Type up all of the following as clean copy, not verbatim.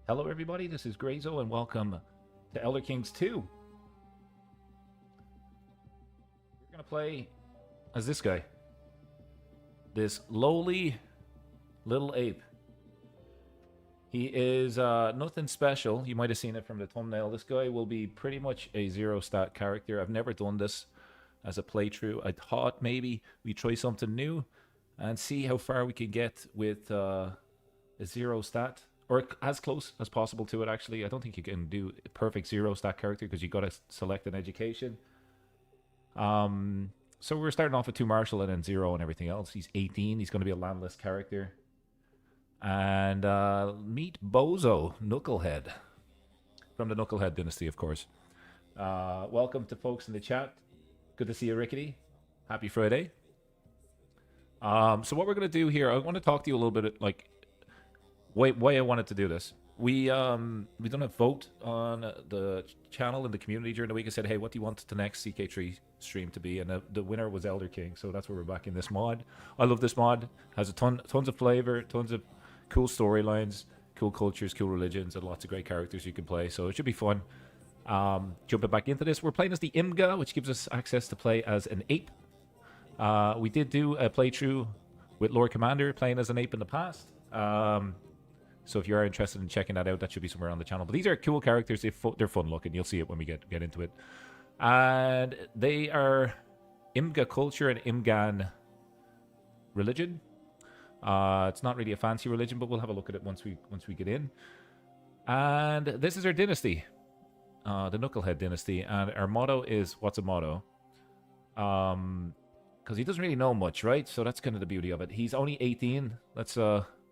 Hello everybody, this is Grayzo and welcome to Elder Kings 2. We're going to play as this guy. This lowly little ape. He is nothing special. You might have seen it from the thumbnail. This guy will be pretty much a zero stat character. I've never done this as a playthrough. I thought maybe we try something new and see how far we can get with a zero stat. Or as close as possible to it, actually. I don't think you can do a perfect zero stat character because you got to select an education. So we're starting off with 2 martial and then 0 and everything else. He's 18. He's going to be a landless character. And meet Bozo, Knucklehead. From the Knucklehead dynasty, of course. Welcome to folks in the chat. Good to see you, Rickety. Happy Friday. So what we're going to do here, I want to talk to you a little bit, like, why I wanted to do this. We done a vote on the channel and the community during the week. I said, hey, what do you want the next CK3 stream to be? And the winner was Elder King, so that's where we're back in this mod. I love this mod. Has a tons of flavor, tons of cool storylines, cool cultures, cool religions, and lots of great characters you can play. So it should be fun. Jumping back into this, we're playing as the Imga, which gives us access to play as an ape. We did do a playthrough with Lord Commander playing as an ape in the past. So if you are interested in checking that out, that should be somewhere on the channel. But these are cool characters. They're fun looking. You'll see it when we get into it. And they are Imga culture and Imgan religion. It's not really a fancy religion, but we'll have a look at it once we get in. And this is our dynasty, the Knucklehead dynasty. And our motto is, what's a motto? Because he doesn't really know much, right? So that's kind of the beauty of it. He's only 18. Let's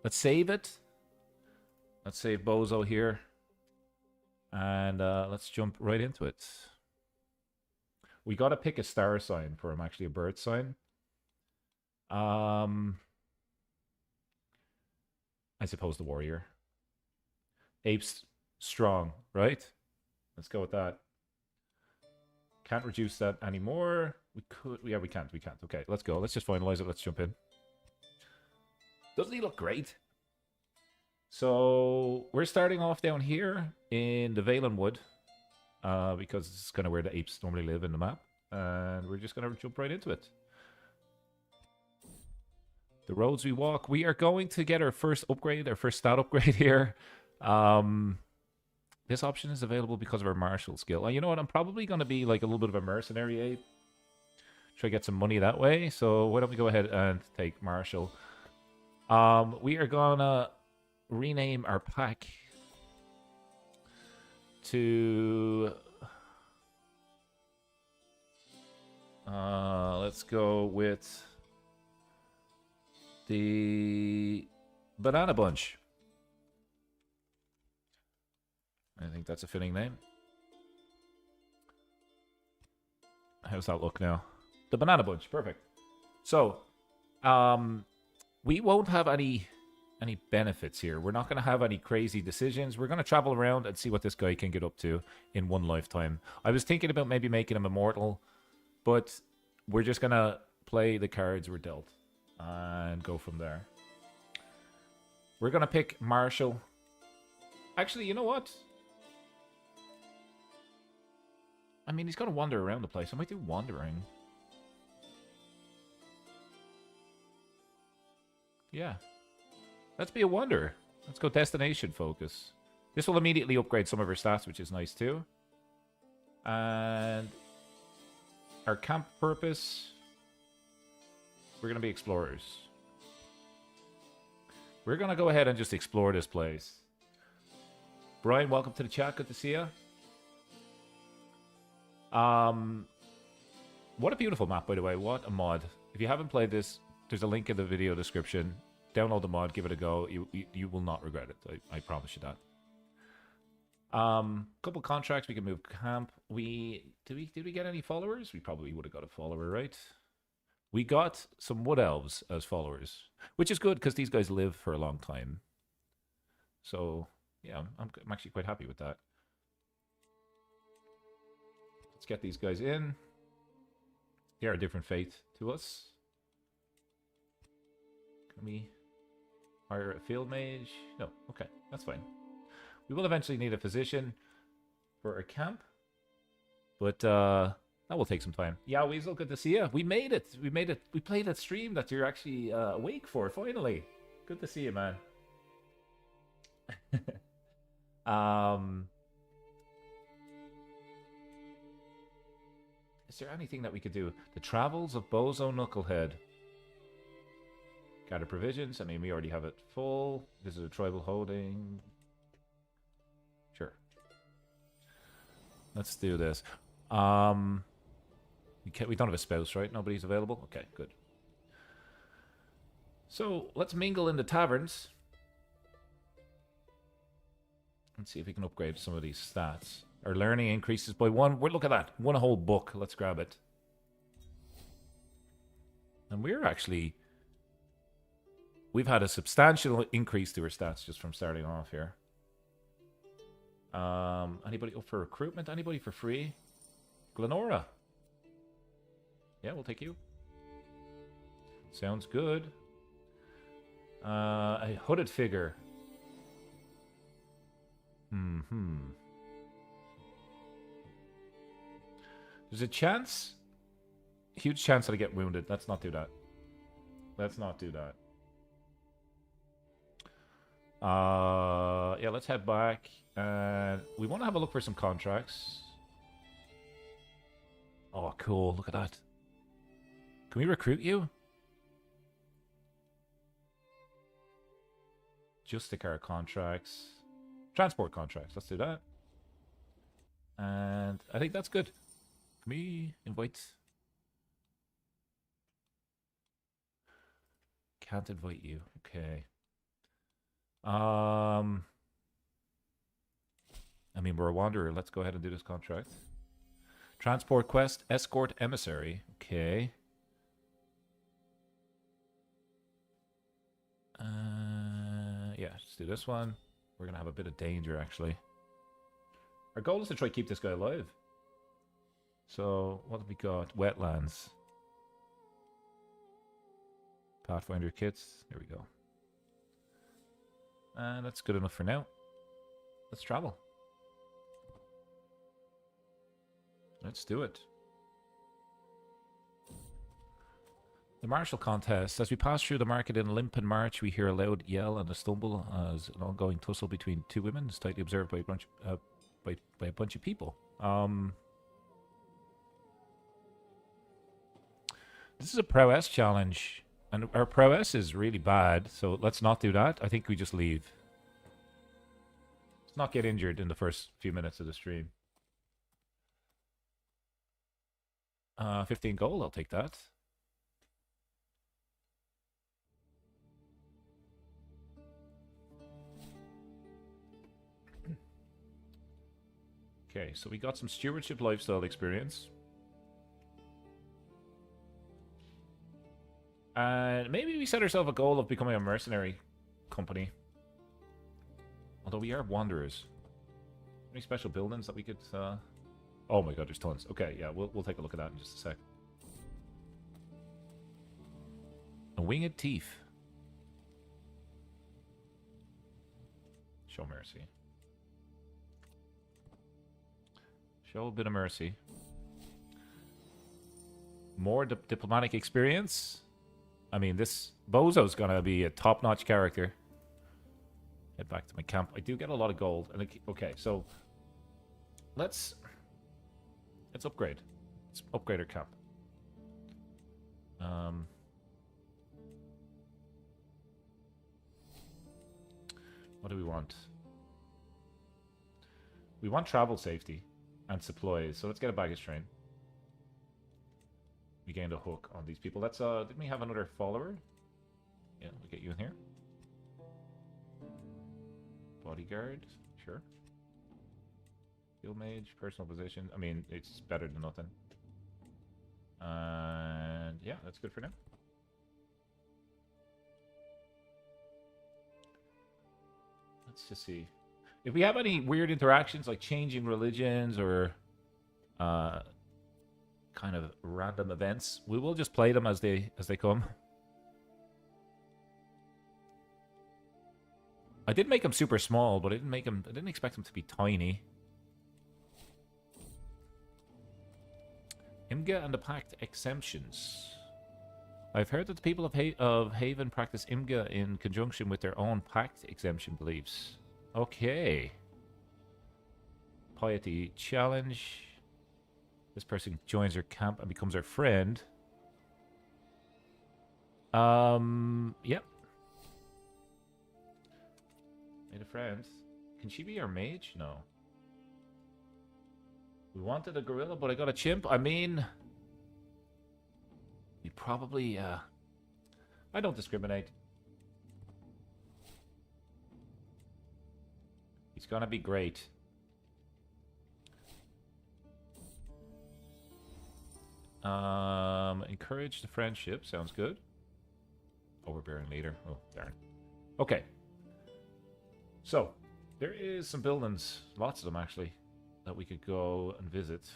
save it. Let's save Bozo here. And let's jump right into it. We got to pick a star sign for him, actually, a bird sign. I suppose the warrior. Ape's strong, right? Let's go with that. Can't reduce that anymore. We could. Yeah, we can't. We can't. Okay, let's go. Let's just finalize it. Let's jump in. Doesn't he look great? So we're starting off down here in the Valen Wood, because it's kind of where the apes normally live in the map, and we're just going to jump right into it. The roads we walk. We are going to get our first upgrade, our first stat upgrade here. This option is available because of our martial skill. You know what? I'm probably going to be like a little bit of a mercenary ape. Try to get some money that way. So why don't we go ahead and take martial. We are going to rename our pack to let's go with the Banana Bunch. I think that's a fitting name. How's that look now? The Banana Bunch, perfect. So we won't have any benefits here. We're not going to have any crazy decisions. We're going to travel around and see what this guy can get up to in one lifetime. I was thinking about maybe making him immortal, but we're just going to play the cards we're dealt and go from there. We're going to pick Marshall. Actually, you know what? I mean, he's going to wander around the place. I might do wandering. Yeah. Let's be a wanderer. Let's go destination focus. This will immediately upgrade some of our stats, which is nice too. And our camp purpose, we're going to be explorers. We're going to go ahead and just explore this place. Brian, welcome to the chat. Good to see you. What a beautiful map, by the way. What a mod. If you haven't played this, there's a link in the video description. Download the mod, give it a go. You will not regret it. I promise you that. Couple contracts. We can move camp. Did we get any followers? We probably would have got a follower, right? We got some wood elves as followers, which is good because these guys live for a long time. So yeah, I'm actually quite happy with that. Let's get these guys in. They are a different faith to us. Can we hire a field mage? No, okay, that's fine. We will eventually need a physician for our camp, but that will take some time. Yeah, Weasel, good to see you. We made it. We made it. We played that stream that you're actually awake for, finally. Good to see you, man. Is there anything that we could do? The Travels of Bozo Knucklehead. Gather provisions. I mean, we already have it full. This is a tribal holding. Sure. Let's do this. We don't have a spouse, right? Nobody's available? Okay, good. So, let's mingle in the taverns. Let's see if we can upgrade some of these stats. Our learning increases by 1. Look at that. One whole book. Let's grab it. And we're actually... We've had a substantial increase to our stats just from starting off here. Anybody up for recruitment? Anybody for free? Glenora. Yeah, we'll take you. Sounds good. A hooded figure. There's a chance. Huge chance that I get wounded. Let's not do that. Let's not do that. Yeah, let's head back. We want to have a look for some contracts. Oh, cool. Look at that. Can we recruit you? Just the car contracts. Transport contracts. Let's do that. And I think that's good. Can we invite? Can't invite you. Okay. I mean, we're a wanderer. Let's go ahead and do this contract. Transport quest, escort emissary. Okay. Yeah, let's do this one. We're gonna have a bit of danger, actually. Our goal is to try to keep this guy alive. So, what have we got? Wetlands. Pathfinder kits. There we go. And that's good enough for now. Let's travel. Let's do it. The martial contest. As we pass through the market in limp and march, we hear a loud yell and a stumble as an ongoing tussle between two women is tightly observed by a bunch, by a bunch of people. This is a prowess challenge, and our prowess is really bad, so let's not do that. I think we just leave. Let's not get injured in the first few minutes of the stream. 15 gold, I'll take that. Okay, so we got some stewardship lifestyle experience. And maybe we set ourselves a goal of becoming a mercenary company. Although we are wanderers. Any special buildings that we could... Oh my god, there's tons. Okay, yeah, we'll take a look at that in just a sec. A winged teeth. Show mercy. Show a bit of mercy. More diplomatic experience. I mean, this Bozo's gonna be a top-notch character. Head back to my camp. I do get a lot of gold. And okay, so let's upgrade. Let's upgrade our camp. What do we want? We want travel safety and supplies. So let's get a baggage train. We gained a hook on these people. Let's didn't we have another follower? Yeah, we'll get you in here. Bodyguard, sure. Field mage, personal position. I mean, it's better than nothing. And yeah, that's good for now. Let's just see. If we have any weird interactions, like changing religions or kind of random events, we will just play them as they come. I did make him super small, but I didn't expect him to be tiny. Imga and the Pact exemptions. I've heard that the people of Haven practice Imga in conjunction with their own Pact exemption beliefs. Okay. Piety challenge. This person joins our camp and becomes our friend. Yep. Made a friend. Can she be our mage? No. We wanted a gorilla, but I got a chimp. I mean, we probably, I don't discriminate. He's gonna be great. Encourage the friendship. Sounds good. Overbearing leader. Oh, darn. Okay. So, there is some buildings, lots of them actually, that we could go and visit.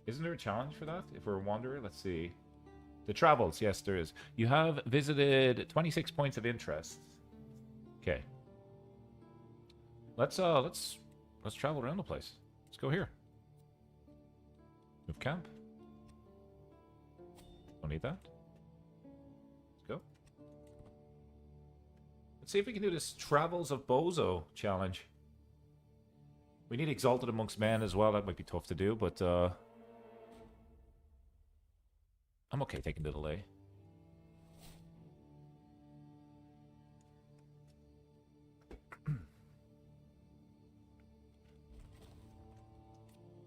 Isn't there a challenge for that? If we're a wanderer, let's see. The travels, yes, there is. You have visited 26 points of interest. Okay. Let's travel around the place. Let's go here. Move camp. Don't need that. Let's go. Let's see if we can do this Travels of Bozo challenge. We need Exalted Amongst Men as well. That might be tough to do, but I'm okay taking the delay.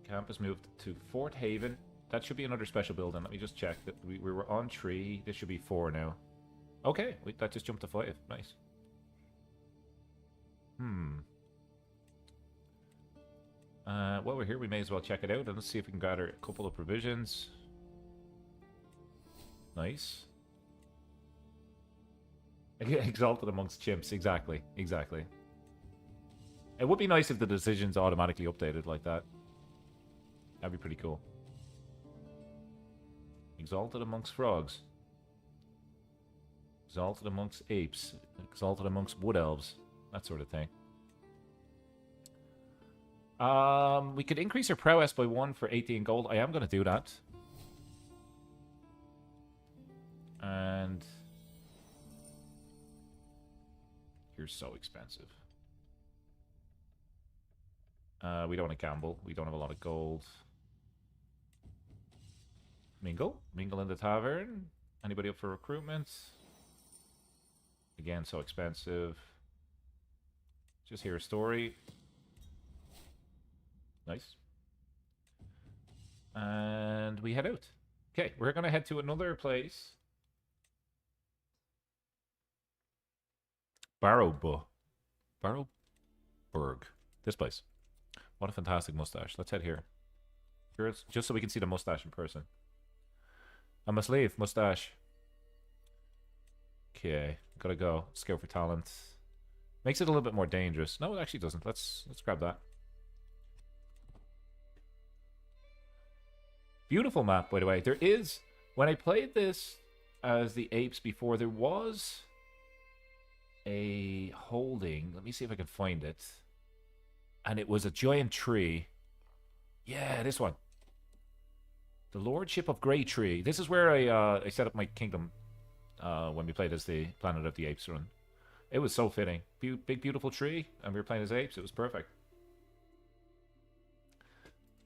Campus moved to Fort Haven. That should be another special building. Let me just check that we were on 3. This should be 4 now. Okay, that just jumped to 5. Nice. While we're here, we may as well check it out and let's see if we can gather a couple of provisions. Nice. Exalted amongst chimps. Exactly. Exactly. It would be nice if the decisions automatically updated like that. That'd be pretty cool. Exalted amongst frogs. Exalted amongst apes. Exalted amongst wood elves. That sort of thing. We could increase our prowess by 1 for 18 gold. I am going to do that. And you're so expensive. We don't want to gamble. We don't have a lot of gold. Mingle. Mingle in the tavern. Anybody up for recruitment? Again, so expensive. Just hear a story. Nice. And we head out. Okay, we're going to head to another place. Barrowburg. This place. What a fantastic mustache. Let's head here. Just so we can see the mustache in person. I must leave. Mustache. Okay, gotta go. Let's go for talent. Makes it a little bit more dangerous. No, it actually doesn't. Let's grab that. Beautiful map, by the way. There is, when I played this as the apes before, there was a holding. Let me see if I can find it. And it was a giant tree. Yeah, this one. The Lordship of Grey Tree. This is where I set up my kingdom when we played as the Planet of the Apes run. It was so fitting. Big, beautiful tree, and we were playing as apes. It was perfect.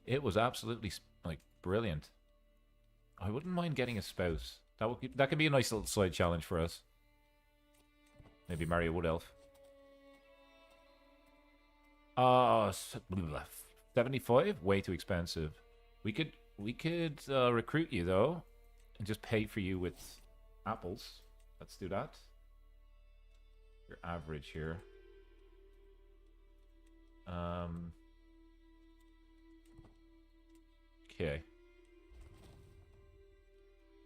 It was absolutely, like, brilliant. I wouldn't mind getting a spouse. That could be a nice little side challenge for us. Maybe marry a wood elf. 75? Way too expensive. We could recruit you though, and just pay for you with apples. Let's do that. Your average here. Okay.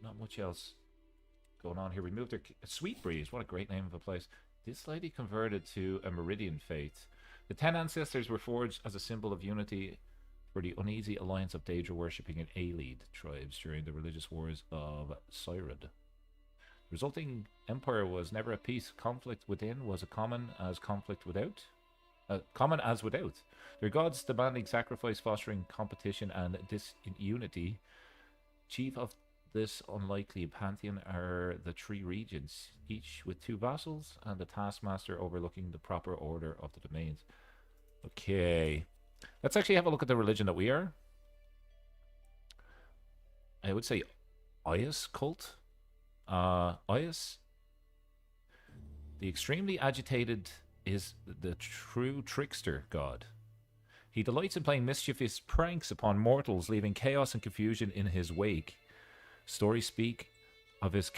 Not much else going on here. We moved our Sweet Breeze. What a great name of a place. This lady converted to a Meridian faith. The 10 ancestors were forged as a symbol of unity for the uneasy alliance of Daedra worshipping and Aelid tribes during the religious wars of Cyrod. The Resulting empire was never at peace. Conflict within was as common as conflict without. Common as without. Their gods demanding sacrifice, fostering competition and disunity. Chief of this unlikely pantheon are the three regents, each with two vassals and a taskmaster overlooking the proper order of the domains. Okay. Let's actually have a look at the religion that we are. I would say Ias cult. Ias. The extremely agitated is the true trickster god. He delights in playing mischievous pranks upon mortals, leaving chaos and confusion in his wake. Stories speak of his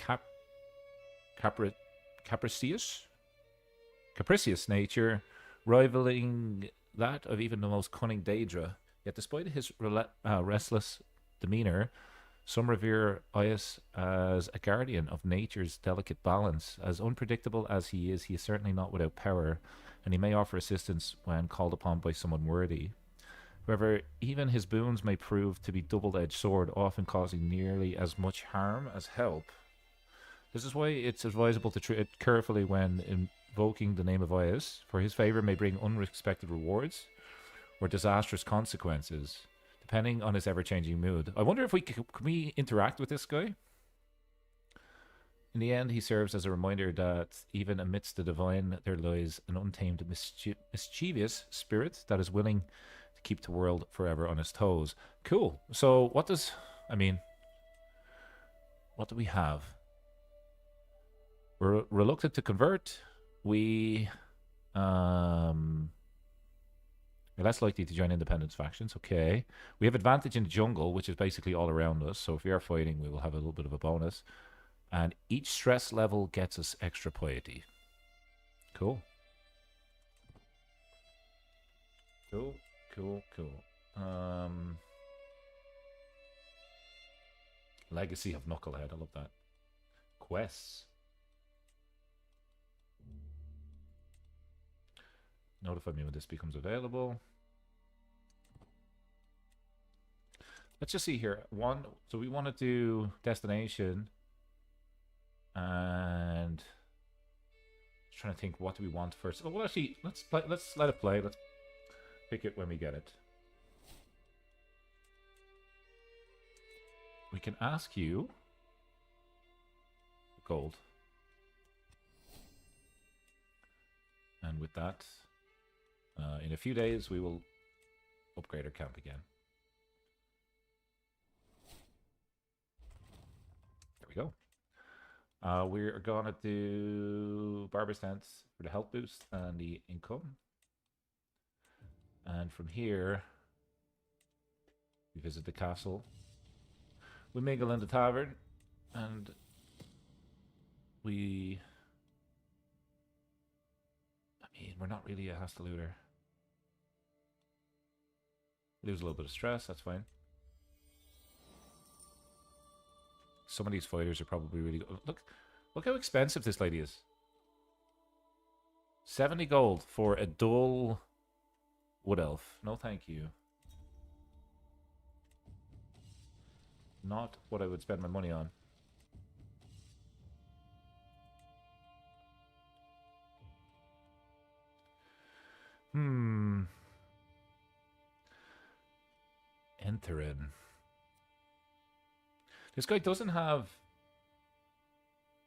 capricious nature, rivaling that of even the most cunning Daedra. Yet despite his restless demeanor, some revere Ias as a guardian of nature's delicate balance. As unpredictable as he is certainly not without power, and he may offer assistance when called upon by someone worthy. However, even his boons may prove to be double-edged sword, often causing nearly as much harm as help. This is why it's advisable to tread carefully when invoking the name of Ias, for his favor may bring unexpected rewards or disastrous consequences, depending on his ever-changing mood. I wonder if can we interact with this guy? In the end, he serves as a reminder that even amidst the divine, there lies an untamed, mischievous spirit that is willing to keep the world forever on its toes. Cool. So, what do we have? We're reluctant to convert. We're less likely to join independence factions. Okay. We have advantage in the jungle, which is basically all around us. So if we are fighting, we will have a little bit of a bonus. And each stress level gets us extra piety. Cool. Cool. Legacy of Knucklehead. I love that. Quests. Notify me when this becomes available. Let's just see here. So we want to do destination. And trying to think, what do we want first? Oh, well, actually, let's let it play. Let's pick it when we get it. We can ask you gold. And with that, in a few days, we will upgrade our camp again. There we go. We're gonna do Barber's Tent for the health boost and the income. And from here, we visit the castle. We mingle in the tavern, and we're not really a Hastelooter. Lose a little bit of stress, that's fine. Some of these fighters are probably really good. Look how expensive this lady is. 70 gold for a dull wood elf. No thank you. Not what I would spend my money on. Enter in. This guy doesn't have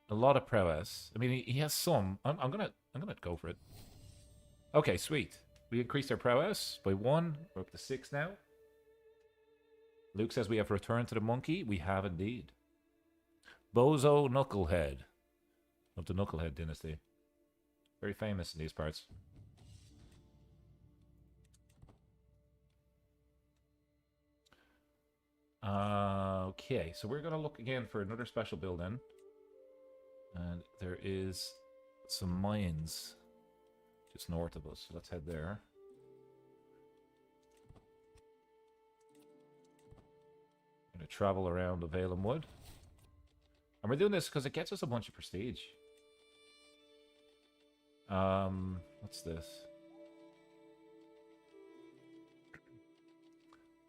a lot of prowess. I mean, he has some. I'm gonna go for it. Okay, sweet. We increased our prowess by 1. We're up to 6 now. Luke says we have returned to the monkey. We have indeed. Bozo Knucklehead of the Knucklehead dynasty. Very famous in these parts. Okay, so we're going to look again for another special building. And there is some mines just north of us. So let's head there. Going to travel around the Valem Wood. And we're doing this because it gets us a bunch of prestige. What's this?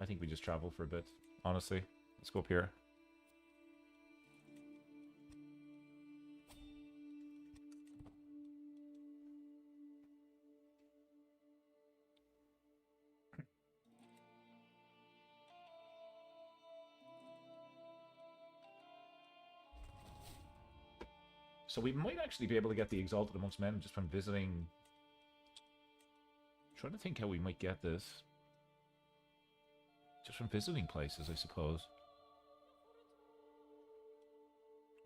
I think we just travel for a bit, honestly. Let's go up here. So we might actually be able to get the Exalted Amongst Men just from visiting... I'm trying to think how we might get this. Just from visiting places, I suppose.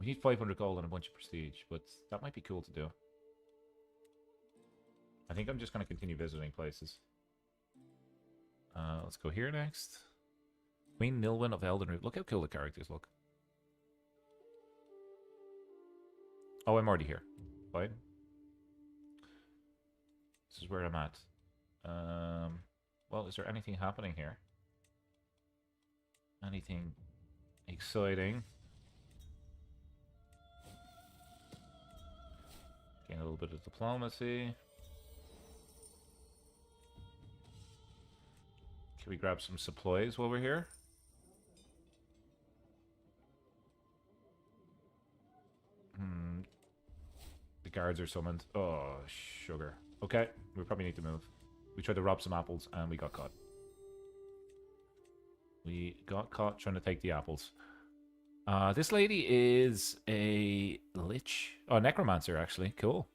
We need 500 gold and a bunch of prestige, but that might be cool to do. I think I'm just going to continue visiting places. Let's go here next. Queen Nilwen of Eldenroot. Look how cool the characters look. Oh, I'm already here. Fine. This is where I'm at. Well, is there anything happening here? Anything exciting? Gain a little bit of diplomacy. Can we grab some supplies while we're here? The guards are summoned. Oh, sugar. Okay, we probably need to move. We tried to rob some apples and we got caught. We got caught trying to take the apples. This lady is a lich. Oh, necromancer, actually. Cool.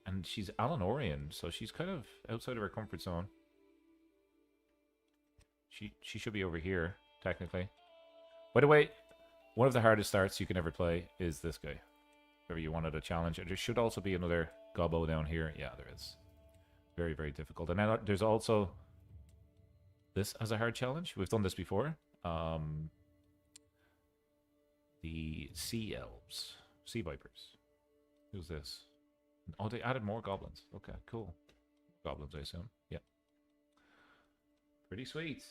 And she's Alanorian, so she's kind of outside of her comfort zone. She should be over here, technically. By the way, one of the hardest starts you can ever play is this guy. Wherever you wanted a challenge. There should also be another gobbo down here. Yeah, there is. Very, very difficult. And then there's also this as a hard challenge. We've done this before. The Sea Elves. Sea Vipers. Who's this? Oh, they added more goblins. Okay, cool. Goblins, I assume. Yeah. Pretty sweet.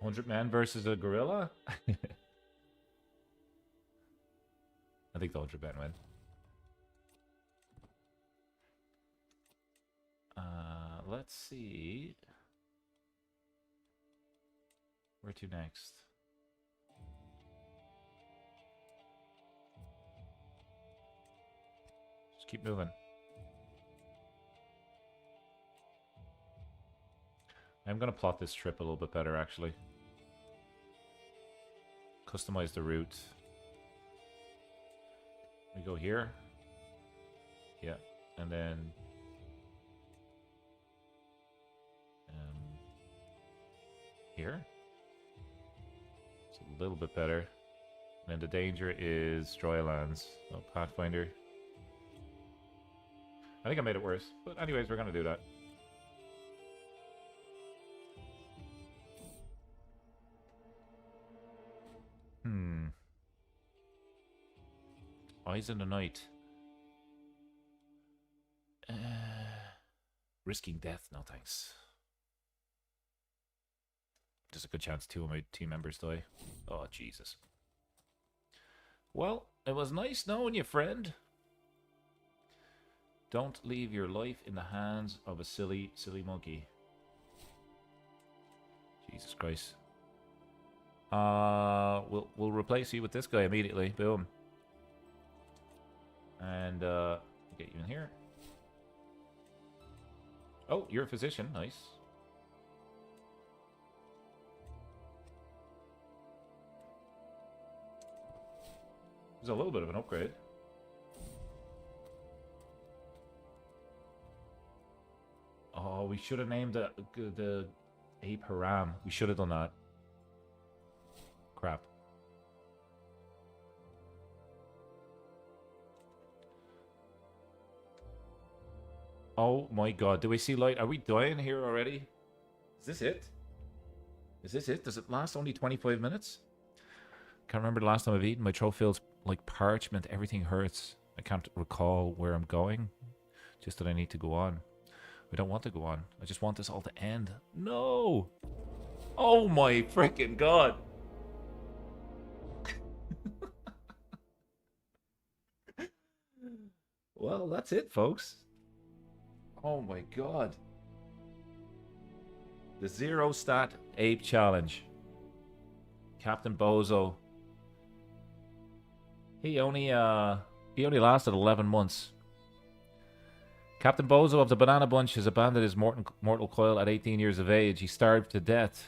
$100 versus a gorilla? I think the $100 win. Let's see. Where to next? Just keep moving. I'm going to plot this trip a little bit better, actually. Customize the route. We go here. Yeah. And then... here. It's a little bit better. And then the danger is Drylands. Oh, Pathfinder. I think I made it worse. But anyways, we're going to do that. Eyes in the night. Risking death, no thanks. There's a good chance 2 of my team members die. Oh, Jesus. Well, it was nice knowing you, friend. Don't leave your life in the hands of a silly, silly monkey. Jesus Christ. We'll replace you with this guy immediately. Boom. And get you in here. Oh, you're a physician. Nice. There's a little bit of an upgrade. Oh, we should have named the ape Haram. We should have done that. Crap. Oh my god, do we see light? Are we dying here already? Is this it? Is this it? Does it last only 25 minutes? Can't remember the last time I've eaten. My throat feels like parchment. Everything hurts. I can't recall where I'm going. Just that I need to go on. I don't want to go on. I just want this all to end. No! Oh my freaking god! Well, that's it, folks. Oh my god. The 0 stat ape challenge. Captain Bozo. He only lasted 11 months. Captain Bozo of the Banana Bunch has abandoned his mortal coil at 18 years of age. He starved to death.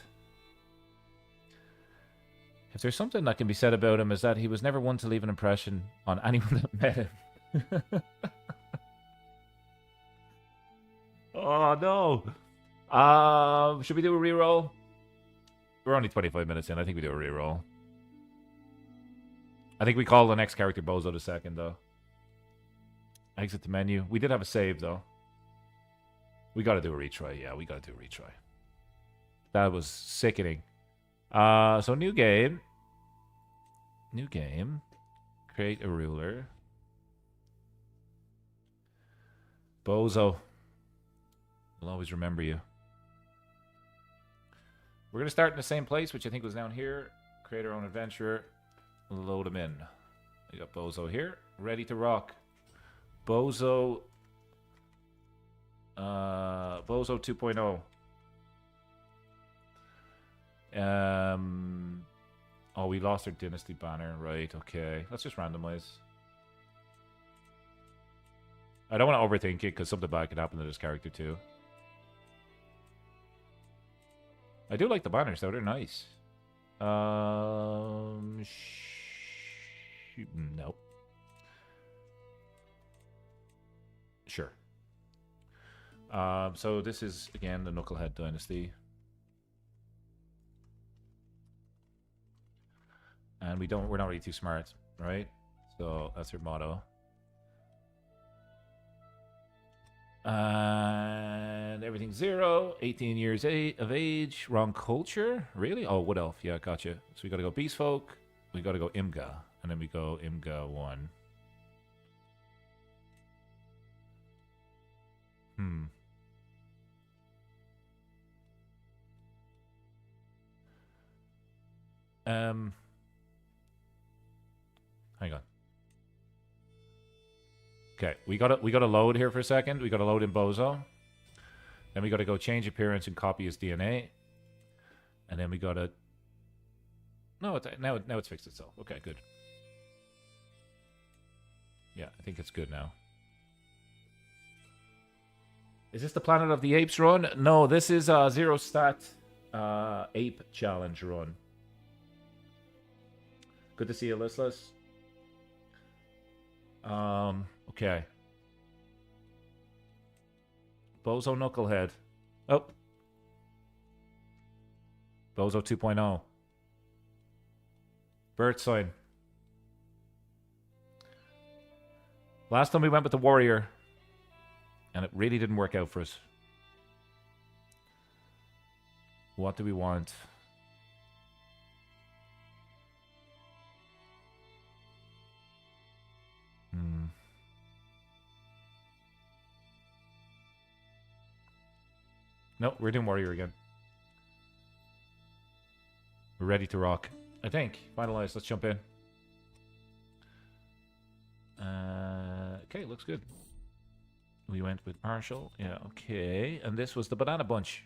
If there's something that can be said about him, is that he was never one to leave an impression on anyone that met him. Oh, no. Should we do a reroll? We're only 25 minutes in. I think we do a reroll. I think we call the next character Bozo the second, though. Exit the menu. We did have a save, though. We got to do a retry. Yeah, we got to do a retry. That was sickening. So new game. New game. Create a ruler. Bozo. We'll always remember you. We're going to start in the same place, which I think was down here. Create our own adventurer. Load them in. We got Bozo here. Ready to rock. Bozo. Bozo 2.0. Oh, we lost our dynasty banner. Right, okay. Let's just randomize. I don't want to overthink it, because something bad could happen to this character, too. I do like the banners, though. They're nice. Nope. Sure. So this is, again, the Knucklehead Dynasty. And we're not really too smart, right? So that's your motto. And everything's 0. 18 years of age. Wrong culture? Really? Oh, Wood Elf. Yeah, gotcha. So we gotta go Beast Folk. We gotta go Imga. And then we go Imga 1. Hang on. Okay, we gotta load here for a second. We gotta load in Bozo. Then we gotta go change appearance and copy his DNA. And then we gotta... No, now it's fixed itself. Okay, good. Yeah, I think it's good now. Is this the Planet of the Apes run? No, this is a Zero Stat Ape Challenge run. Good to see you, Listless. Okay. Bozo Knucklehead. Oh. Bozo 2.0. Bird sign. Last time we went with the warrior, and it really didn't work out for us. What do we want? No, we're doing warrior again. We're ready to rock. I think. Finalized. Let's jump in. Okay, looks good. We went with Marshall. Yeah, okay. And this was the Banana Bunch.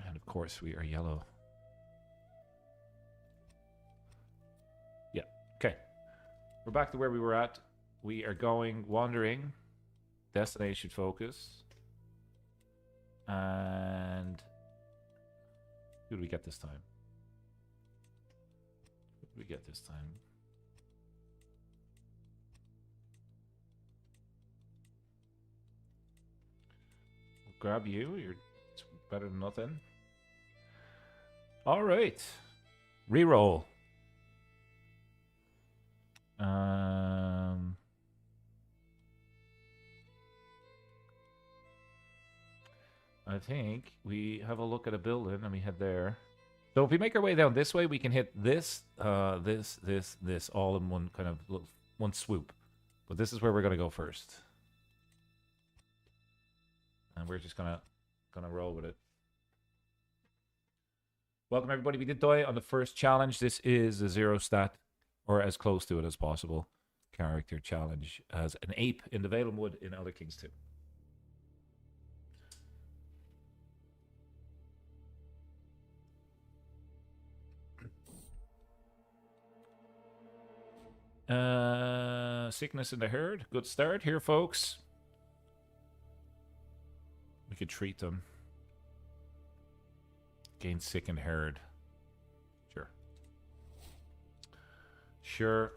And of course, we are yellow. Yeah, okay. We're back to where we were at. We are going wandering. Destination focus. And who do we get this time? Who do we get this time? We'll grab you. You're better than nothing. All right. Reroll. I think we have a look at a building and we head there. So if we make our way down this way, we can hit this, this, all in one kind of one swoop. But this is where we're gonna go first, and we're just gonna roll with it. Welcome everybody. We did die on the first challenge. This is a 0 stat, or as close to it as possible, character challenge as an ape in the Valen Wood in Elder Kings 2. Sickness in the herd. Good start here, folks. We could treat them. Gain sick in herd. Sure. Sure.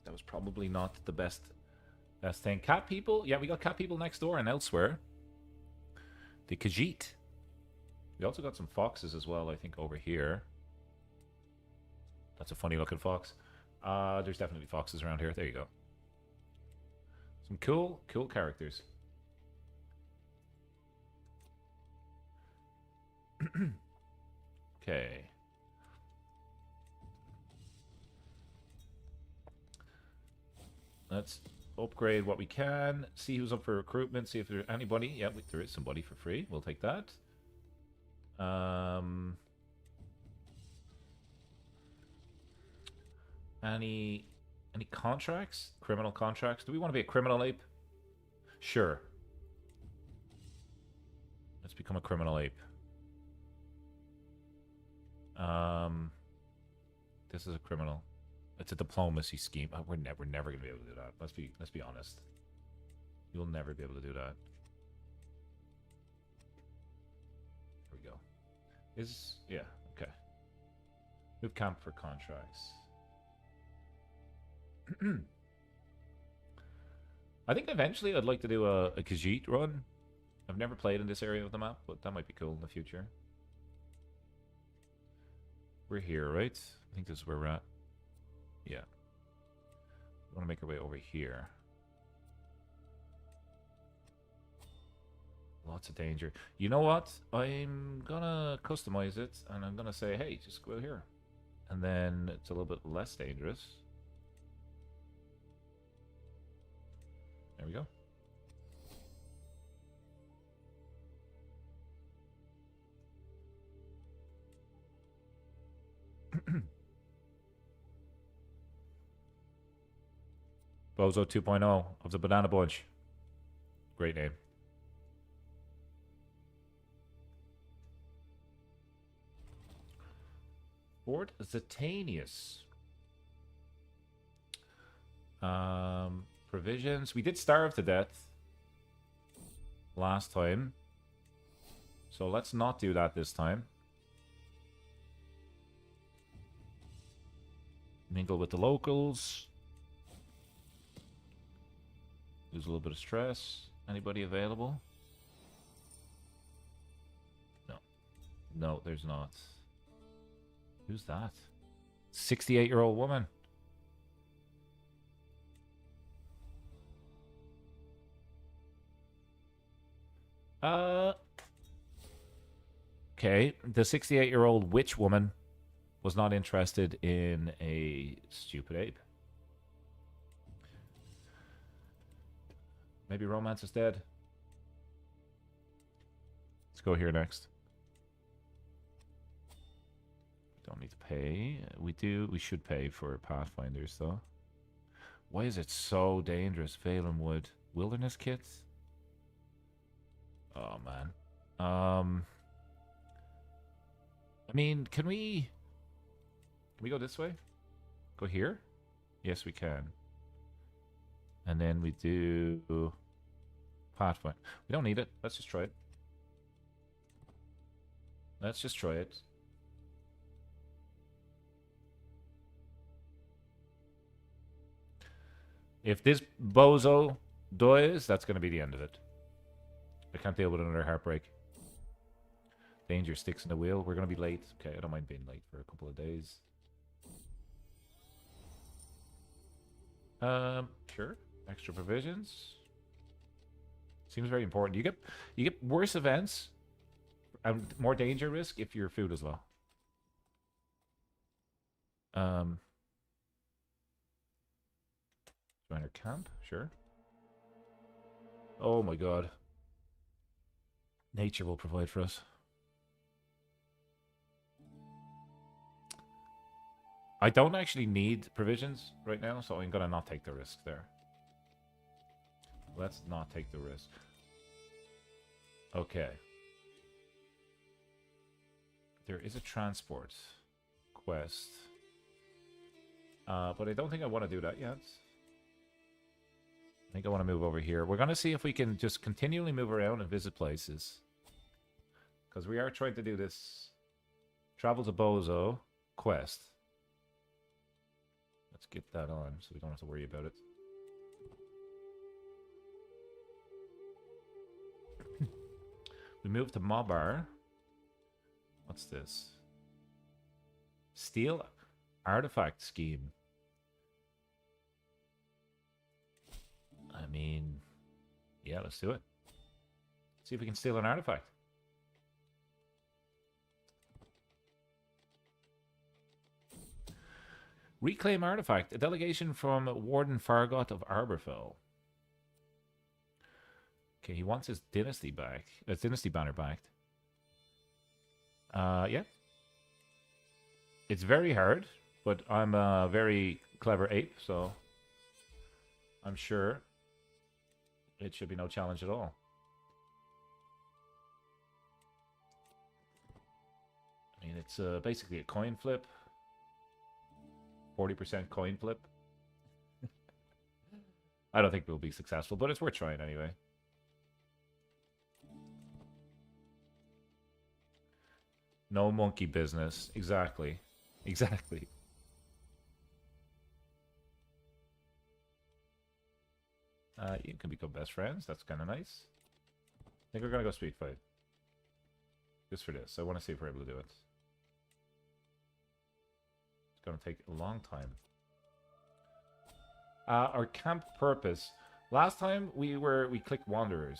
That was probably not the best thing. Cat people? Yeah, we got cat people next door and elsewhere. The Khajiit. We also got some foxes as well, I think, over here. That's a funny looking fox. There's definitely foxes around here. There you go. Some cool characters. Okay. Let's upgrade what we can. See who's up for recruitment. See if there's anybody. Yeah, there is somebody for free. We'll take that. Any contracts? Criminal contracts? Do we want to be a criminal ape? Sure. Let's become a criminal ape. This is a criminal. It's a diplomacy scheme. Oh, we're never gonna be able to do that. Let's be honest. You'll never be able to do that. Here we go. Yeah, okay. Move camp for contracts. I think eventually I'd like to do a Khajiit run. I've never played in this area of the map, but that might be cool in the future. We're here, right? I think this is where we're at. Yeah. We want to make our way over here. Lots of danger. You know what? I'm gonna customize it, and I'm gonna say, hey, just go here. And then it's a little bit less dangerous. There we go. Bozo 2.0 of the Banana Bunch. Great name. Fort Zatanius. Provisions. We did starve to death last time. So let's not do that this time. Mingle with the locals. Lose a little bit of stress. Anybody available? No. No, there's not. Who's that? 68-year-old woman. Okay. The 68-year-old witch woman was not interested in a stupid ape. Maybe romance is dead. Let's go here next. Don't need to pay. We should pay for Pathfinders, though. Why is it so dangerous? Phelan Wood. Wilderness kits? Oh, man. I mean, can we go this way? Go here? Yes, we can. And then we do Pathfinder. We don't need it. Let's just try it. Let's just try it. If this bozo dies, that's going to be the end of it. I can't deal with another heartbreak. Danger sticks in the wheel. We're going to be late. Okay, I don't mind being late for a couple of days. Sure. Extra provisions. Seems very important. You get worse events and more danger risk if your food is low. Join our camp, sure. Oh my god. Nature will provide for us. I don't actually need provisions right now, so I'm gonna not take the risk there. Let's not take the risk. Okay. There is a transport quest. But I don't think I want to do that yet. I think I want to move over here. We're going to see if we can just continually move around and visit places. Because we are trying to do this Travel to Bozo quest. Let's get that on so we don't have to worry about it. We move to Mobar. What's this? Steal artifact scheme. I mean, yeah, let's do it. See if we can steal an artifact. Reclaim artifact. A delegation from Warden Fargot of Arborfell. Okay, he wants his dynasty back. His dynasty banner back. Yeah. It's very hard, but I'm a very clever ape, so I'm sure it should be no challenge at all. I mean, it's basically a coin flip. 40% coin flip. I don't think we'll be successful, but it's worth trying anyway. No monkey business. Exactly. Exactly. You can become best friends. That's kind of nice. I think we're going to go speed fight. Just for this. I want to see if we're able to do it. It's going to take a long time. Our camp purpose. Last time we clicked Wanderers.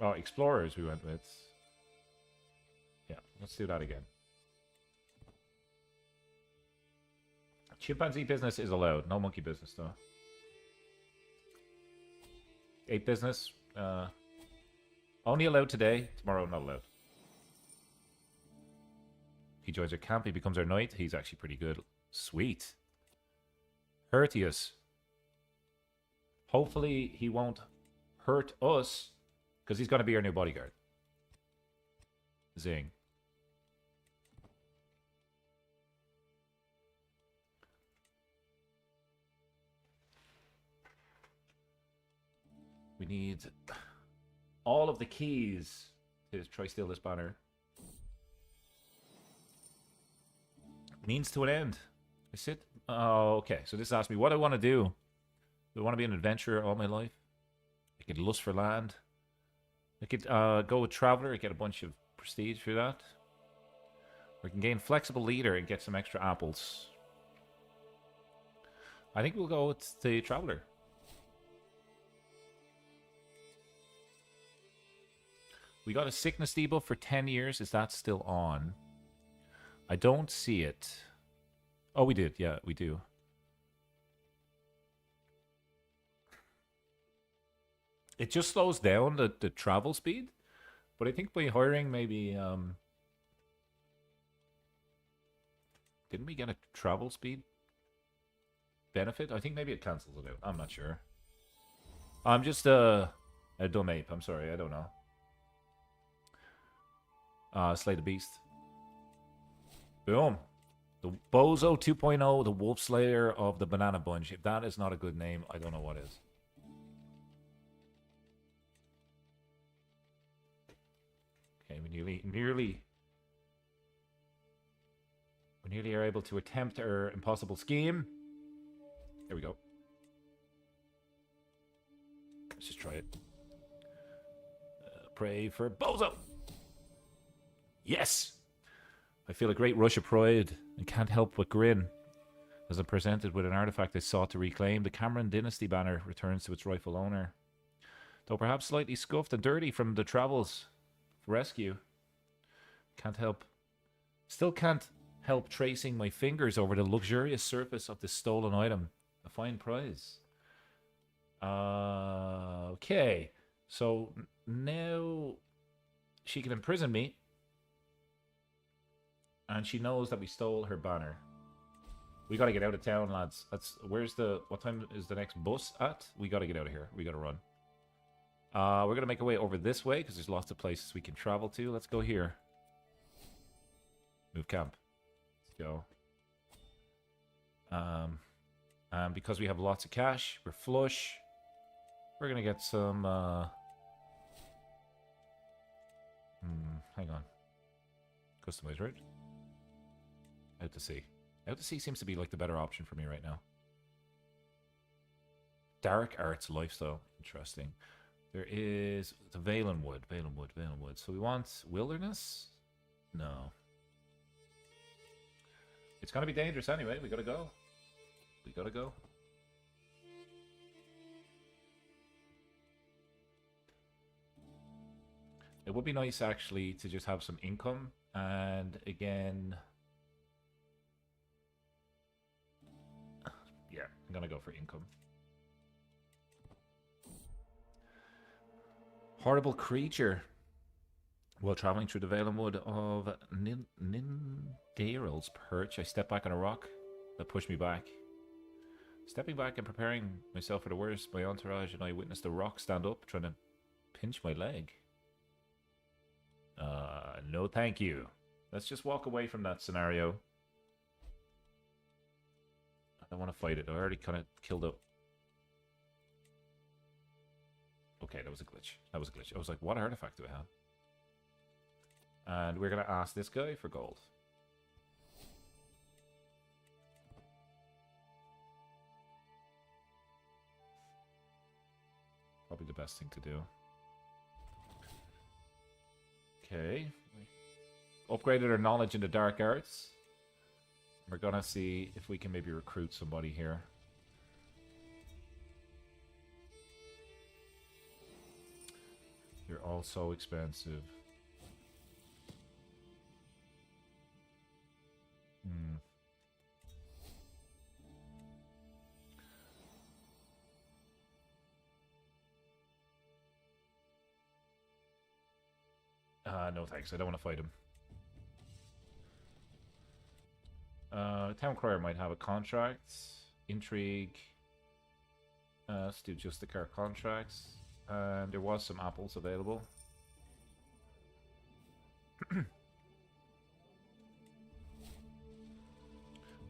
Oh, Explorers we went with. Yeah, let's do that again. Chimpanzee business is allowed. No monkey business, though. Ape business. Only allowed today. Tomorrow, not allowed. He joins our camp. He becomes our knight. He's actually pretty good. Sweet. Hirtius. Hopefully, he won't hurt us. Because he's going to be our new bodyguard. Zing. We need all of the keys to try steal this banner. Means to an end. I sit. Oh, okay. So this asks me what I want to do. Do I want to be an adventurer all my life? I could lust for land. I could go with Traveler and get a bunch of prestige for that. We can gain Flexible Leader and get some extra apples. I think we'll go with the Traveler. We got a sickness debuff for 10 years. Is that still on? I don't see it. Oh, we did. Yeah, we do. It just slows down the travel speed. But I think by hiring maybe... didn't we get a travel speed benefit? I think maybe it cancels it out. I'm not sure. I'm just a dumb ape. I'm sorry. I don't know. Slay the Beast. Boom. The Bozo 2.0, the Wolf Slayer of the Banana Bunch. If that is not a good name, I don't know what is. Okay, we nearly are able to attempt our impossible scheme. There we go. Let's just try it. Pray for Bozo. Yes! I feel a great rush of pride and can't help but grin as I'm presented with an artifact I sought to reclaim. The Cameron Dynasty banner returns to its rightful owner. Though perhaps slightly scuffed and dirty from the travels rescue. Still can't help tracing my fingers over the luxurious surface of this stolen item. A fine prize. Okay. So now she can imprison me. And she knows that we stole her banner. We gotta get out of town, lads. What time is the next bus at? We gotta get out of here. We gotta run. We're going to make our way over this way because there's lots of places we can travel to. Let's go here. Move camp. Let's go. And because we have lots of cash, we're flush. We're going to get some... hang on. Customize, right? Out to sea. Out to sea seems to be like the better option for me right now. Dark arts lifestyle. Interesting. There is the Valenwood. Valenwood. So we want wilderness? No. It's going to be dangerous anyway. We got to go. We got to go. It would be nice actually to just have some income. And again... yeah, I'm going to go for income. Horrible creature. While traveling through the Valenwood of Nindarel's perch, I stepped back on a rock that pushed me back. Stepping back and preparing myself for the worst, my entourage and I witnessed the rock stand up, trying to pinch my leg. No thank you. Let's just walk away from that scenario. I don't want to fight it. I already kind of killed it. Okay, that was a glitch. That was a glitch. I was like, what artifact do I have? And we're going to ask this guy for gold. Probably the best thing to do. Okay. Upgraded our knowledge into dark arts. We're going to see if we can maybe recruit somebody here. You're all so expensive. No thanks, I don't want to fight him. Town Crier might have a contract. Intrigue. Let's do just the car contracts. And there was some apples available.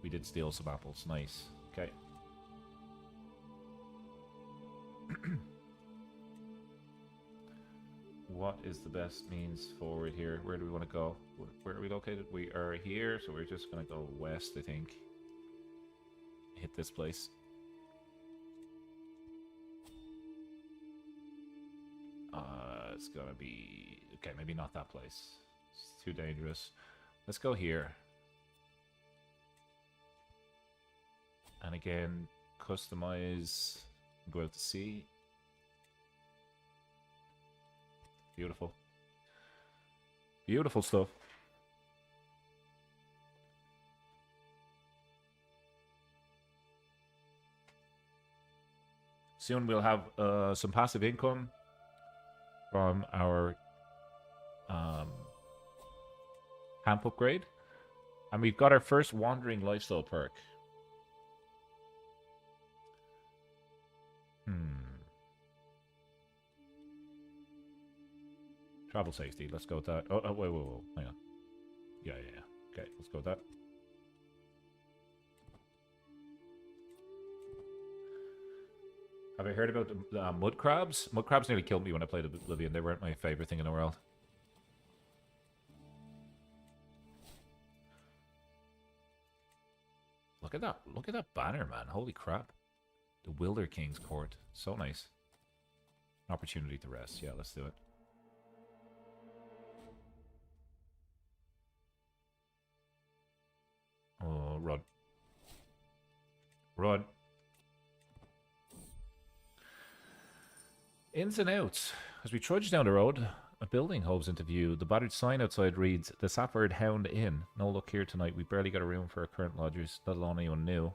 We did steal some apples, nice. Okay. What is the best means forward here? Where do we want to go? Where are we located? We are here, so we're just going to go west, I think. Hit this place. It's going to be... okay, maybe not that place. It's too dangerous. Let's go here. And again, customize, go out to sea. Beautiful. Beautiful stuff. Soon we'll have some passive income from our camp upgrade. And we've got our first wandering lifestyle perk. Travel safety, let's go with that. Oh, wait, hang on. Yeah. Okay, let's go with that. Have you heard about the mud crabs? Mud crabs nearly killed me when I played Oblivion. They weren't my favorite thing in the world. Look at that. Look at that banner, man. Holy crap. The Crusader Kings court. So nice. An opportunity to rest. Yeah, let's do it. Oh, run. Run. Ins and outs. As we trudge down the road, a building hoves into view. The battered sign outside reads, "The Safford Hound Inn. No luck here tonight. We barely got a room for our current lodgers, let alone anyone new."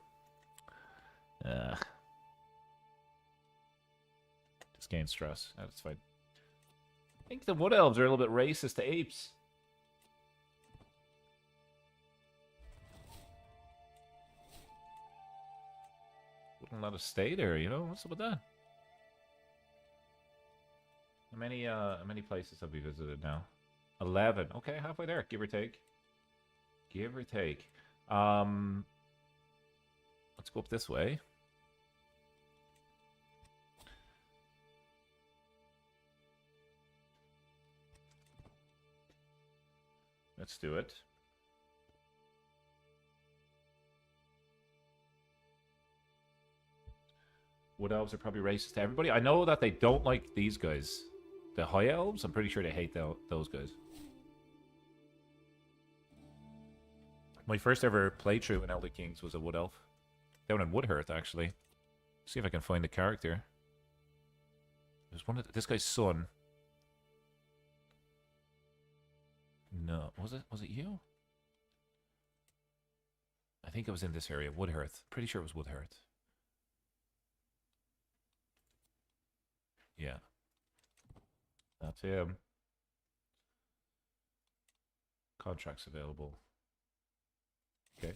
Just gain stress. That's fine. I think the Wood Elves are a little bit racist to apes. Wouldn't let us stay there, you know? What's up with that? many places have we visited now? 11. Okay, halfway there, give or take. Give or take. Let's go up this way. Let's do it. Wood elves are probably racist to everybody. I know that they don't like these guys. The high elves, I'm pretty sure they hate those guys. My first ever playthrough in Elder Kings was a wood elf. Down in Woodhearth, actually. See if I can find the character. There's one of this guy's son. No, was it you? I think it was in this area, Woodhearth. Pretty sure it was Woodhearth. Yeah. That's him. Contracts available. Okay.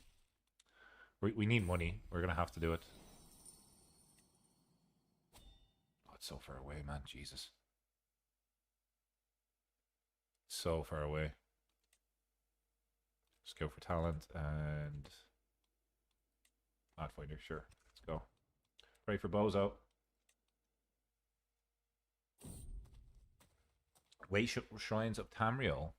We need money. We're going to have to do it. Oh, it's so far away, man. Jesus. So far away. Let's go for talent and... Pathfinder, sure. Let's go. Ready for Bozo. Way Shrines of Tamriel.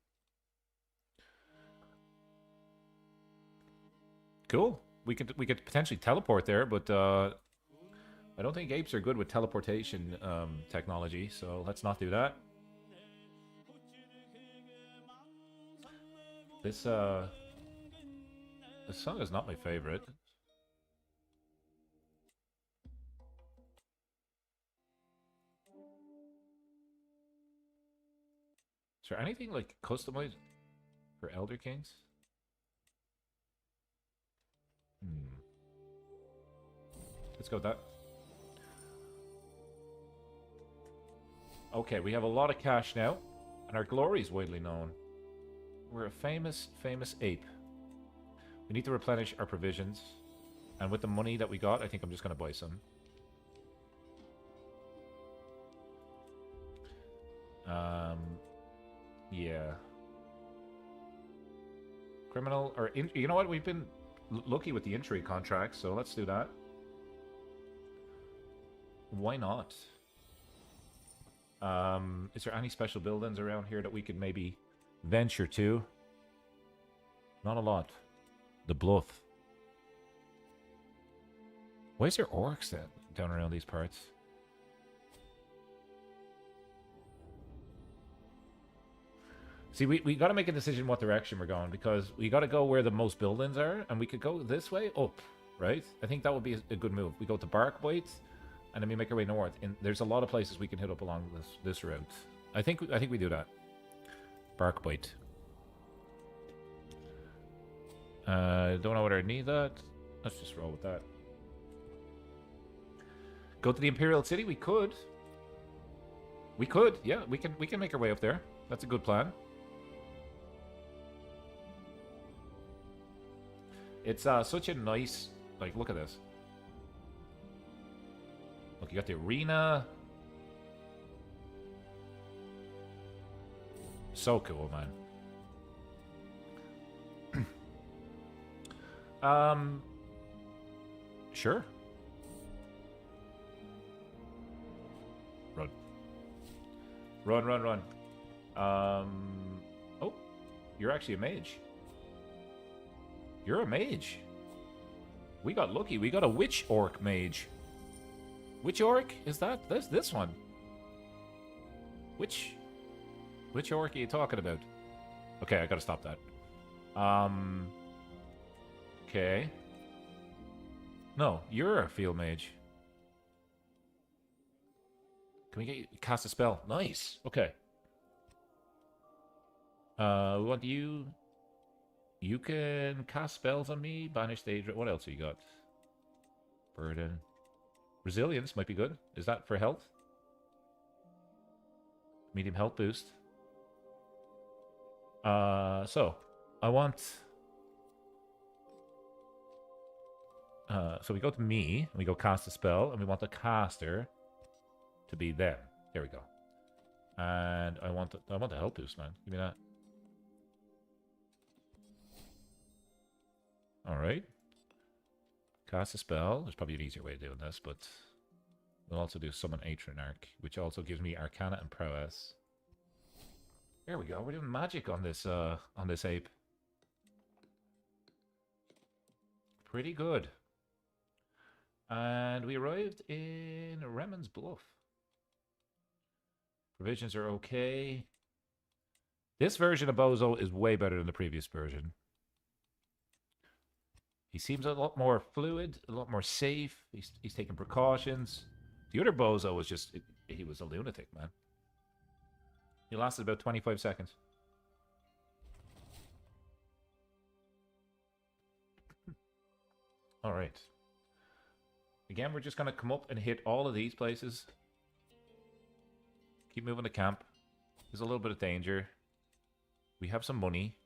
Cool. We could potentially teleport there, but I don't think apes are good with teleportation technology, so let's not do that. This song is not my favorite. Is there anything like customized for Elder Kings? Let's go with that. Okay, we have a lot of cash now, and our glory is widely known. We're a famous ape. We need to replenish our provisions, and with the money that we got, I think I'm just going to buy some. Yeah. Criminal, or you know what? We've been lucky with the intrigue contracts, so let's do that. Why not? Is there any special buildings around here that we could maybe venture to? Not a lot. The Bluff. Why is there orcs down around these parts? See, we got to make a decision what direction we're going, because we got to go where the most buildings are, and we could go this way up, right? I think that would be a good move. We go to Barkbite, and then we make our way north. And there's a lot of places we can hit up along this route. I think we do that. Barkbite. Don't know whether I need that. Let's just roll with that. Go to the Imperial City. We could. We could. Yeah, we can make our way up there. That's a good plan. It's such a nice, like, look at this. Look, you got the arena. So cool, man. Sure. Run. Run. Oh, you're actually a mage. You're a mage. We got lucky. We got a witch orc mage. Which orc is that? This one. Which orc are you talking about? Okay, I gotta stop that. Okay. No, you're a field mage. Can we get you cast a spell? Nice. Okay. We want you. You can cast spells on me. Banish stage. What else have you got? Burden. Resilience might be good. Is that for health? Medium health boost. So I want. So we go to me, and we go cast a spell, and we want the caster to be them. There we go. And I want the health boost, man. Give me that. Alright. Cast a spell. There's probably an easier way of doing this, but we'll also do Summon Atronach, which also gives me Arcana and Prowess. There we go. We're doing magic on this ape. Pretty good. And we arrived in Remen's Bluff. Provisions are okay. This version of Bozo is way better than the previous version. He seems a lot more fluid, a lot more safe. He's taking precautions. The other Bozo was just... he was a lunatic, man. He lasted about 25 seconds. Alright. Again, we're just going to come up and hit all of these places. Keep moving the camp. There's a little bit of danger. We have some money.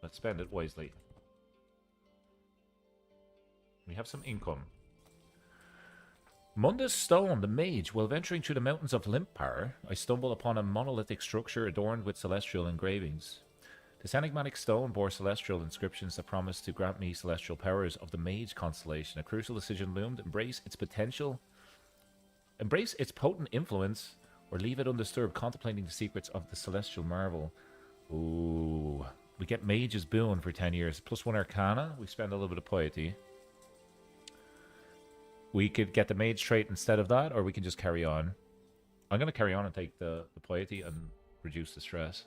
Let's spend it wisely. We have some income. Mundus Stone, the mage. While venturing through the mountains of Limpar, I stumbled upon a monolithic structure adorned with celestial engravings. This enigmatic stone bore celestial inscriptions that promised to grant me celestial powers of the mage constellation. A crucial decision loomed. Embrace its potential. Embrace its potent influence, or leave it undisturbed, contemplating the secrets of the celestial marvel. Ooh. We get Mage's Boon for 10 years. +1 Arcana. We spend a little bit of piety. We could get the mage trait instead of that, or we can just carry on. I'm going to carry on and take the piety and reduce the stress.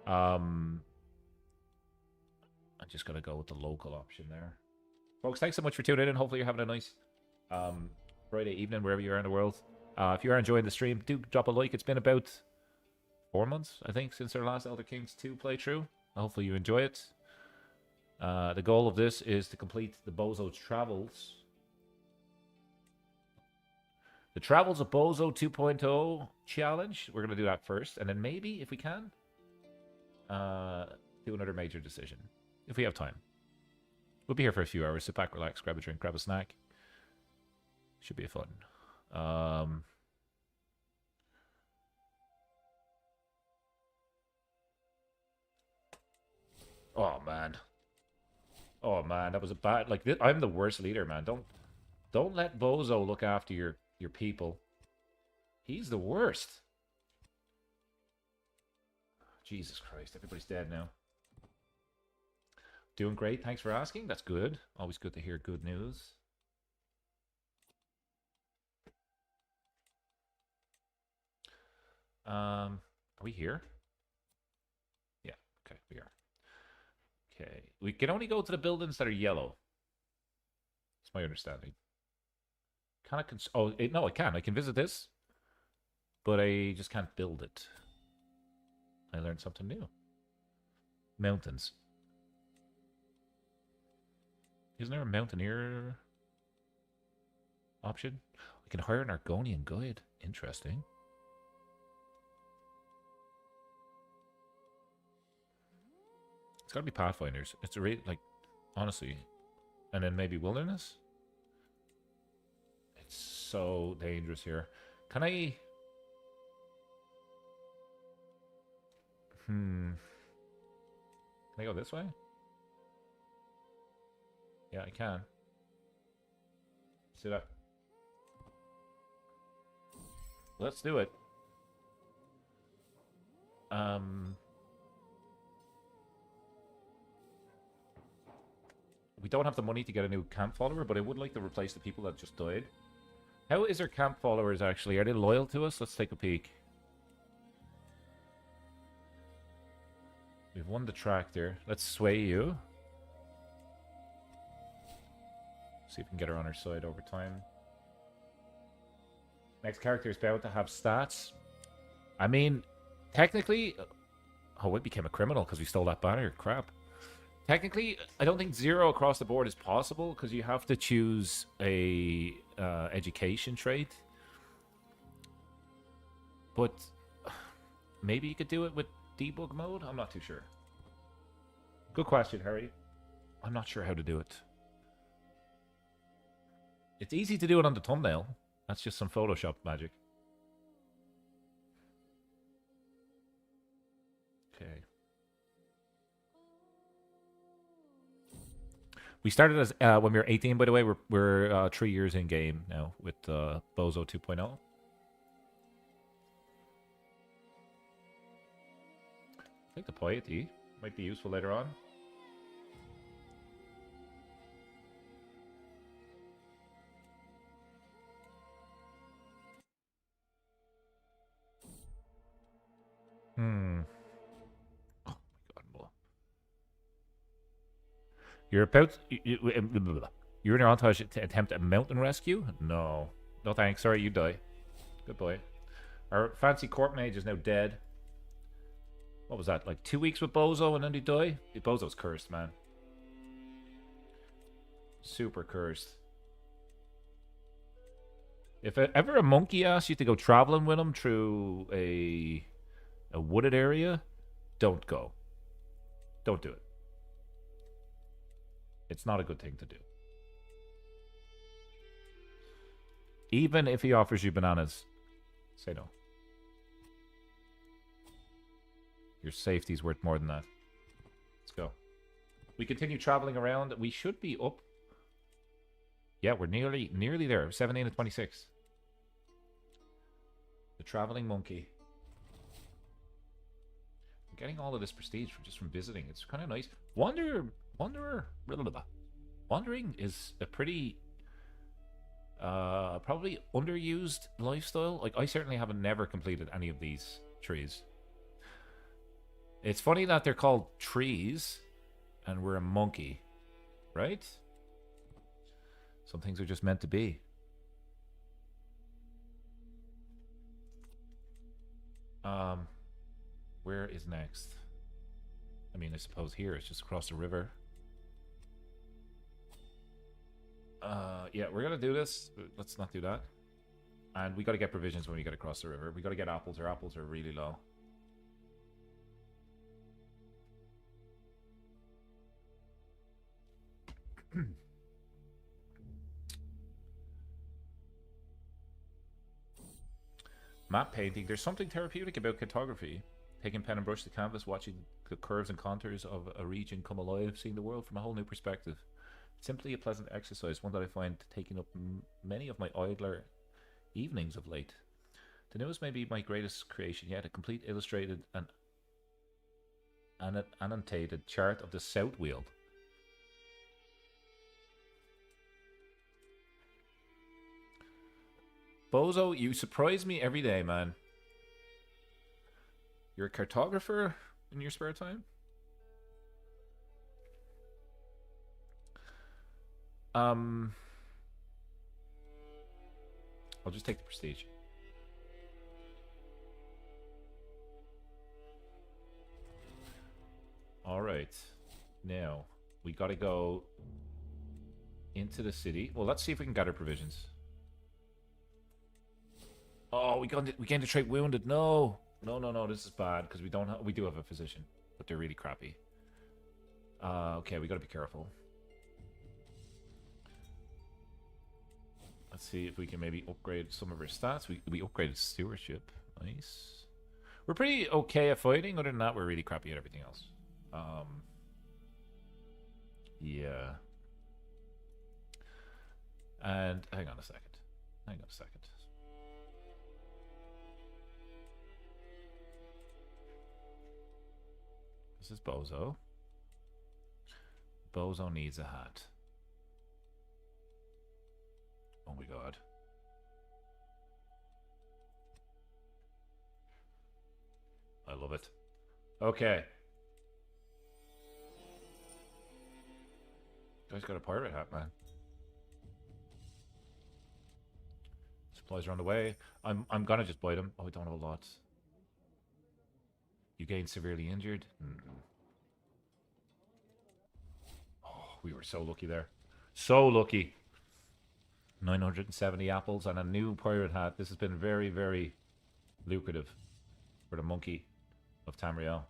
I'm just going to go with the local option there. Folks, thanks so much for tuning in. Hopefully you're having a nice Friday evening, wherever you are in the world. If you are enjoying the stream, do drop a like. It's been about 4 months, I think, since our last Elder Kings 2 playthrough. Hopefully you enjoy it. The goal of this is to complete the Bozo Travels. The Travels of Bozo 2.0 challenge. We're going to do that first. And then maybe, if we can, do another major decision. If we have time. We'll be here for a few hours. Sit back, relax, grab a drink, grab a snack. Should be fun. Oh, man. Oh, man. That was a bad... Like, I'm the worst leader, man. Don't let Bozo look after your people. He's the worst. Jesus Christ, everybody's dead now. Doing great, thanks for asking. That's good. Always good to hear good news. Are we here? Yeah, okay, we are. Okay, we can only go to the buildings that are yellow. That's my understanding. Can I no, I can. I can visit this. But I just can't build it. I learned something new. Mountains. Isn't there a mountaineer option? I can hire an Argonian guide. Interesting. It's gotta be Pathfinders. It's a rate, like, honestly. And then maybe Wilderness? It's so dangerous here. Can I... Can I go this way? Yeah, I can. See that? Let's do it. We don't have the money to get a new camp follower, but I would like to replace the people that just died. How is our camp followers actually? Are they loyal to us? Let's take a peek. We've won the tractor. Let's sway you. See if we can get her on our side over time. Next character is bound to have stats. I mean, technically... Oh, we became a criminal because we stole that banner. Crap. Technically, I don't think 0 across the board is possible because you have to choose a education trait. But maybe you could do it with debug mode? I'm not too sure. Good question, Harry. I'm not sure how to do it. It's easy to do it on the thumbnail. That's just some Photoshop magic. We started as when we were 18, by the way. We're 3 years in game now with Bozo 2.0. I think the piety might be useful later on. Hmm. Oh my god, You're about... You're in your entourage to attempt a mountain rescue? No. No thanks. Sorry, you die. Good boy. Our fancy court mage is now dead. What was that? Like 2 weeks with Bozo and then he die? Bozo's cursed, man. Super cursed. If ever a monkey asks you to go traveling with him through a wooded area, don't go. Don't do it. It's not a good thing to do. Even if he offers you bananas, say no. Your safety's worth more than that. Let's go. We continue traveling around. We should be up. Yeah, we're nearly there. 17 to 26. The traveling monkey. I'm getting all of this prestige from visiting. It's kind of nice. Wandering is a pretty probably underused lifestyle. Like I certainly haven't never completed any of these trees. It's funny that they're called trees and we're a monkey, right? Some things are just meant to be. Where is next? I mean, I suppose here it's just across the river. Yeah, we're gonna do this. Let's not do that. And we gotta get provisions when we get across the river. We gotta get apples. Our apples are really low. Map painting. There's something therapeutic about cartography. Taking pen and brush to canvas, watching the curves and contours of a region come alive, seeing the world from a whole new perspective. Simply a pleasant exercise, one that I find taking up many of my idler evenings of late. The newest may be my greatest creation yet, a complete illustrated and annotated chart of the South Weald. Bozo, you surprise me every day, man. You're a cartographer in your spare time? I'll just take the prestige. Alright. Now, we gotta go into the city. Well, let's see if we can gather provisions. Oh, we gained a trait wounded. No. No. This is bad because we do have a physician, but they're really crappy. Okay, we gotta be careful. Let's see if we can maybe upgrade some of our stats. We upgraded stewardship. Nice. We're pretty okay at fighting. Other than that, we're really crappy at everything else. Yeah. And hang on a second. This is Bozo. Bozo needs a hat. Oh my god. I love it. Okay. Guy's got a pirate hat, man. Supplies are on the way. I'm gonna just bite him. Oh, I don't have a lot. You gain severely injured. Oh, we were so lucky there. So lucky. 970 apples and a new pirate hat. This has been very, very lucrative for the monkey of Tamriel.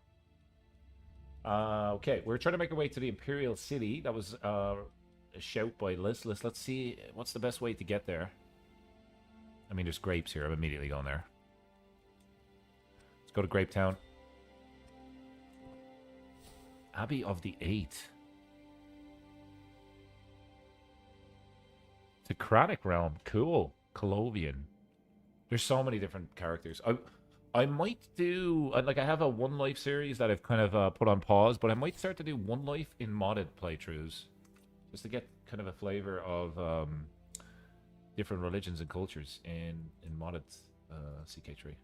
Okay, we're trying to make our way to the Imperial City. That was a shout by Liz. Let's see what's the best way to get there. I mean, there's grapes here. I'm immediately going there. Let's go to Grape Town. Abbey of the Eight. Socratic realm. Cool. Colovian. There's so many different characters. I might do like I have a One Life series that I've kind of put on pause, but I might start to do One Life in modded playthroughs, just to get kind of a flavor of different religions and cultures in modded CK3.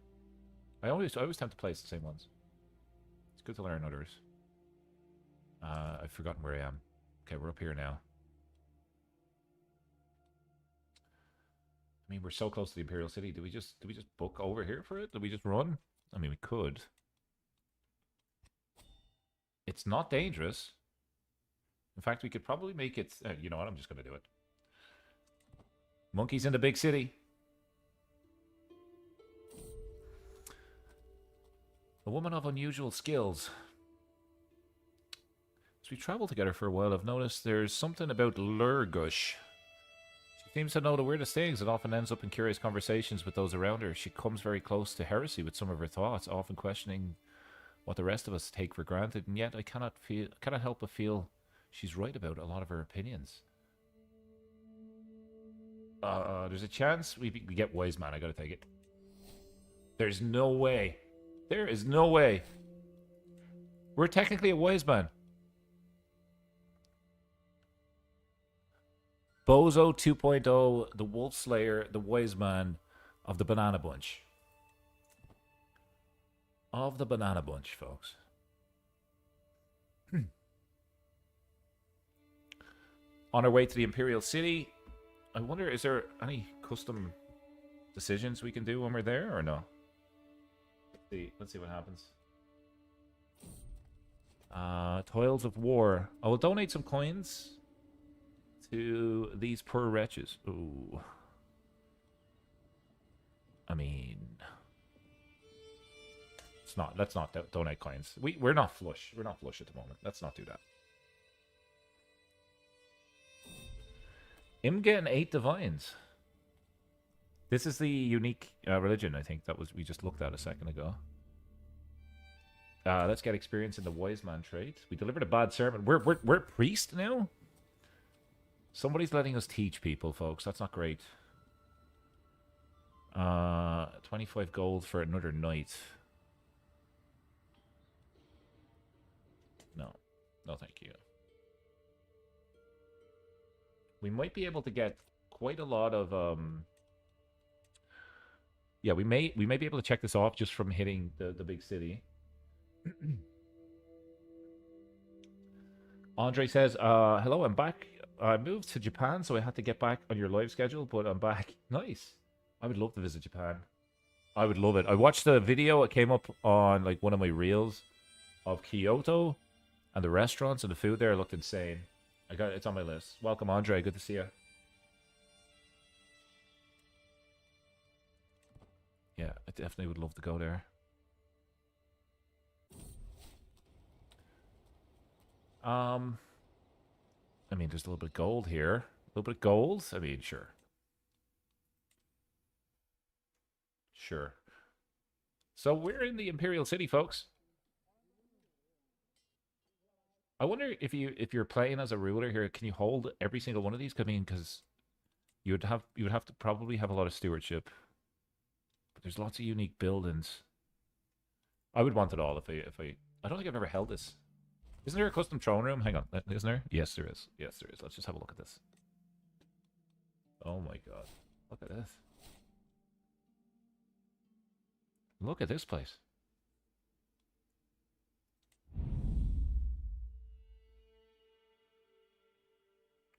I always tend to play the same ones. It's good to learn others. I've forgotten where I am. Okay, we're up here now. I mean, we're so close to the Imperial City. Do we just book over here for it? Do we just run? I mean, we could. It's not dangerous. In fact, we could probably make it... you know what? I'm just going to do it. Monkeys in the big city. A woman of unusual skills. As we travel together for a while, I've noticed there's something about Lurgush. She seems to know the weirdest things and often ends up in curious conversations with those around her. She comes very close to heresy with some of her thoughts, often questioning what the rest of us take for granted, and yet I cannot help but feel she's right about a lot of her opinions. There's a chance we get Wise Man. I gotta take it. There's no way. There is no way. We're technically a Wise Man. Bozo 2.0, the Wolf Slayer, the Wise Man of the Banana Bunch. Of the Banana Bunch, folks. On our way to the Imperial City, I wonder, is there any custom decisions we can do when we're there or no? Let's see what happens. Toils of War. I will donate some coins to these poor wretches. Ooh. I mean, let's not donate coins. We're not flush. We're not flush at the moment. Let's not do that. Imga and 8 Divines. This is the unique religion, I think, we just looked at a second ago. Let's get experience in the Wise Man trait. We delivered a bad sermon. We're priest now? Somebody's letting us teach people, folks. That's not great. 25 gold for another night. No. No, thank you. We might be able to get quite a lot of... Yeah, we may be able to check this off just from hitting the big city. Andre says, hello, I'm back. I moved to Japan, so I had to get back on your live schedule, but I'm back. Nice. I would love to visit Japan. I would love it. I watched the video. It came up on like one of my reels of Kyoto, and the restaurants and the food there looked insane. It's on my list. Welcome, Andre. Good to see you. Yeah, I definitely would love to go there. I mean, there's a little bit of gold here. A little bit of gold? I mean, sure. Sure. So we're in the Imperial City, folks. I wonder if you're playing as a ruler here, can you hold every single one of these? I mean, because you would have to probably have a lot of stewardship. But there's lots of unique buildings. I would want it all if I don't think I've ever held this. Isn't there a custom throne room? Hang on, isn't there? Yes, there is. Yes, there is. Let's just have a look at this. Oh my god. Look at this. Look at this place.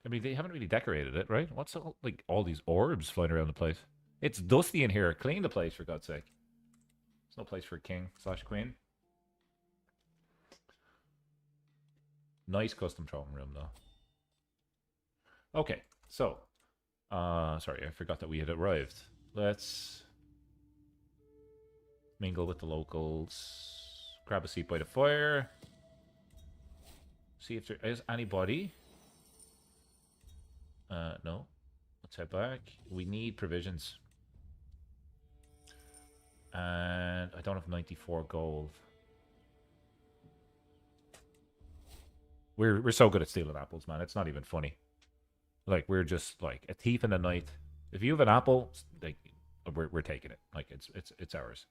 I mean, they haven't really decorated it, right? What's all these orbs flying around the place? It's dusty in here. Clean the place, for God's sake. There's no place for a king/queen. Nice custom throne room, though. Okay, so... sorry, I forgot that we had arrived. Let's... mingle with the locals. Grab a seat by the fire. See if there is anybody. No. Let's head back. We need provisions. And I don't have 94 gold. We're so good at stealing apples, man. It's not even funny. Like, we're just like a thief in the night. If you have an apple, like, we're taking it. Like, it's ours.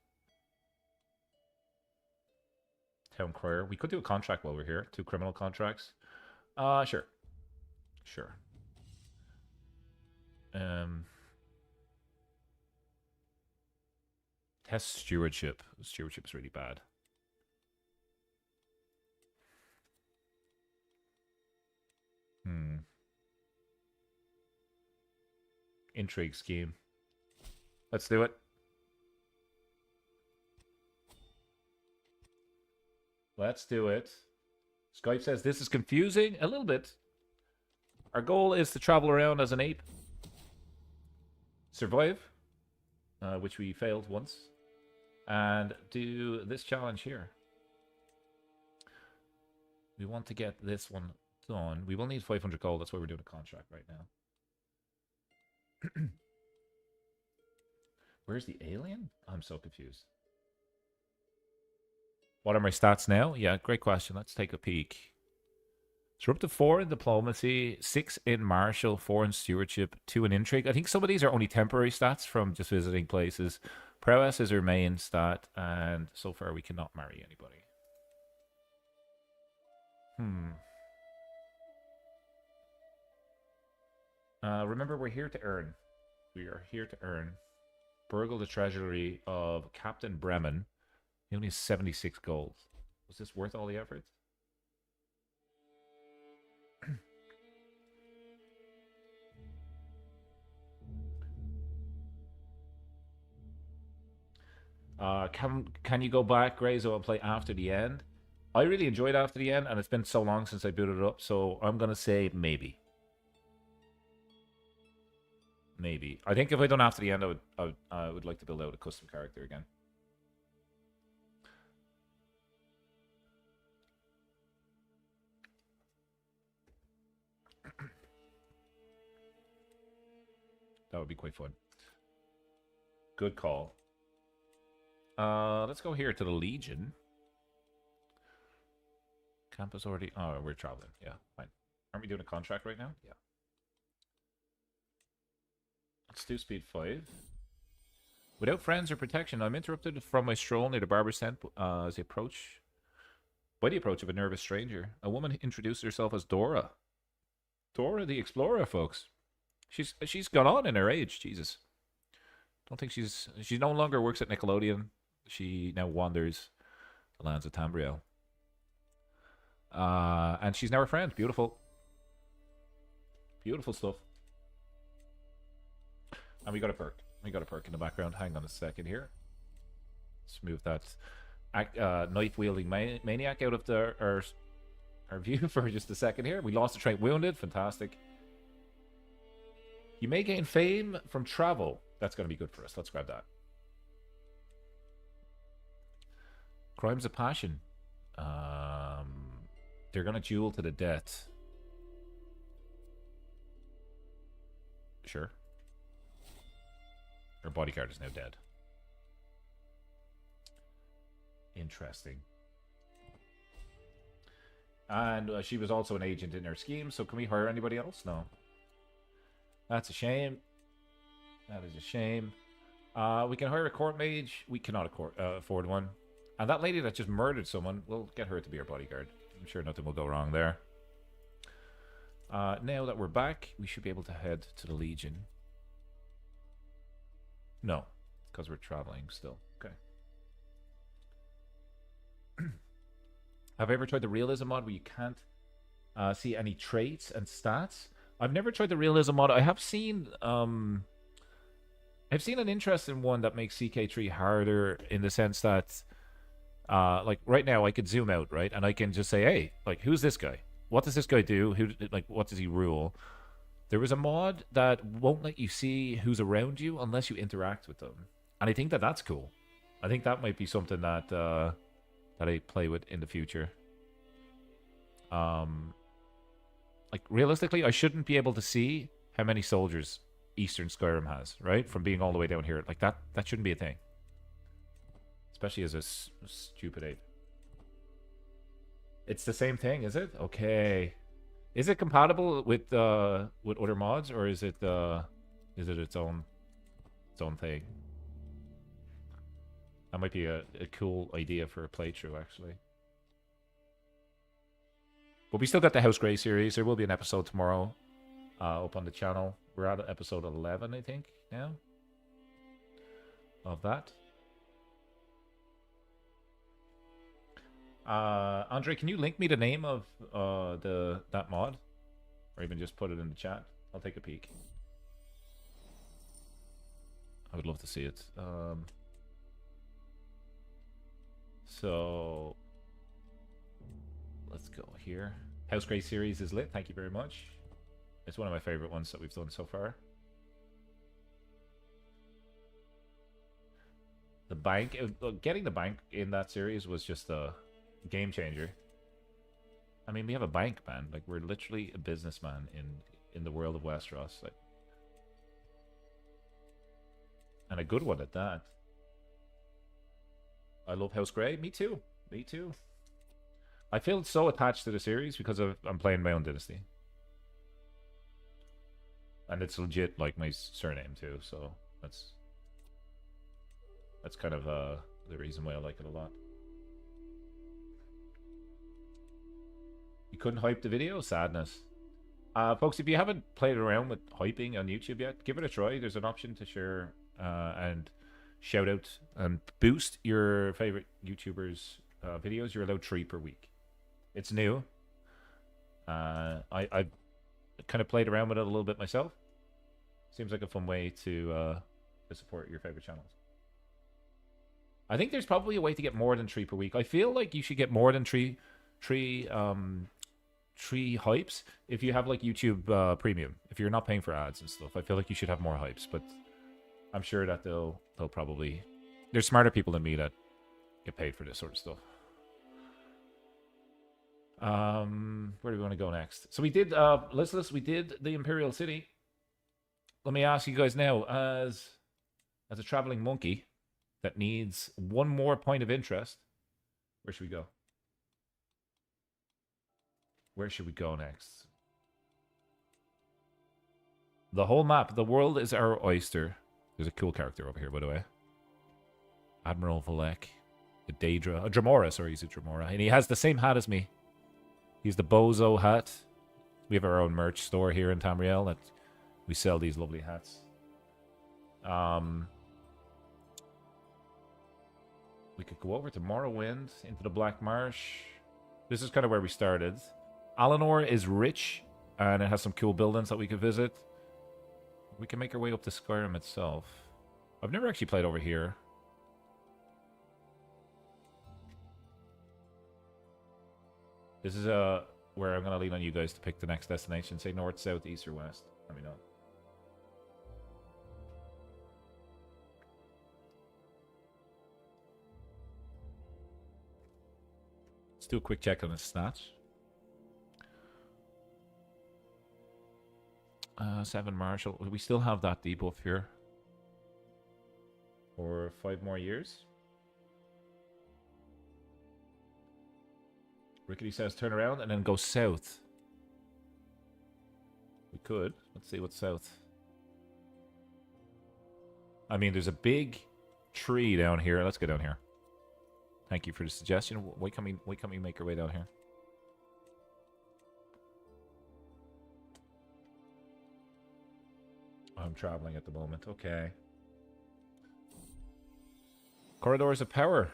Town crier. We could do a contract while we're here. 2 criminal contracts. Sure. Sure. Um, Test stewardship. Stewardship is really bad. Intrigue scheme. Let's do it. Let's do it. Skype says this is confusing a little bit. Our goal is to travel around as an ape. Survive, which we failed once. And do this challenge here. We want to get this one done. We will need 500 gold. That's why we're doing a contract right now. Where's the alien? I'm so confused. What are my stats now? Yeah, great question. Let's take a peek. So we're up to 4 in diplomacy, 6 in martial, 4 in stewardship, 2 in intrigue. I think some of these are only temporary stats from just visiting places. Prowess is our main stat, and so far we cannot marry anybody. Remember, we're here to earn. We are here to earn. Burgle the treasury of Captain Bremen. He only has 76 gold. Was this worth all the effort? Can you go back, Grayzo, and play After the End? I really enjoyed After the End, and it's been so long since I booted it up, so I'm gonna say maybe. Maybe. I think if I done After the End, I would like to build out a custom character again. That would be quite fun. Good call. Let's go here to the Legion. Campus already... Oh, we're traveling. Yeah, fine. Aren't we doing a contract right now? Yeah. Let's do speed 5. Without friends or protection, I'm interrupted from my stroll near the barber's tent as I approach... By the approach of a nervous stranger. A woman introduced herself as Dora. Dora the Explorer, folks. She's gone on in her age, Jesus. Don't think she no longer works at Nickelodeon. She now wanders the lands of Tamriel. And she's now a friend. Beautiful. Beautiful stuff. And we got a perk. We got a perk in the background. Hang on a second here. Let's move that knife-wielding maniac out of our view for just a second here. We lost a trait wounded. Fantastic. You may gain fame from travel. That's going to be good for us. Let's grab that. Crimes of passion. They're going to duel to the death. Sure. Her bodyguard is now dead. Interesting. And she was also an agent in her scheme, so can we hire anybody else? No. That's a shame. That is a shame. We can hire a court mage. We cannot afford one. And that lady that just murdered someone, we'll get her to be our bodyguard. I'm sure nothing will go wrong there. Now that we're back, we should be able to head to the Legion. No, because we're traveling still. Okay. Have I ever tried the realism mod where you can't see any traits and stats? I've never tried the realism mod. I have seen I've seen an interesting one that makes CK3 harder in the sense that like right now I could zoom out, right? And I can just say, hey, like, who's this guy? What does this guy do? What does he rule? There was a mod that won't let you see who's around you unless you interact with them. And I think that that's cool. I think that might be something that that I play with in the future. Like, realistically, I shouldn't be able to see how many soldiers Eastern Skyrim has, right? From being all the way down here. Like, that shouldn't be a thing. Especially as a stupid ape. It's the same thing, is it? Okay. Is it compatible with other mods, or is it its own thing? That might be a cool idea for a playthrough, actually. But we still got the House Grey series. There will be an episode tomorrow up on the channel. We're at episode 11, I think, now. Of that. Andre, can you link me the name of that mod? Or even just put it in the chat. I'll take a peek. I would love to see it. So let's go here. House Grey series is lit. Thank you very much. It's one of my favorite ones that we've done so far. The bank, getting the bank in that series was just a game changer. I mean, we have a bank, man. Like, we're literally a businessman in the world of Westeros. Like, and a good one at that. I love House Grey. Me too. Me too. I feel so attached to the series because I'm playing my own dynasty. And it's legit like my surname too, so that's kind of the reason why I like it a lot. You couldn't hype the video? Sadness. Folks, if you haven't played around with hyping on YouTube yet, give it a try. There's an option to share and shout out and boost your favorite YouTubers' videos. You're allowed 3 per week. It's new. I've kind of played around with it a little bit myself. Seems like a fun way to support your favorite channels. I think there's probably a way to get more than 3 per week. I feel like you should get more than three hypes if you have like YouTube Premium. If you're not paying for ads and stuff, I feel like you should have more hypes. But I'm sure that they'll probably, there's smarter people than me that get paid for this sort of stuff. Where do we want to go next? So we did we did the Imperial City. Let me ask you guys now, as a traveling monkey that needs one more point of interest, where should we go? Where should we go next? The whole map. The world is our oyster. There's a cool character over here, by the way. Admiral Valek. A Daedra. A Dramora, sorry, he's a Dramora. And he has the same hat as me. He's the Bozo hat. We have our own merch store here in Tamriel that we sell these lovely hats. We could go over to Morrowind, into the Black Marsh. This is kind of where we started. Alinor is rich, and it has some cool buildings that we could visit. We can make our way up to Skyrim itself. I've never actually played over here. This is where I'm going to lean on you guys to pick the next destination. Say north, south, east, or west. Let me know. Let's do a quick check on the stats. 7 Marshall. We still have that debuff here. For 5 more years. Rickety says turn around and then go south. We could. Let's see what's south. I mean, there's a big tree down here. Let's go down here. Thank you for the suggestion. Why can't we make our way down here? I'm traveling at the moment. Okay. Corridors of Power.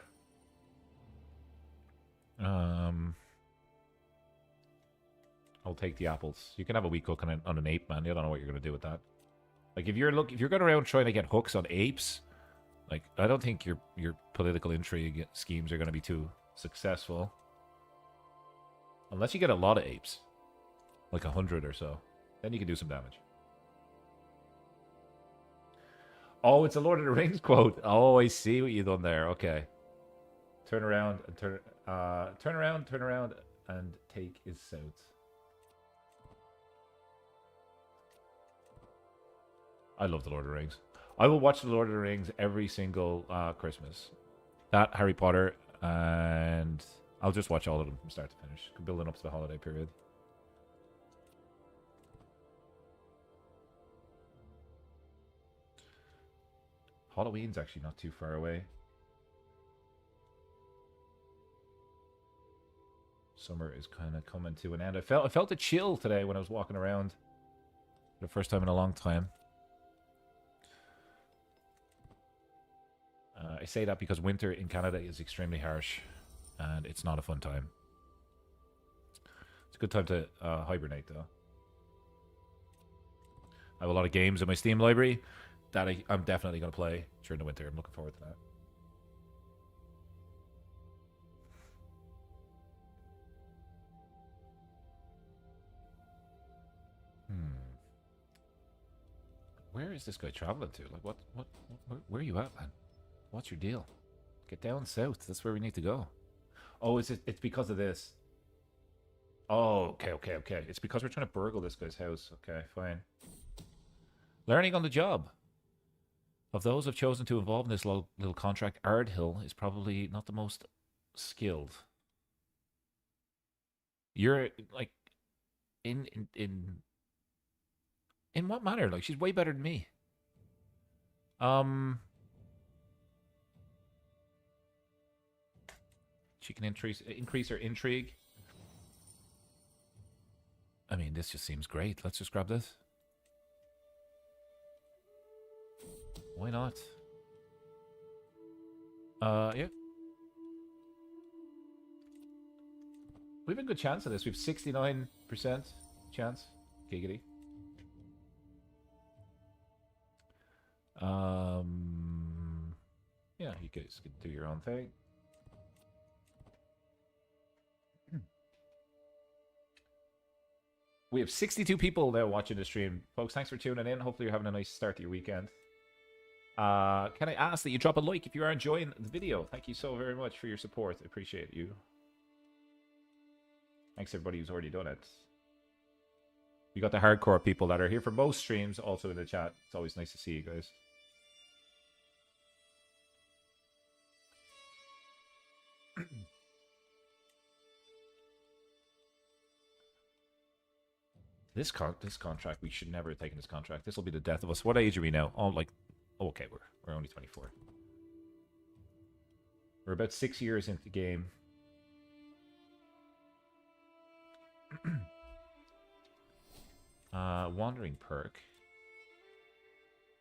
I'll take the apples. You can have a weak hook on an ape, man. You don't know what you're gonna do with that. Like if you're going around trying to get hooks on apes, like I don't think your political intrigue schemes are gonna be too successful. Unless you get a lot of apes. Like 100 or so. Then you can do some damage. Oh, it's a Lord of the Rings quote. Oh, I see what you've done there. Okay. Turn around and turn around and take is south. I love the Lord of the Rings. I will watch the Lord of the Rings every single Christmas. That, Harry Potter, and I'll just watch all of them from start to finish. Building up to the holiday period. Halloween's actually not too far away. Summer is kind of coming to an end. I felt a chill today when I was walking around. For the first time in a long time. I say that because winter in Canada is extremely harsh. And it's not a fun time. It's a good time to hibernate, though. I have a lot of games in my Steam library that I'm definitely going to play during the winter. I'm looking forward to that. Where is this guy traveling to? Like, where are you at, man? What's your deal? Get down south. That's where we need to go. Oh, it's because of this. Oh, okay. It's because we're trying to burgle this guy's house. Okay, fine. Learning on the job. Of those I've chosen to involve in this little contract, Ardhill is probably not the most skilled. You're like in what manner? Like, she's way better than me. She can increase her intrigue. I mean, this just seems great. Let's just grab this. Why not? Yeah. We have a good chance of this. We have 69% chance. Giggity. Yeah, you guys can do your own thing. We have 62 people now watching the stream. Folks, thanks for tuning in. Hopefully you're having a nice start to your weekend. Can I ask that you drop a like if you are enjoying the video? Thank you so very much for your support. I appreciate you. Thanks everybody who's already done it. We got the hardcore people that are here for most streams also in the chat. It's always nice to see you guys. This contract, we should never have taken this contract. This will be the death of us. What age are we now? Oh, like, oh, okay, we're only 24. We're about 6 years into the game. Wandering perk.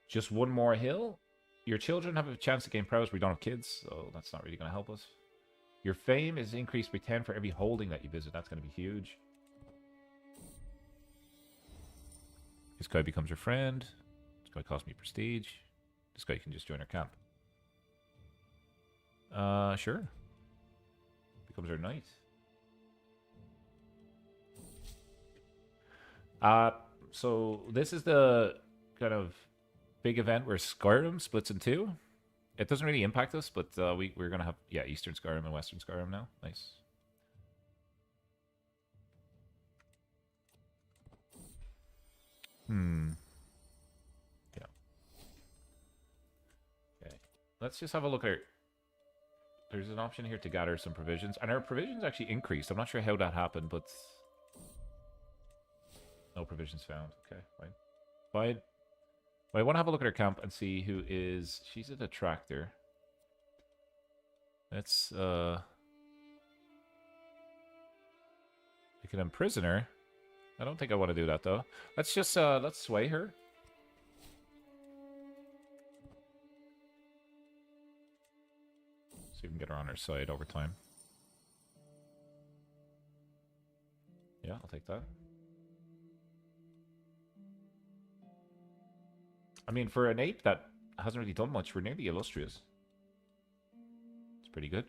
Just one more hill. Your children have a chance to gain prowess. We don't have kids, so that's not really going to help us. Your fame is increased by 10 for every holding that you visit. That's going to be huge. This guy becomes your friend. This guy costs me prestige. This guy can just join our camp. Sure. Becomes our knight. So this is the kind of big event where Skyrim splits in two. It doesn't really impact us, but we're going to have, yeah, Eastern Skyrim and Western Skyrim now. Nice. Yeah. Okay. Let's just have a look at. There's an option here to gather some provisions, and our provisions actually increased. I'm not sure how that happened, but no provisions found. Okay, fine. Fine. Well, I want to have a look at her camp and see who is. She's a detractor. Let's pick an imprisoner. I don't think I want to do that though. Let's just let's sway her. See if we can get her on our side over time. Yeah, I'll take that. I mean, for an ape that hasn't really done much, we're nearly illustrious. It's pretty good.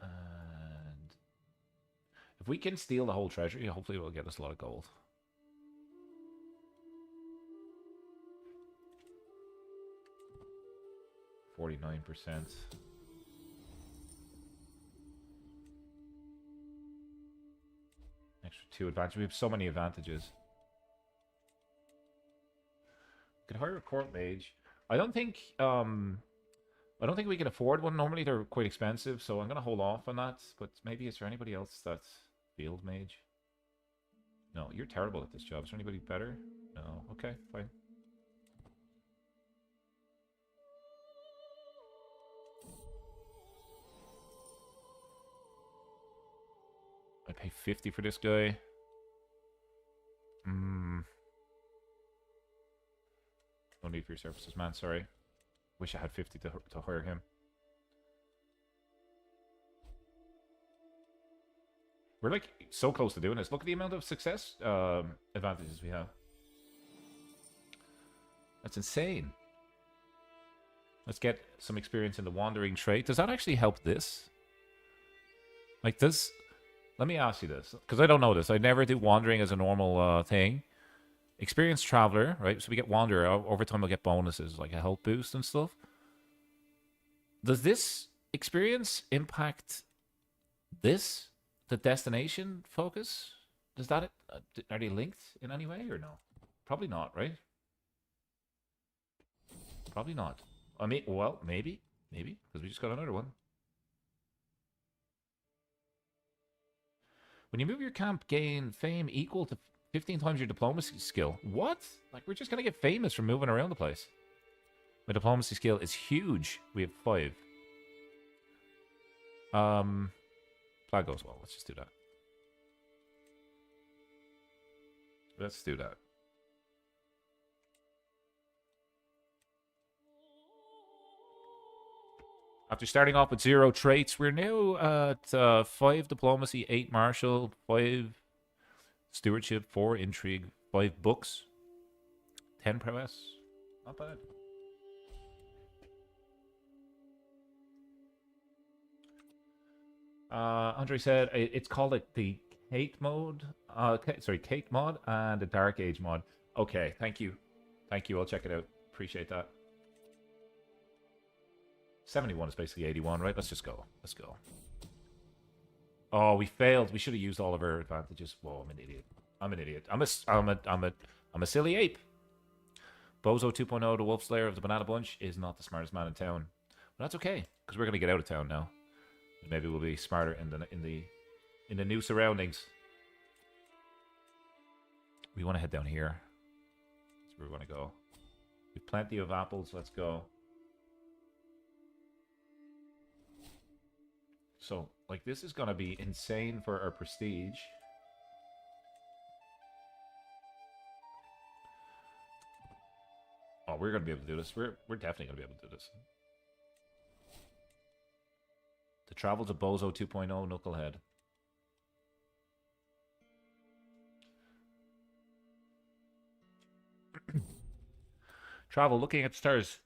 And if we can steal the whole treasury, hopefully it will get us a lot of gold. $49%. Extra 2 advantage. We have so many advantages. We could hire a court mage. I don't think we can afford one. Normally they're quite expensive, so I'm gonna hold off on that. But maybe is there anybody else that's field mage? No, you're terrible at this job. Is there anybody better? No. Okay, fine. pay 50 for this guy. No need for your services, man. Sorry. Wish I had 50 to hire him. We're like so close to doing this. Look at the amount of success advantages we have. That's insane. Let's get some experience in the wandering trait. Does that actually help this? Like this? Let me ask you this, because I don't know this. I never do wandering as a normal thing. Experienced traveler, right? So we get wanderer. Over time we'll get bonuses, like a health boost and stuff. Does this experience impact this? The destination focus? Does that... are they linked in any way or no? Probably not, right? Probably not. I mean, well, maybe. Maybe, because we just got another one. When you move your camp, gain fame equal to 15 times your diplomacy skill. What? Like, we're just going to get famous from moving around the place. My diplomacy skill is huge. We have 5. That goes well. Let's just do that. Let's do that. After starting off with 0 traits, we're now at 5 diplomacy, 8 martial, 5 stewardship, 4 intrigue, 5 books, 10 prowess. Not bad. Andre said it's called the Kate mode. Kate mod and the Dark Age mod. Okay, thank you. Thank you. I'll check it out. Appreciate that. 71 is basically 81, right? Let's just go. Let's go. Oh, we failed. We should have used all of our advantages. Whoa, I'm an idiot. I'm an idiot. I'm a silly ape. Bozo 2.0, the Wolf Slayer of the Banana Bunch, is not the smartest man in town. But that's okay, because we're gonna get out of town now. Maybe we'll be smarter in the new surroundings. We want to head down here. That's where we want to go. We have plenty of apples. Let's go. So, like, this is going to be insane for our prestige. Oh, we're going to be able to do this. We're definitely going to be able to do this. The Travels of Bozo 2.0 Knucklehead. Travel, looking at the stars.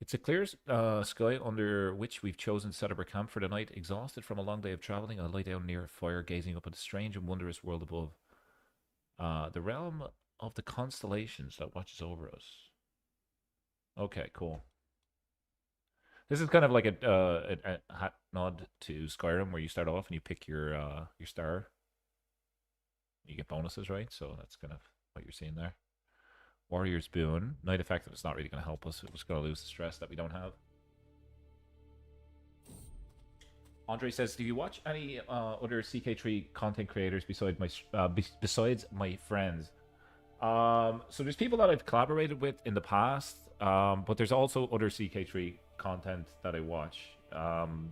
It's a clear sky under which we've chosen to set up our camp for the night. Exhausted from a long day of traveling, I lie down near a fire, gazing up at the strange and wondrous world above. The realm of the constellations that watches over us. Okay, cool. This is kind of like a hat nod to Skyrim, where you start off and you pick your star. You get bonuses, right? So that's kind of what you're seeing there. Warrior's Boon. Night Effective is not really going to help us. We're just going to lose the stress that we don't have. Andre says, do you watch any other CK3 content creators besides my friends? So there's people that I've collaborated with in the past, but there's also other CK3 content that I watch. I'm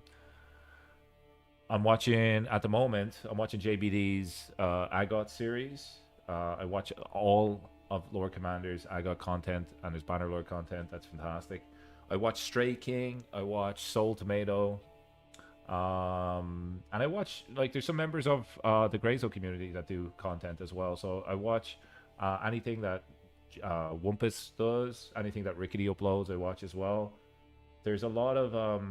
watching, at the moment, I'm watching JBD's Agot series. I watch all of Lord Commander's Agot content and his Bannerlord content. That's fantastic. I watch Stray King. I watch Soul Tomato. And I watch, like, there's some members of the Greyzo community that do content as well. So I watch anything that Wumpus does, anything that Rickety uploads, I watch as well. There's a lot of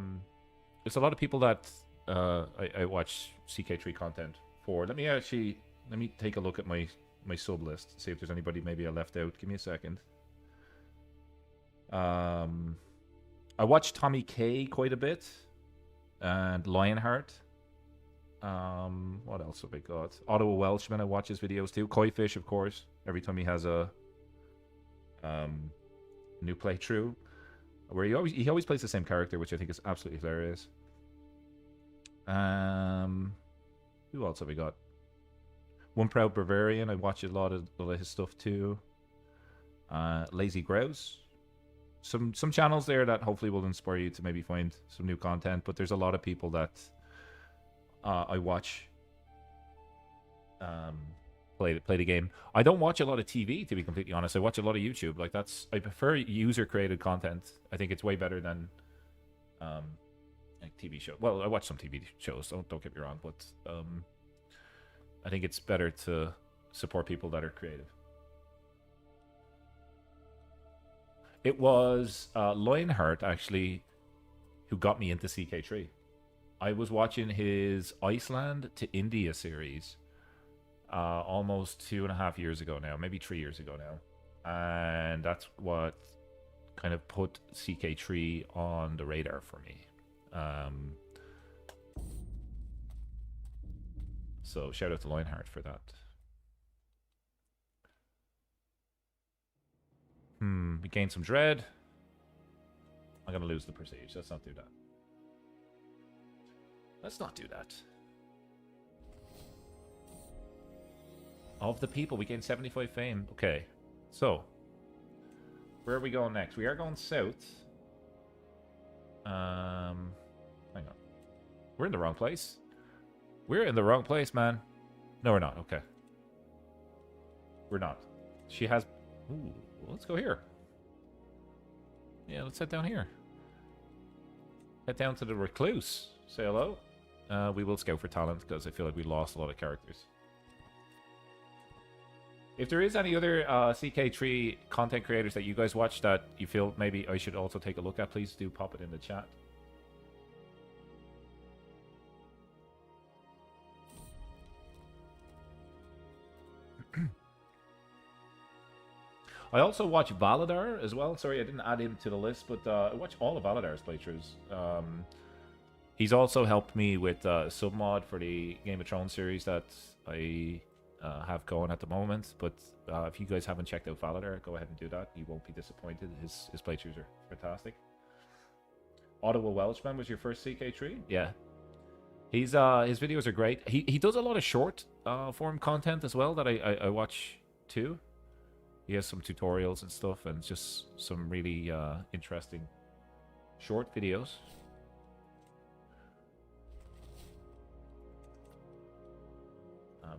people that I watch CK3 content for. Let me take a look at my sub list, see if there's anybody maybe I left out. Give me a second. I watch Tommy K quite a bit, and Lionheart. What else have I got? Ottawa Welshman, I watch his videos too. Koifish, of course. Every time he has a new playthrough, where he always plays the same character, which I think is absolutely hilarious. Who else have we got? One Proud Bavarian, I watch a lot of his stuff too. Lazy Grouse. Some channels there that hopefully will inspire you to maybe find some new content, but there's a lot of people that I watch play the game. I don't watch a lot of TV, to be completely honest. I watch a lot of YouTube. Like I prefer user created content. I think it's way better than um, like TV show. Well, I watch some TV shows. Don't get me wrong, but I think it's better to support people that are creative. It was Lionheart actually who got me into CK3. I was watching his Iceland to India series almost 2.5 years ago now, maybe 3 years ago now, and that's what kind of put CK3 on the radar for me. So shout out to Lionheart for that. We gained some dread. I'm gonna lose the prestige. Let's not do that. Let's not do that. Of the people, we gained 75 fame. Okay, so where are we going next? We are going south. Hang on. We're in the wrong place. We're in the wrong place, man. No, we're not. Okay. We're not. She has... Ooh, let's go here. Yeah, let's head down here. Head down to the Recluse. Say hello. We will scout for talent, because I feel like we lost a lot of characters. If there is any other CK3 content creators that you guys watch that you feel maybe I should also take a look at, please do pop it in the chat. I also watch Valadar as well. Sorry, I didn't add him to the list, but I watch all of Valadar's playthroughs. He's also helped me with submod for the Game of Thrones series that I have going at the moment. But if you guys haven't checked out Valadar, go ahead and do that. You won't be disappointed. His playthroughs are fantastic. Ottawa Welshman was your first CK3? Yeah. He's his videos are great. He does a lot of short form content as well that I watch too. He has some tutorials and stuff, and just some really interesting short videos.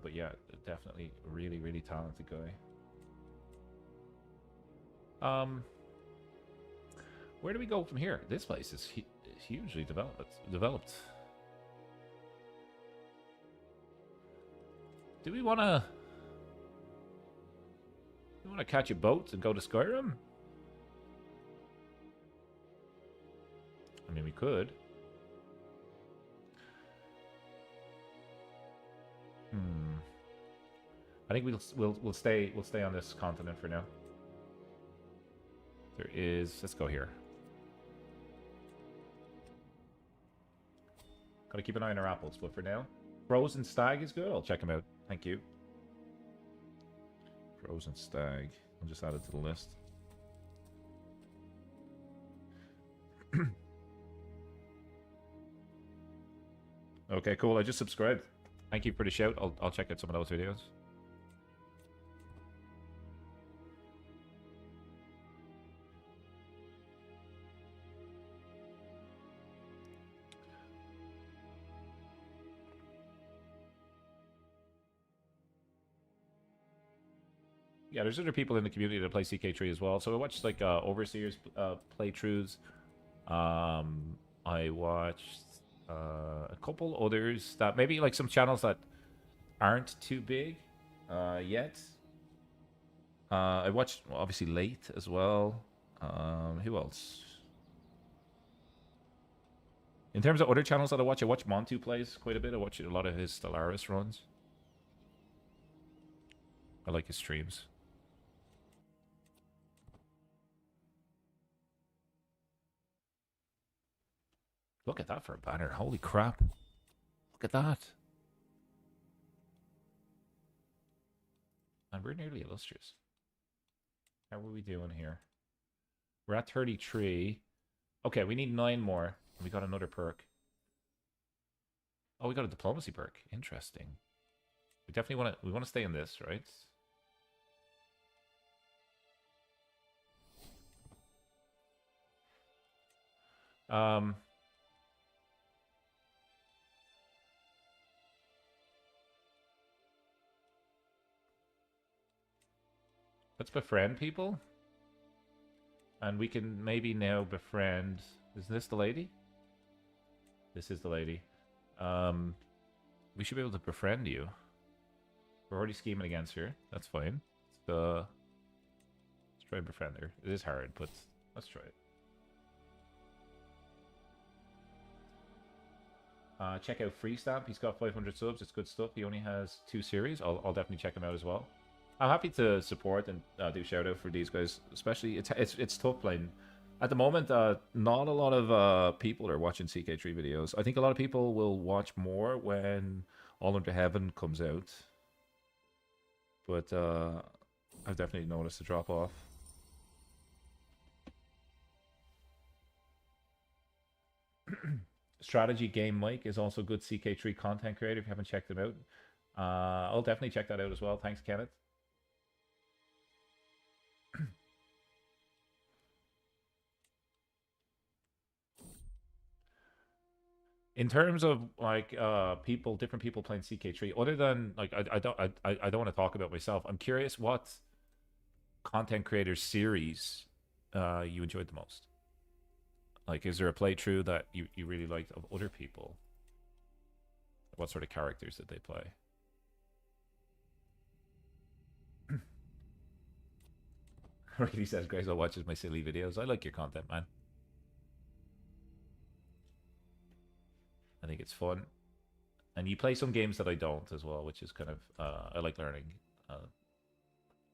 But yeah, definitely really, really talented guy. Where do we go from here? This place is hugely developed. Do we want to... You want to catch a boat and go to Skyrim? I mean, we could. I think we'll stay on this continent for now. There is... Let's go here. Gotta keep an eye on our apples, but for now... Frozen Stag is good. I'll check him out. Thank you. Frozen Stag. I'll just add it to the list. Okay, cool. I just subscribed. Thank you for the shout. I'll check out some of those videos. Yeah, there's other people in the community that play CK3 as well. So I watched like Overseer's playthroughs. I watched a couple others that maybe like some channels that aren't too big yet. I watched obviously Late as well. Who else? In terms of other channels that I watch Montu plays quite a bit. I watch a lot of his Stellaris runs. I like his streams. Look at that for a banner. Holy crap. Look at that. And we're nearly illustrious. How are we doing here? We're at 33. Okay, we need 9 more. We got another perk. Oh, we got a diplomacy perk. Interesting. We definitely want to stay in this, right? Let's befriend people. And we can maybe now befriend... Is this the lady? This is the lady. We should be able to befriend you. We're already scheming against her. That's fine. Let's try and befriend her. It is hard, but let's try it. Check out Freestamp. He's got 500 subs. It's good stuff. He only has 2 series. I'll definitely check him out as well. I'm happy to support and do shout out for these guys. Especially, it's tough playing. At the moment, not a lot of people are watching CK3 videos. I think a lot of people will watch more when All Under Heaven comes out. But I've definitely noticed a drop off. Strategy Game Mike is also good CK3 content creator if you haven't checked him out. I'll definitely check that out as well. Thanks, Kenneth. In terms of like different people playing CK3, other than like I don't want to talk about myself. I'm curious what content creator series you enjoyed the most. Like, is there a playthrough that you really liked of other people? What sort of characters did they play? Ricky says, Grace watches my silly videos. I like your content, man. I think it's fun. And you play some games that I don't as well, which is kind of, I like learning.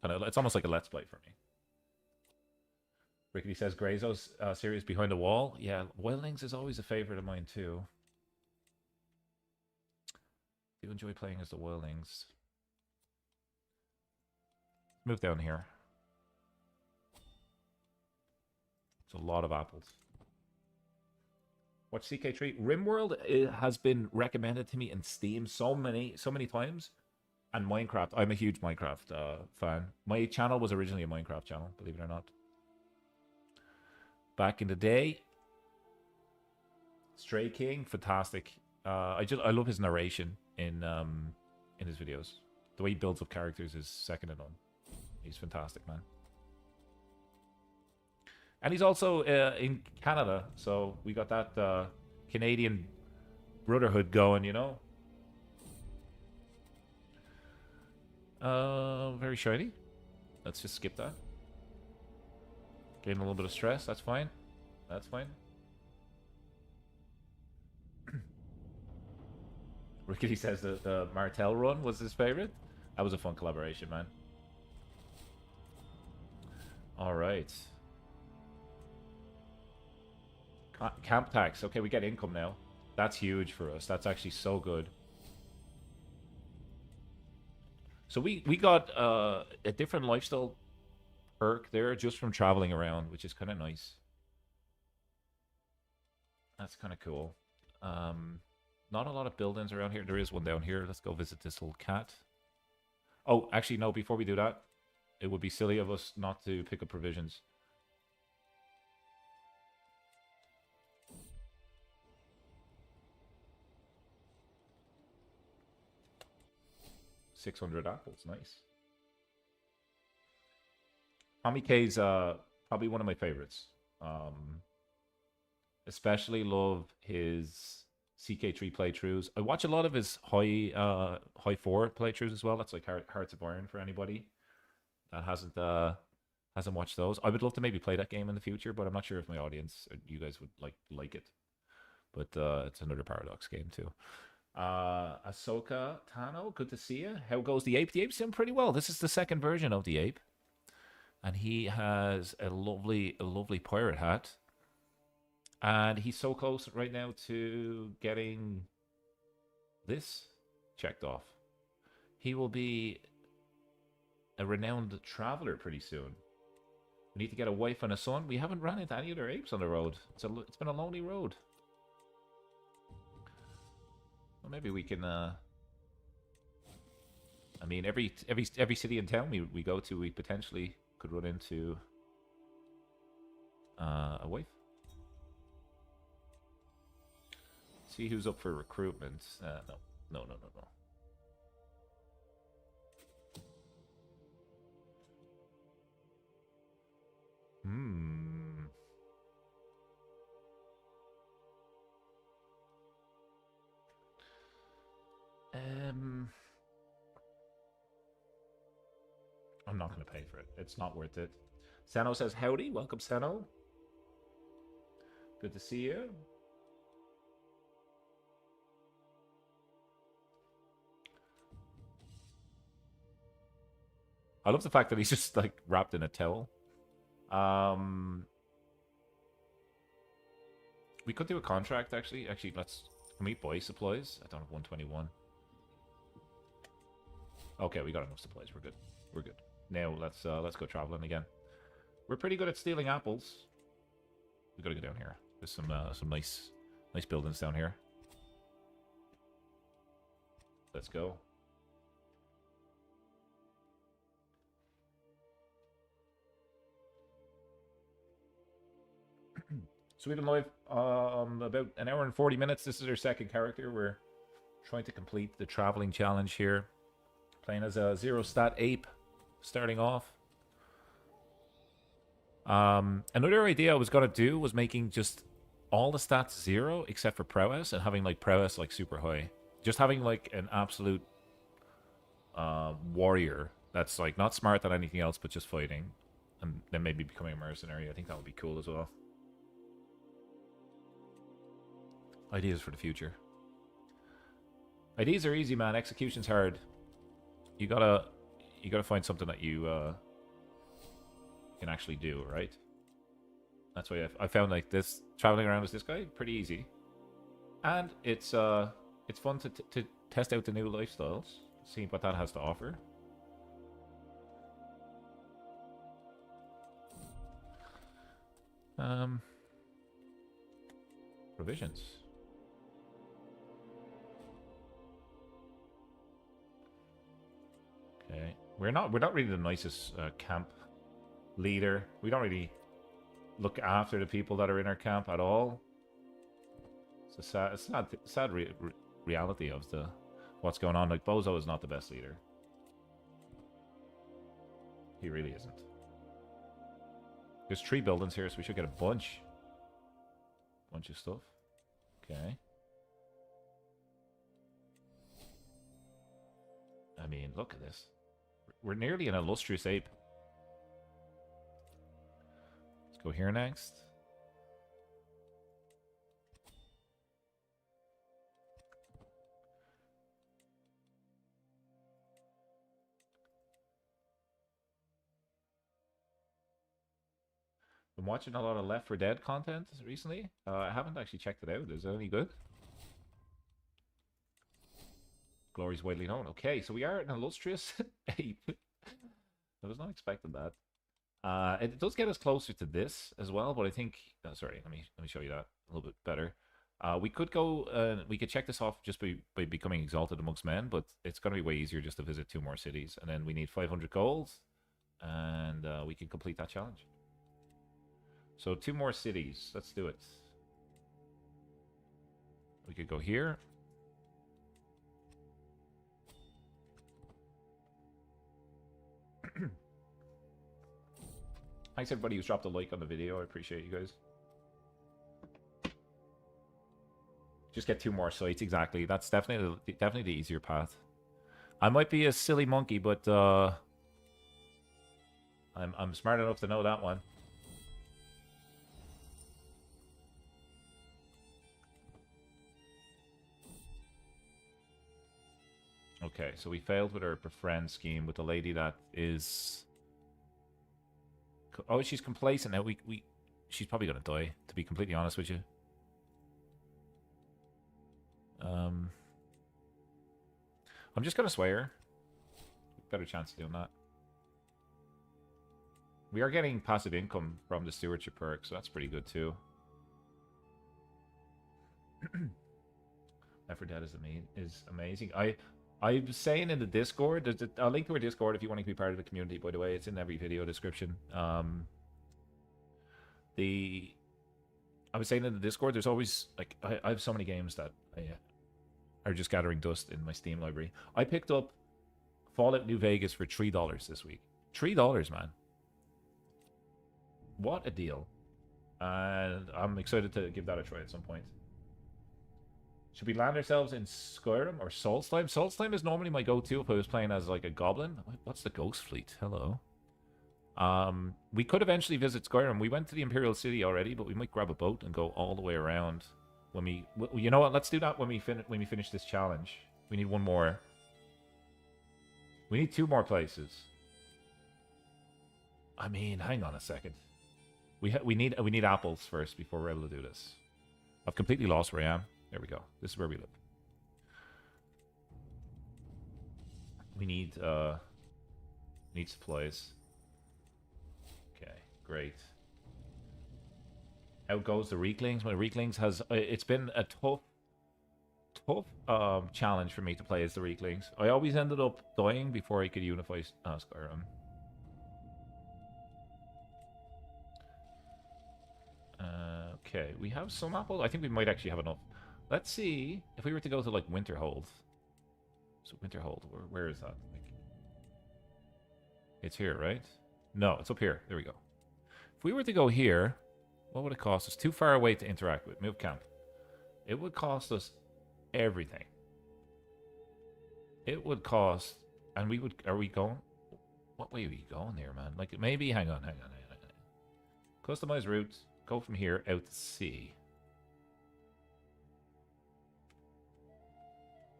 It's almost like a let's play for me. Rickety says, Grayzo's series Behind the Wall. Yeah, Wildlings is always a favorite of mine too. Do enjoy playing as the Wildlings. Move down here. It's a lot of apples. Watch CK3. RimWorld has been recommended to me in Steam so many times. And Minecraft. I'm a huge Minecraft fan. My channel was originally a Minecraft channel, believe it or not. Back in the day. Stray King, fantastic. I love his narration in his videos. The way he builds up characters is second to none. He's fantastic, man. And he's also in Canada, so we got that Canadian brotherhood going, you know. Very shiny. Let's just skip that. Getting a little bit of stress. That's fine. That's fine. Rickety says that the Martel run was his favorite. That was a fun collaboration, man. All right. Camp tax. Okay, we get income now. That's huge for us. That's actually so good. So we got a different lifestyle perk there just from traveling around, which is kind of nice. That's kind of cool. Not a lot of buildings around here. There is one down here. Let's go visit this little cat. Oh, actually, no. Before we do that, it would be silly of us not to pick up provisions. $600 apples. Nice. Tommy K's probably one of my favorites. Especially love his CK3 playthroughs. I watch a lot of his high 4 playthroughs as well. That's like Hearts of Iron for anybody that hasn't watched those. I would love to maybe play that game in the future, but I'm not sure if my audience or you guys would like it. But it's another Paradox game too. Ahsoka Tano, good to see you. How goes the ape? The ape's doing pretty well. This is the second version of the ape, and he has a lovely pirate hat. And he's so close right now to getting this checked off. He will be a renowned traveler pretty soon. We need to get a wife and a son. We haven't run into any other apes on the road. It's been a lonely road. Well, maybe we can. I mean, every city and town we go to, we potentially could run into a wife. See who's up for recruitment. No. Hmm. Um, I'm not going to pay for it. It's not worth it. Sano says, howdy. Welcome, Sano. Good to see you. I love the fact that he's just like wrapped in a towel. Um, we could do a contract actually. Actually, let's. Can we buy supplies? I don't have 121. Okay, we got enough supplies. We're good. We're good. Now let's go traveling again. We're pretty good at stealing apples. We gotta go down here. There's some nice buildings down here. Let's go. So we've been live about an hour and 40 minutes. This is our second character. We're trying to complete the traveling challenge here. Playing as a 0-stat ape, starting off. Another idea I was gonna do was making just all the stats 0 except for prowess, and having like prowess like super high. Just having like an absolute warrior that's like not smart at anything else but just fighting, and then maybe becoming a mercenary. I think that would be cool as well. Ideas for the future. Ideas are easy, man. Execution's hard. You gotta find something that you can actually do, right? That's why I found like this traveling around as this guy pretty easy, and it's fun to test out the new lifestyles, see what that has to offer. Provisions. Okay, we're not really the nicest camp leader. We don't really look after the people that are in our camp at all. It's a sad reality of what's going on. Like Bozo is not the best leader. He really isn't. There's 3 buildings here, so we should get a bunch of stuff. Okay. I mean, look at this. We're nearly an illustrious ape. Let's go here next. Been watching a lot of Left 4 Dead content recently. I haven't actually checked it out. Is it any good? Glory's widely known. Okay, so we are an illustrious ape. I was not expecting that. It does get us closer to this as well, but I think. Sorry, let me show you that a little bit better. We could go. We could check this off just by becoming exalted amongst men, but it's going to be way easier just to visit 2 more cities, and then we need 500 gold, and we can complete that challenge. So 2 more cities. Let's do it. We could go here. Thanks everybody who's dropped a like on the video. I appreciate you guys. Just get 2 more sites, exactly. That's definitely the easier path. I might be a silly monkey, but I'm smart enough to know that one. Okay, so we failed with our befriend scheme with the lady that is. Oh, she's complacent now. She's probably gonna die. To be completely honest with you. I'm just gonna sway her. Better chance of doing that. We are getting passive income from the stewardship perk, so that's pretty good too. Left 4 Dead is amazing. I'm saying in the Discord, there's a link to our Discord if you want to be part of the community, by the way. It's in every video description. I was saying in the Discord, there's always, like, I have so many games that are just gathering dust in my Steam library. I picked up Fallout New Vegas for $3 this week. $3, man. What a deal. And I'm excited to give that a try at some point. Should we land ourselves in Skyrim or Solstheim? Solstheim is normally my go-to if I was playing as like a goblin. What's the ghost fleet? Hello. We could eventually visit Skyrim. We went to the Imperial City already, but we might grab a boat and go all the way around. When we, you know what? Let's do that when we finish this challenge. We need one more. We need 2 more places. I mean, hang on a second. We need apples first before we're able to do this. I've completely lost where I am. There we go. This is where we live. We need supplies. Okay, great. How goes the Reeklings? My Reeklings has it's been a tough challenge for me to play as the Reeklings. I always ended up dying before I could unify Skyrim. Okay, we have some apples. I think we might actually have enough. Let's see if we were to go to like Winterhold. So Winterhold, where is that? Like, it's here, right? No, it's up here. There we go. If we were to go here, what would it cost us? Too far away to interact with. Move camp. It would cost us everything. It would cost, and we would. Are we going? What way are we going here, man? Like maybe. Hang on. Customize routes. Go from here out to sea.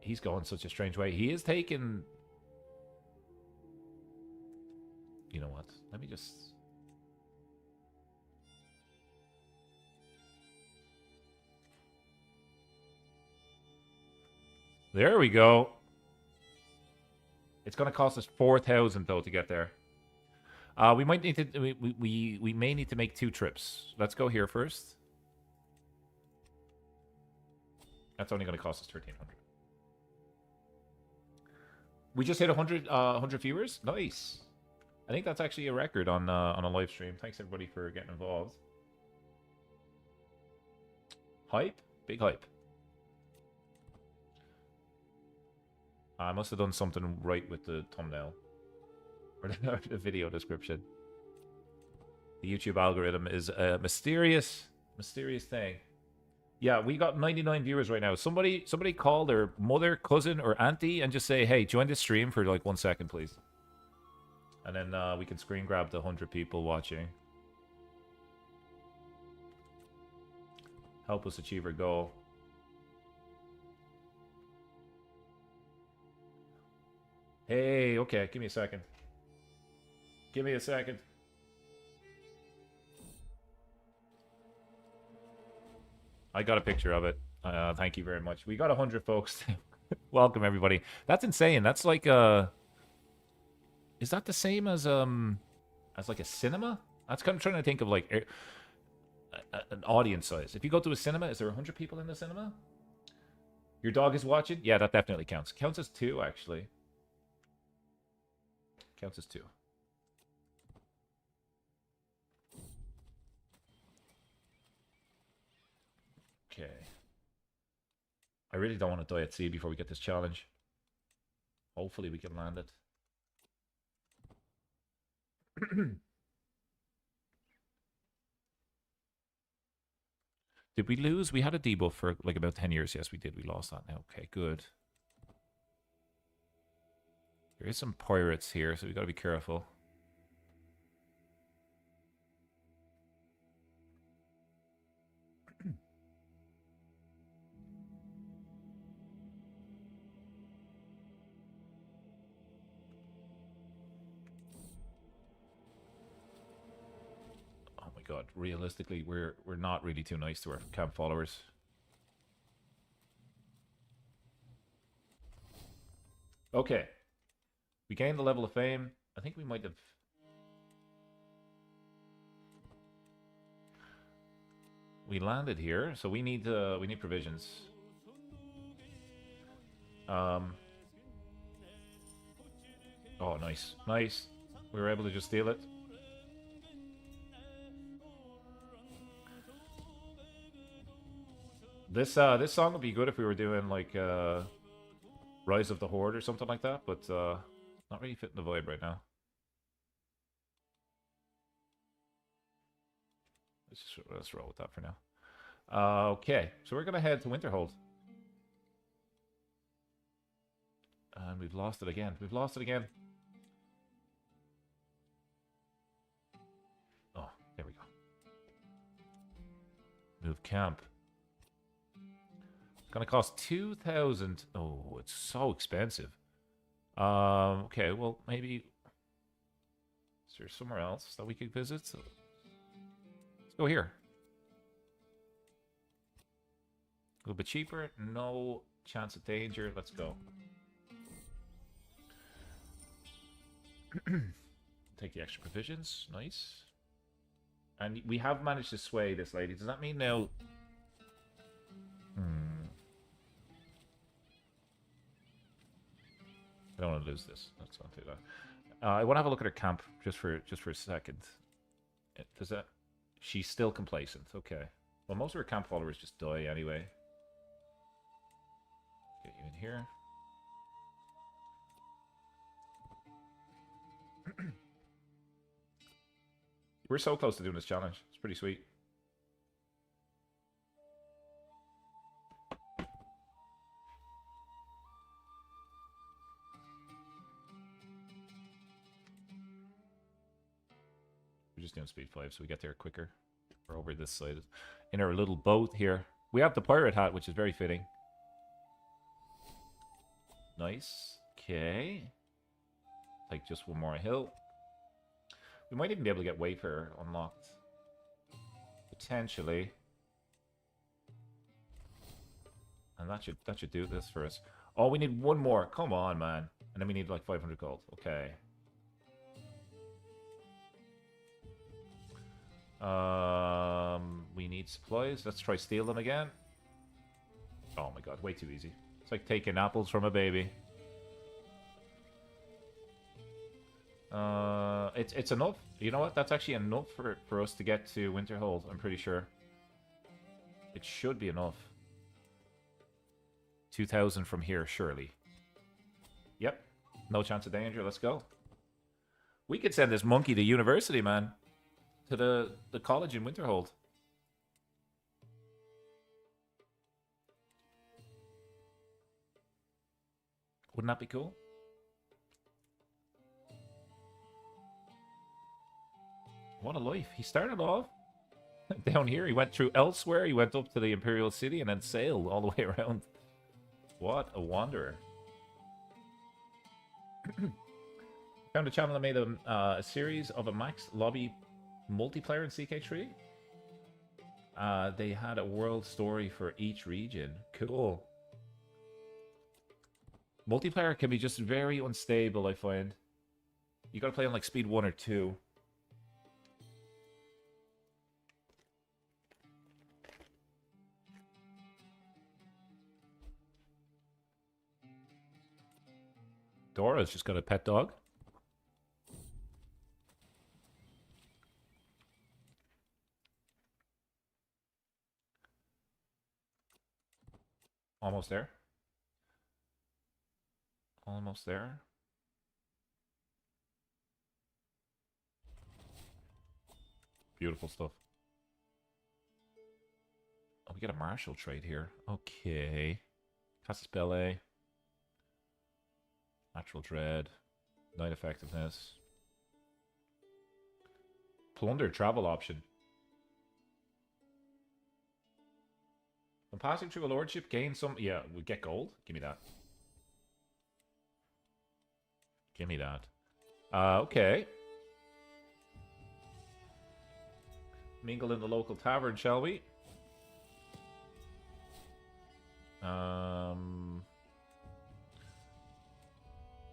He's going such a strange way. He is taking... You know what? Let me just... There we go. It's going to cost us 4,000 though to get there. We might need to... We may need to make 2 trips. Let's go here first. That's only going to cost us 1,300. We just hit 100 viewers. Nice. I think that's actually a record on a live stream. Thanks everybody for getting involved. Hype, big hype. I must have done something right with the thumbnail or the video description. The YouTube algorithm is a mysterious thing. Yeah, we got 99 viewers right now. Somebody call their mother, cousin, or auntie and just say, hey, join this stream for like 1 second, please. And then we can screen grab the 100 people watching. Help us achieve our goal. Hey, okay, give me a second. Give me a second. I got a picture of it. Thank you very much. We got 100 folks. Welcome everybody. That's insane. That's like is that the same as like a cinema? That's kind of trying to think of like an audience size. If you go to a cinema, is there 100 people in the cinema? Your dog is watching? Yeah, that definitely counts. Counts as 2 actually. Counts as 2. Okay. I really don't want to die at sea before we get this challenge. Hopefully we can land it. Did we lose? We had a debuff for like about 10 years. Yes, we did. We lost that now. Okay, good. There is some pirates here, so we got to be careful. Oh my god, realistically, we're not really too nice to our camp followers. Okay. We gained the level of fame. I think we might have... We landed here, so we need provisions. Oh, nice. Nice. We were able to just steal it. This song would be good if we were doing like Rise of the Horde or something like that, but not really fitting the vibe right now. let's roll with that for now. Okay, so we're gonna head to Winterhold. And we've lost it again. We've lost it again. Oh, there we go. Move camp. It's gonna cost 2,000. Oh, it's so expensive. Okay, well, maybe... Is there somewhere else that we could visit? So let's go here. A little bit cheaper. No chance of danger. Let's go. Take the extra provisions. Nice. And we have managed to sway this lady. Does that mean now... I don't want to lose this. Let's not do that. I want to have a look at her camp just for a second. Does that... She's still complacent. Okay. Well, most of her camp followers just die anyway. Get you in here. We're so close to doing this challenge. It's pretty sweet. We're just doing speed 5 so we get there quicker. We're over this side. In our little boat here. We have the pirate hat, which is very fitting. Nice. Okay. Take just one more hill. We might even be able to get Wayfarer unlocked. Potentially. And that should do this for us. Oh, we need one more. Come on, man. And then we need like 500 gold. Okay. We need supplies. Let's try steal them again. Oh my god, way too easy. It's like taking apples from a baby. It's enough. You know what? That's actually enough for us to get to Winterhold, I'm pretty sure. It should be enough. 2,000 from here, surely. Yep. No chance of danger. Let's go. We could send this monkey to university, man. To the college in Winterhold. Wouldn't that be cool? What a life. He started off down here. He went through elsewhere. He went up to the Imperial City and then sailed all the way around. What a wanderer. Found a channel that made a series of a max lobby multiplayer in CK3. They had a world story for each region. Cool. Multiplayer can be just very unstable, I find. You gotta play on like speed 1 or 2. Dora's just got a pet dog. Almost there. Almost there. Beautiful stuff. Oh, we got a martial trait here. Okay. Casus Belli. Natural Dread. Night Effectiveness. Plunder travel option. When passing through a lordship, gain some... Yeah, we get gold. Give me that. Give me that. Okay. Mingle in the local tavern, shall we?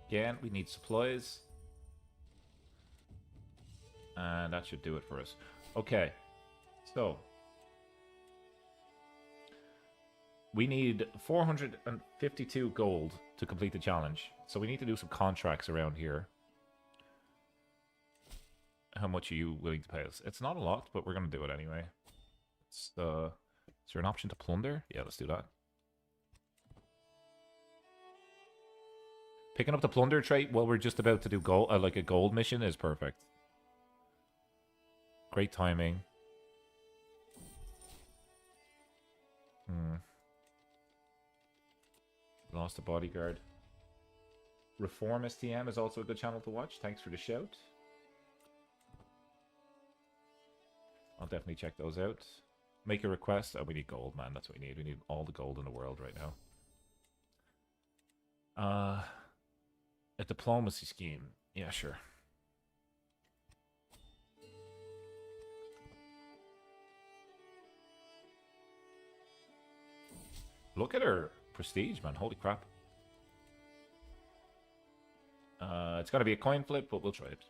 Again, we need supplies. And that should do it for us. Okay. So. We need 452 gold to complete the challenge. So we need to do some contracts around here. How much are you willing to pay us? It's not a lot, but we're going to do it anyway. Is there an option to plunder? Yeah, let's do that. Picking up the plunder trait while we're just about to do gold, like a gold mission is perfect. Great timing. Hmm. Lost a bodyguard. Reform STM is also a good channel to watch. Thanks for the shout. I'll definitely check those out. Make a request. Oh, we need gold, man. That's what we need. We need all the gold in the world right now. A diplomacy scheme. Yeah, sure. Look at her prestige, man. Holy crap. It's got to be a coin flip, but we'll try it.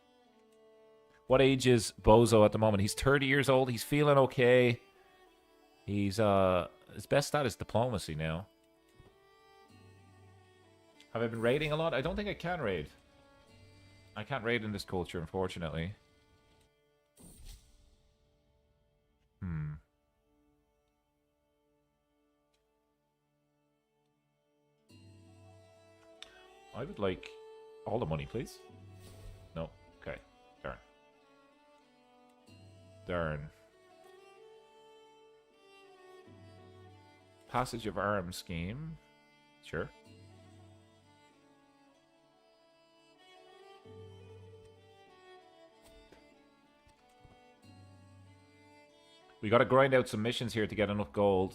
What age is Bozo at the moment? He's 30 years old. He's feeling okay. He's, his best stat is diplomacy now. Have I been raiding a lot? I don't think I can raid. I can't raid in this culture, unfortunately. I would like all the money, please. No. Okay. Darn. Darn. Passage of Arms scheme. Sure. We gotta grind out some missions here to get enough gold.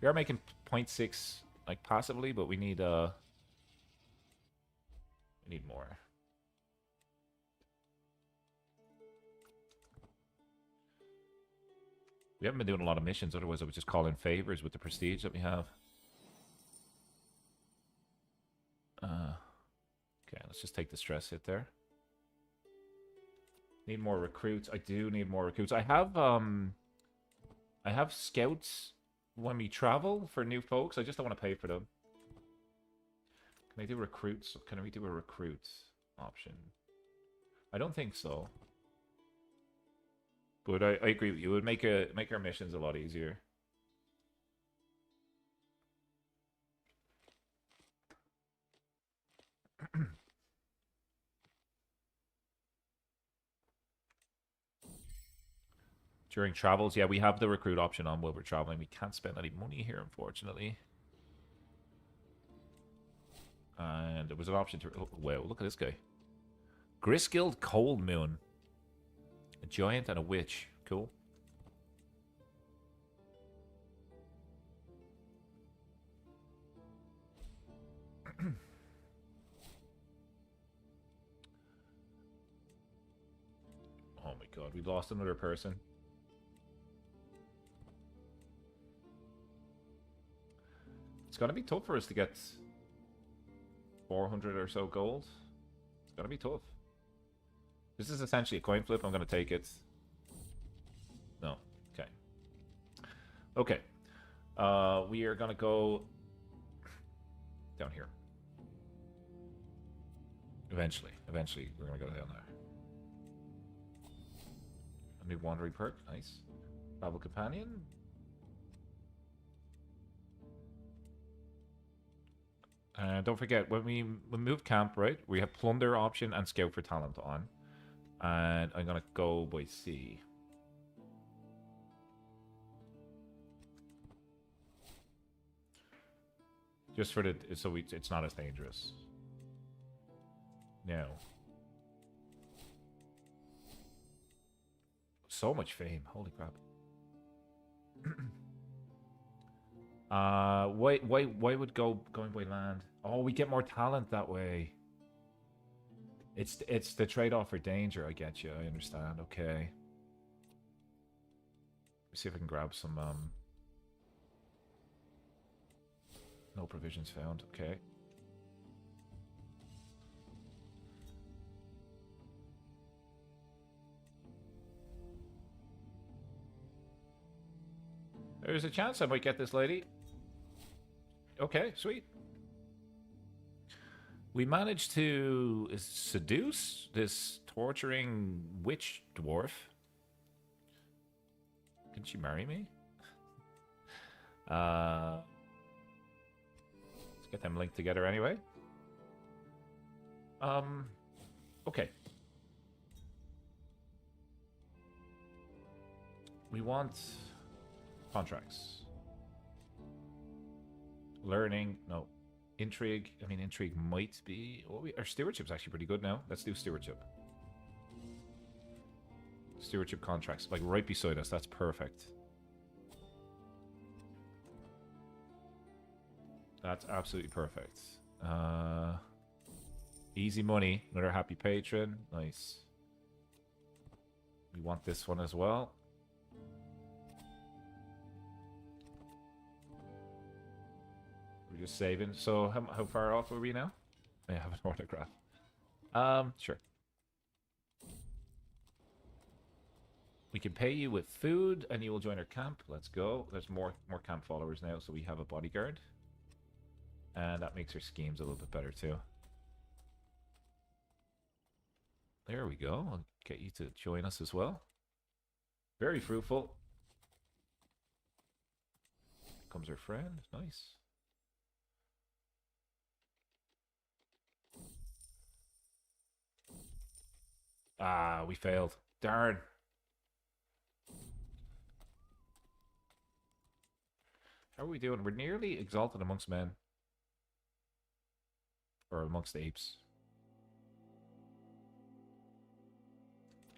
We are making 0.6 like passively, but we need more. We haven't been doing a lot of missions, otherwise I would just call in favors with the prestige that we have. Okay, let's just take the stress hit there. Need more recruits. I do need more recruits. I have scouts when we travel for new folks. I just don't want to pay for them. Can I do recruits? Can we do a recruit option? I don't think so. But I agree with you. It would make our missions a lot easier. During travels, yeah, we have the recruit option on while we're traveling. We can't spend any money here, unfortunately. And there was an option to... Oh, wow, look at this guy. Griskild Cold Moon. A giant and a witch. Cool. Oh my god, we lost another person. It's gonna be tough for us to get 400 or so gold. It's gonna be tough. This is essentially a coin flip. I'm gonna take it. No. Okay. Okay. We are gonna go down here. Eventually, we're gonna go down there. A new wandering perk, nice. Travel companion. Don't forget, when we move camp, right, we have plunder option and scout for talent on. And I'm gonna go by sea. Just for the, so it's not as dangerous. No. So much fame, holy crap. Why would going by land? Oh, we get more talent that way. It's the trade-off for danger. I get you. I understand. Okay. Let's see if I can grab some. No provisions found. Okay. There's a chance I might get this lady. Okay, sweet. We managed to seduce this torturing witch dwarf. Can she marry me? Let's get them linked together anyway. Okay. We want contracts. Learning, no. Intrigue, I mean, intrigue might be... Oh, our stewardship's actually pretty good now. Let's do stewardship. Stewardship contracts, like right beside us. That's perfect. That's absolutely perfect. Easy money. Another happy patron. Nice. We want this one as well. We're just saving. So how far off are we now? I have an autograph. Sure. We can pay you with food, and you will join our camp. Let's go. There's more camp followers now, so we have a bodyguard. And that makes our schemes a little bit better, too. There we go. I'll get you to join us as well. Very fruitful. Comes our friend. Nice. Ah, we failed. Darn. How are we doing? We're nearly exalted amongst men. Or amongst apes.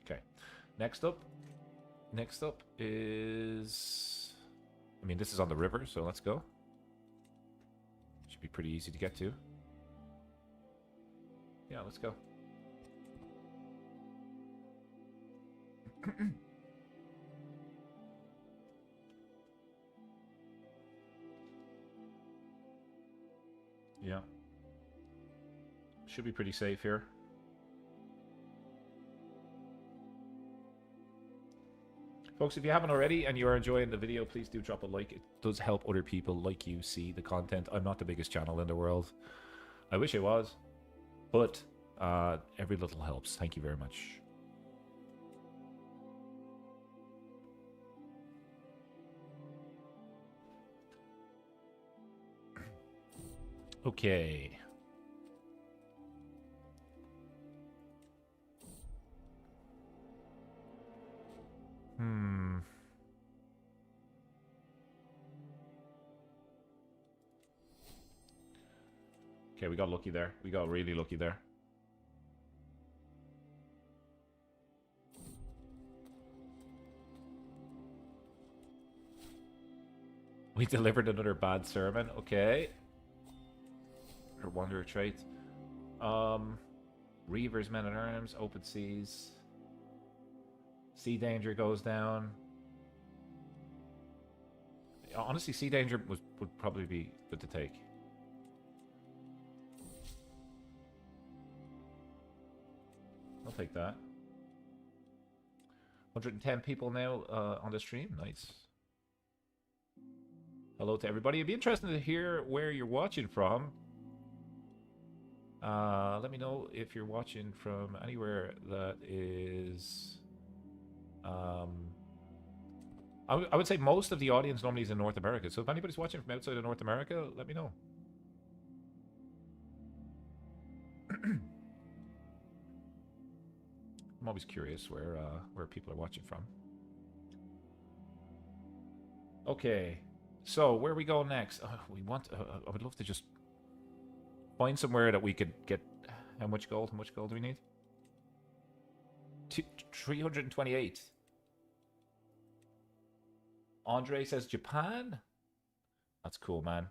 Okay. Next up. Next up is... I mean, this is on the river, so let's go. Should be pretty easy to get to. Yeah, let's go. Yeah. Should be pretty safe here. Folks, if you haven't already and you are enjoying the video, please do drop a like. It does help other people like you see the content. I'm not the biggest channel in the world. I wish I was. But every little helps. Thank you very much. Okay. Okay, we got lucky there. We got really lucky there. We delivered another bad sermon. Okay. Or wanderer trait. Reavers, men at arms, open seas. Sea danger goes down. Honestly, sea danger would probably be good to take. I'll take that. 110 people now on the stream. Nice. Hello to everybody. It'd be interesting to hear where you're watching from. Let me know if you're watching from anywhere that is... I would say most of the audience normally is in North America. So if anybody's watching from outside of North America, let me know. I'm always curious where people are watching from. Okay, so where we go next? We want. I would love to just find somewhere that we could get. How much gold? How much gold do we need? 328. Andre says Japan. That's cool, man.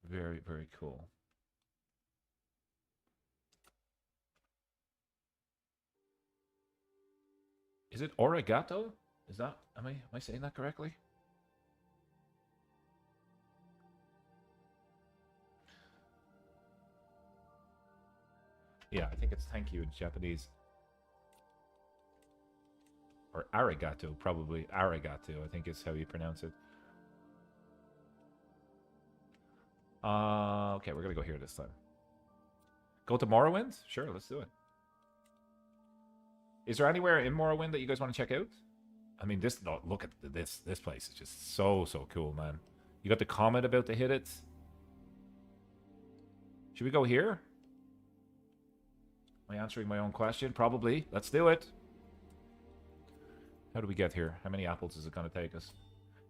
Very, very cool. Is it Origato? Is that... Am I saying that correctly? Yeah, I think it's thank you in Japanese. Or arigato, probably. Arigato, I think is how you pronounce it. Okay, we're gonna go here this time. Go to Morrowind? Sure, let's do it. Is there anywhere in Morrowind that you guys want to check out? I mean, this... Oh, look at this. This place is just so cool, man. You got the comment about to hit it. Should we go here? Am I answering my own question? Probably. Let's do it. How do we get here? How many apples is it going to take us?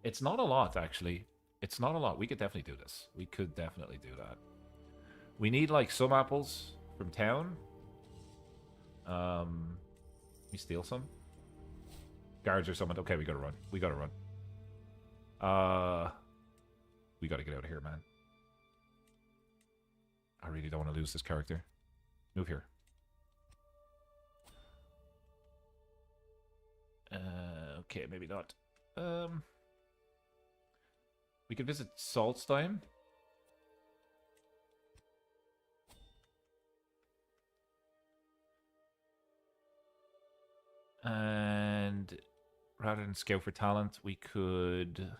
It's not a lot, actually. It's not a lot. We could definitely do this. We could definitely do that. We need, like, some apples from town. We steal some? Guards or someone. Okay, we gotta run. We gotta run. We gotta get out of here, man. I really don't want to lose this character. Move here. Okay, maybe not. We could visit Saltstein. And rather than scout for talent, we could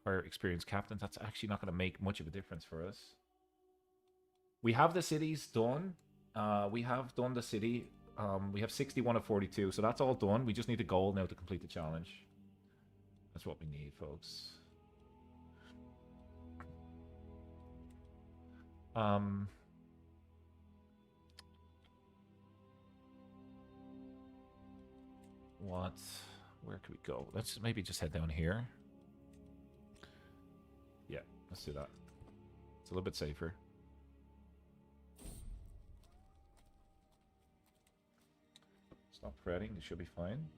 hire experienced captains. That's actually not going to make much of a difference for us. We have the cities done. We have done the city. We have 61 of 42, so that's all done. We just need a goal now to complete the challenge. That's what we need, folks. What? Where could we go? Let's maybe just head down here. Yeah, let's do that. It's a little bit safer. Stop fretting. This should be fine.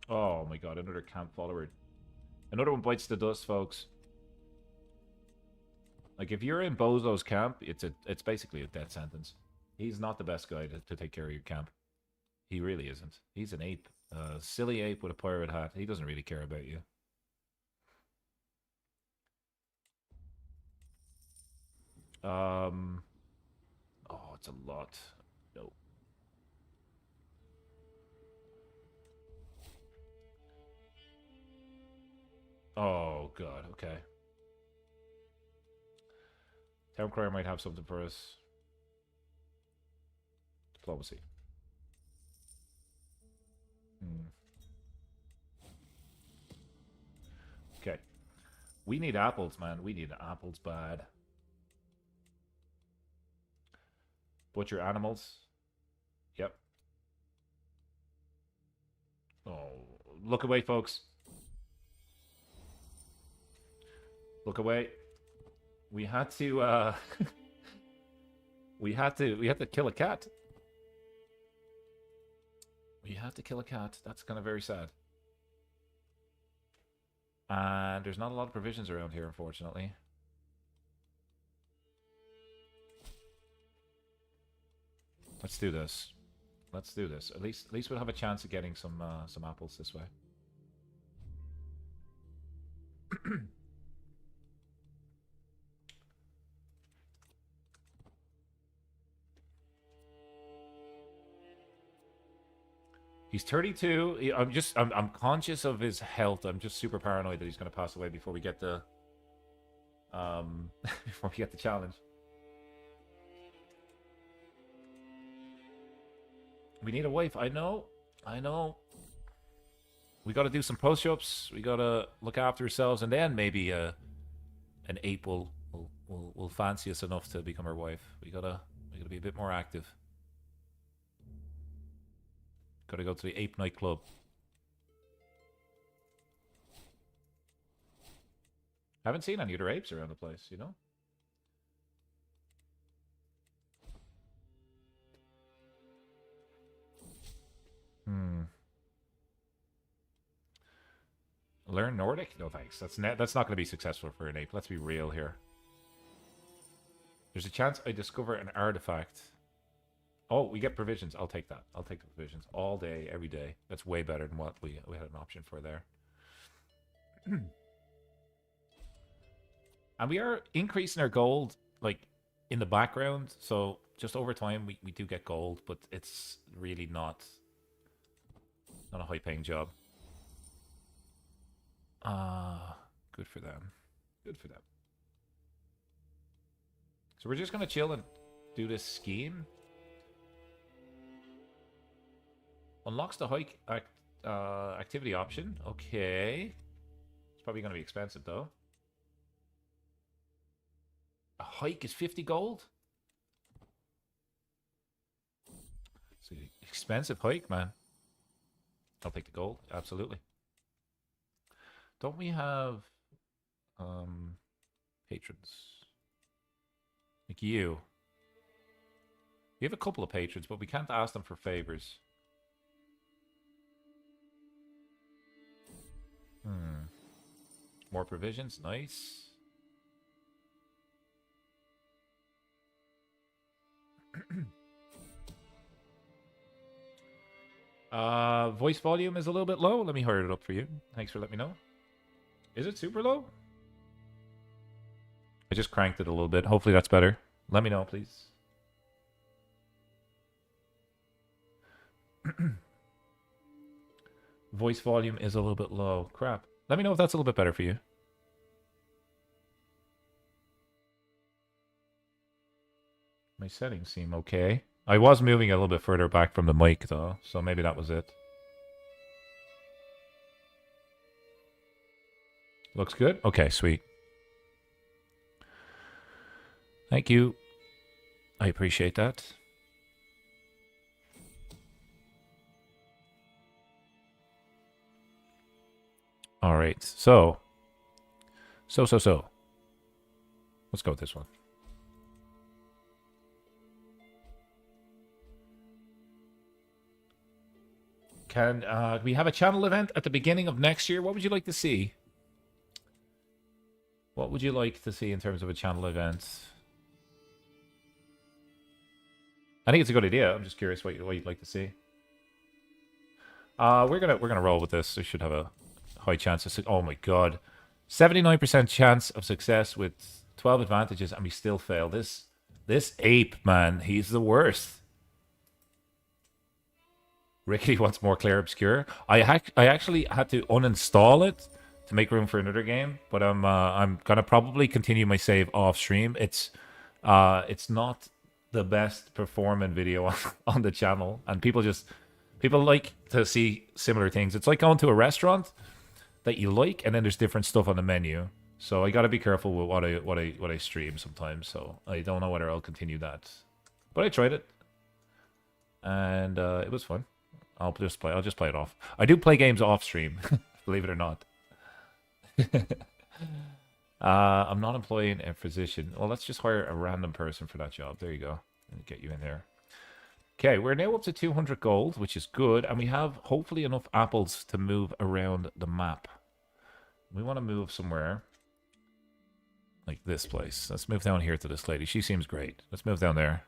Oh my god, another camp follower. Another one bites the dust, folks. Like, if you're in Bozo's camp, it's basically a death sentence. He's not the best guy to take care of your camp. He really isn't. He's an ape. A silly ape with a pirate hat. He doesn't really care about you. Oh, it's a lot. No. Oh, God. Okay. Town Crier might have something for us. Diplomacy. Okay. We need apples, man. We need apples bad. Butcher animals. Yep. Oh, look away, folks. Look away. We had to, we had to kill a cat. We had to kill a cat. That's kind of very sad. And there's not a lot of provisions around here, unfortunately. Let's do this. Let's do this. At least we'll have a chance of getting some apples this way. He's 32. I'm conscious of his health. I'm just super paranoid that he's going to pass away before we get the before we get the challenge. We need a wife. I know. We got to do some push-ups. We got to look after ourselves, and then maybe an ape will fancy us enough to become our wife. We gotta be a bit more active. Gotta go to the ape nightclub. Haven't seen any other apes around the place, you know? Learn Nordic? No thanks. That's not going to be successful for an ape. Let's be real here. There's a chance I discover an artifact. Oh, we get provisions. I'll take that. I'll take the provisions all day, every day. That's way better than what we had an option for there. And we are increasing our gold, like, in the background. So just over time, we do get gold, but it's really not a high-paying job. Good for them. Good for them. So we're just going to chill and do this scheme. Unlocks the hike activity option. Okay. It's probably going to be expensive, though. hike is 50 gold? It's an expensive hike, man. I'll take the gold, absolutely. Don't we have patrons? Like you. We have a couple of patrons, but we can't ask them for favors. More provisions, nice. Voice volume is a little bit low. Let me hurry it up for you. Thanks for letting me know. Is it super low? I just cranked it a little bit. Hopefully that's better. Let me know, please. Voice volume is a little bit low. Crap. Let me know if that's a little bit better for you. My settings seem okay. I was moving a little bit further back from the mic, though, so maybe that was it. Looks good? Okay, sweet. Thank you. I appreciate that. All right, so. Let's go with this one. Can we have a channel event at the beginning of next year? What would you like to see? What would you like to see in terms of a channel event? I think it's a good idea. I'm just curious what you'd like to see. We're gonna roll with this. We should have a high chance of. Oh my god, 79% chance of success with 12 advantages, and we still fail. This ape, man, he's the worst. Ricky wants more Clair Obscure. I actually had to uninstall it to make room for another game, but I'm gonna probably continue my save off stream. It's not the best performing video on the channel, and people like to see similar things. It's like going to a restaurant that you like, and then there's different stuff on the menu. So I gotta be careful with what I stream sometimes. So I don't know whether I'll continue that, but I tried it, and it was fun. I'll just play it off. I do play games off stream, believe it or not. I'm not employing a physician. Well, let's just hire a random person for that job. There you go. And get you in there. Okay, we're now up to 200 gold, which is good. And we have, hopefully, enough apples to move around the map. We want to move somewhere like this place. Let's move down here to this lady. She seems great. Let's move down there.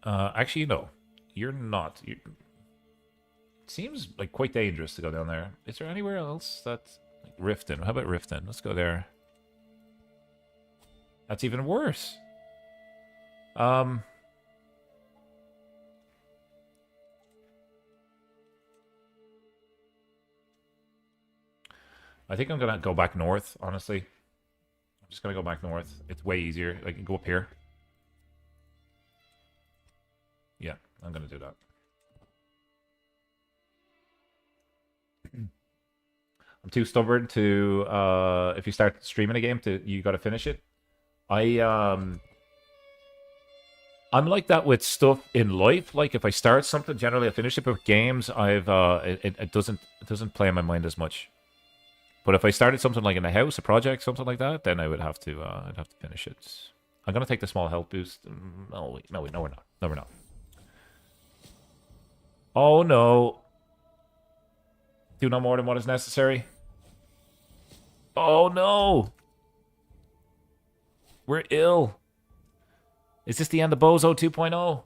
Actually, no. You're not. It seems like quite dangerous to go down there. Is there anywhere else that's like Riften? How about Riften? Let's go there. That's even worse. I think I'm gonna go back north, honestly. I'm just gonna go back north. It's way easier. I can go up here. Yeah, I'm gonna do that. I'm too stubborn to if you start streaming a game you gotta finish it. I'm like that with stuff in life. Like if I start something, generally I finish it. But with games, it doesn't play in my mind as much. But if I started something like in the house, a project, something like that, then I would have to I'd have to finish it. I'm gonna take the small health boost. No, we're not. No, we're not. Oh no. Do no more than what is necessary. Oh no. We're ill. Is this the end of Bozo 2.0?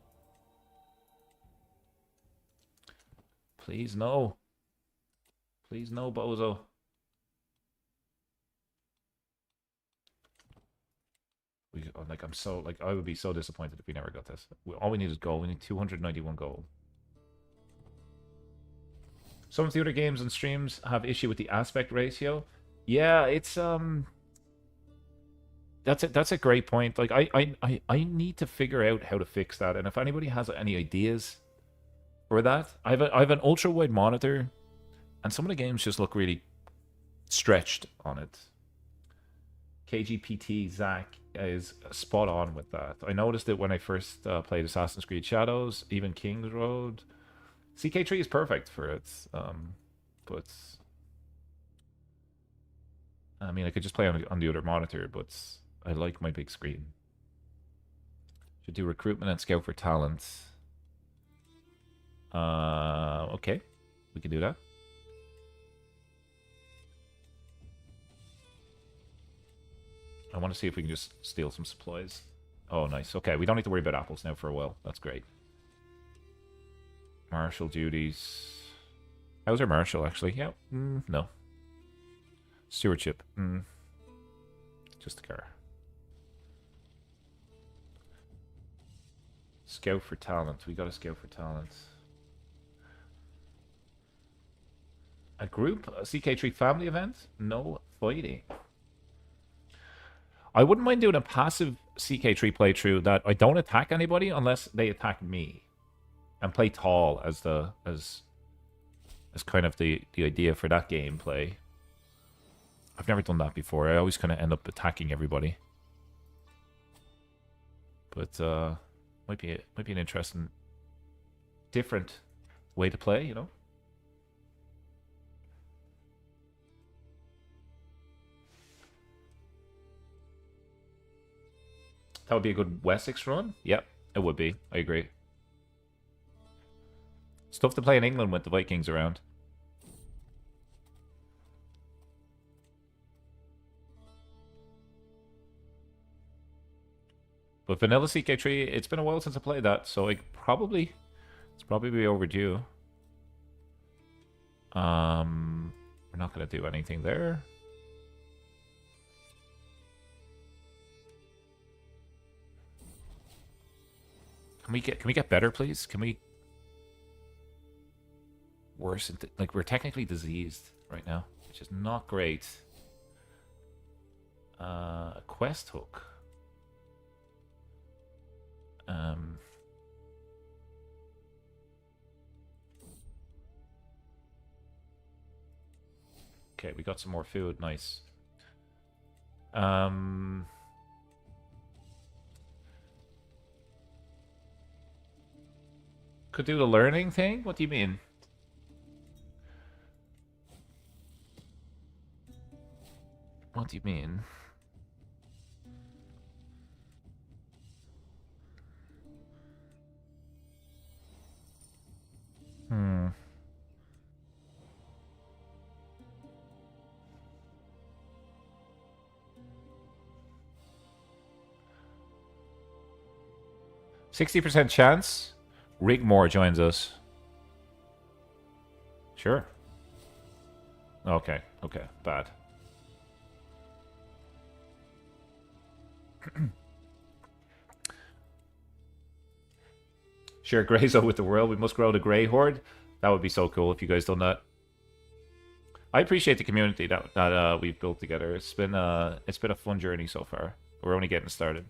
Please no. Please no, Bozo. I would be so disappointed if we never got this. All we need is gold. We need 291 gold. Some of the other games and streams have issue with the aspect ratio. Yeah, it's that's a great point. Like I need to figure out how to fix that. And if anybody has any ideas for that, I have an ultra wide monitor, and some of the games just look really stretched on it. KGPT Zach is spot on with that. I noticed it when I first played Assassin's Creed Shadows, even King's Road. CK3 is perfect for it, but I mean, I could just play on the other monitor, but I like my big screen. Should do recruitment and scout for talent. Okay, we can do that. I want to see if we can just steal some supplies. Oh, nice. Okay, we don't need to worry about apples now for a while. That's great. Martial duties. How's our martial, actually? Yeah, no. Stewardship. Just a car. Scout for talent. We got to scout for talent. A group? A CK3 family event? No fighting. I wouldn't mind doing a passive CK3 playthrough that I don't attack anybody unless they attack me. And play tall as kind of the idea for that gameplay. I've never done that before. I always kind of end up attacking everybody. But might be an interesting, different way to play, you know. That would be a good Wessex run. Yep, it would be. I agree. It's tough to play in England with the Vikings around. But Vanilla CK3, it's been a while since I played that, so it's probably overdue. We're not gonna do anything there. Can we get better, please? Can we worsen? Like, we're technically diseased right now, which is not great. A quest hook. Okay, we got some more food. Nice. Could do the learning thing? What do you mean? What do you mean? 60% chance. Rigmore joins us. Sure. Okay, okay, bad. Share Greyzo with the world. We must grow the Grey Horde. That would be so cool if you guys done that. I appreciate the community that we've built together. It's been a fun journey so far. We're only getting started.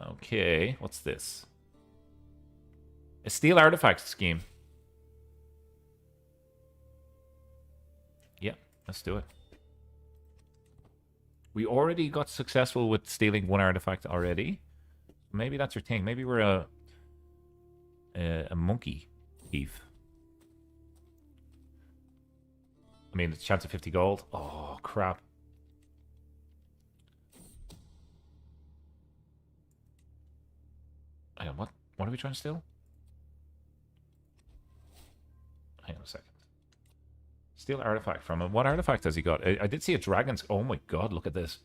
Okay, what's this? A steel artifact scheme. Yeah, let's do it. We already got successful with stealing one artifact already. Maybe that's your thing. Maybe we're a monkey thief. I mean, the chance of 50 gold. Oh, crap. Hang on, what are we trying to steal? Hang on a second. Steal artifact from him. What artifact has he got? I did see a dragon's... Oh my god, look at this.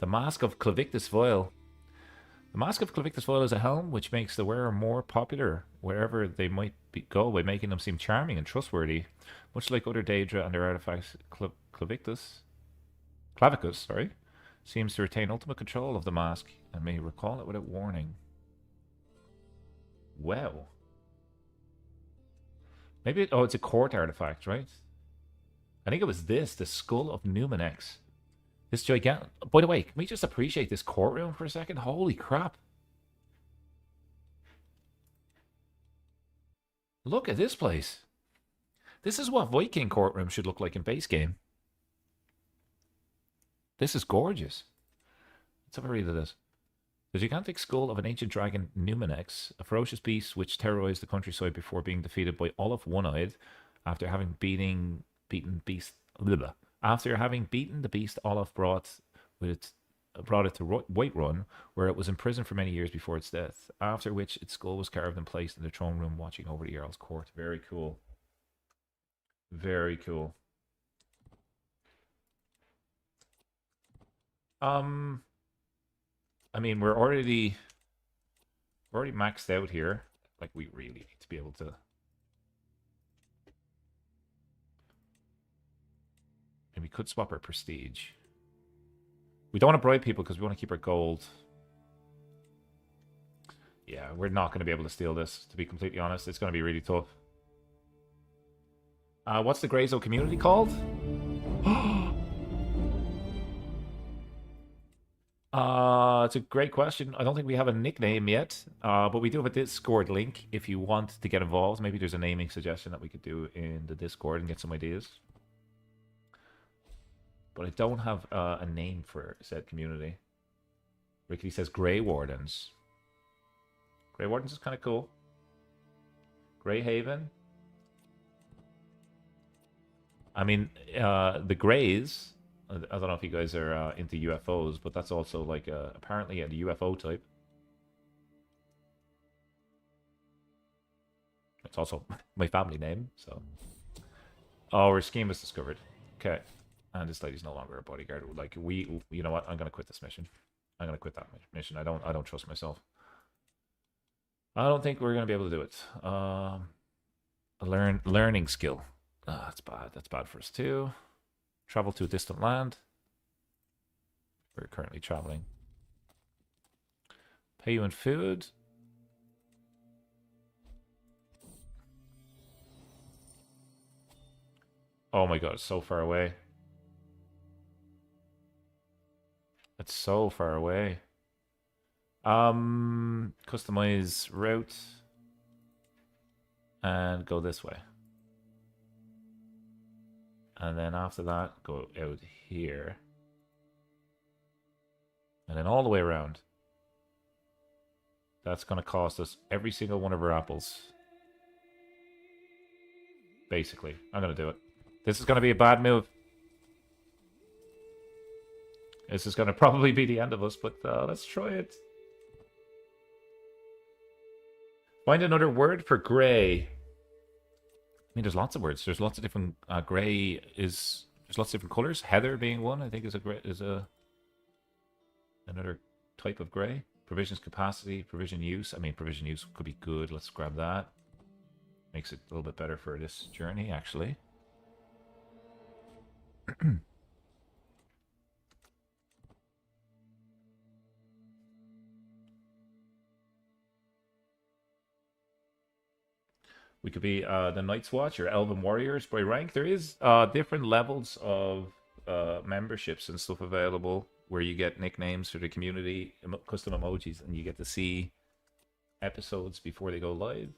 The Mask of Clavictus Foil. The Mask of Clavictus Foil is a helm which makes the wearer more popular wherever they might go by making them seem charming and trustworthy. Much like other Daedra and their artifacts, Clavicus, sorry, seems to retain ultimate control of the mask and may recall it without warning. Wow. Maybe oh, it's a court artifact, right? I think it was this, the Skull of Numenex. This gigantic... By the way, can we just appreciate this courtroom for a second? Holy crap. Look at this place. This is what Viking courtroom should look like in base game. This is gorgeous. Let's have a read of this. The gigantic skull of an ancient dragon, Numinex, a ferocious beast which terrorized the countryside before being defeated by Olaf One-Eyed after having beaten the beast. After having beaten the beast, Olaf brought it to Whiterun, where it was imprisoned for many years before its death. After which its skull was carved and placed in the throne room, watching over the Earl's court. Very cool. Very cool. I mean, we're already maxed out here. Like, we really need to be able to. And we could swap our prestige. We don't want to bribe people because we want to keep our gold. Yeah, we're not going to be able to steal this, to be completely honest. It's going to be really tough. What's the Greyzo community called? It's a great question. I don't think we have a nickname yet, but we do have a Discord link if you want to get involved. Maybe there's a naming suggestion that we could do in the Discord and get some ideas. But I don't have a name for said community. Rickety says Grey Wardens. Grey Wardens is kind of cool. Grey Haven. I mean, the Greys. I don't know if you guys are into UFOs, but that's also like apparently a UFO type. It's also my family name, so. Oh, our scheme was discovered. Okay, and this lady's no longer a bodyguard. Like you know what? I'm gonna quit this mission. I'm gonna quit that mission. I don't trust myself. I don't think we're gonna be able to do it. A learning skill. That's bad. That's bad for us too. Travel to a distant land. We're currently traveling. Pay you in food. Oh my god, it's so far away. It's so far away. Customize route. And go this way. And then after that, go out here. And then all the way around. That's going to cost us every single one of our apples. Basically. I'm going to do it. This is going to be a bad move. This is going to probably be the end of us, but let's try it. Find another word for grey. I mean, there's lots of words. There's lots of different gray is. There's lots of different colors. Heather being one, I think, is another type of gray. Provisions capacity, provision use. I mean, provision use could be good. Let's grab that. Makes it a little bit better for this journey, actually. We could be the Night's Watch or Elven Warriors by rank. There is different levels of memberships and stuff available where you get nicknames for the community, custom emojis, and you get to see episodes before they go live.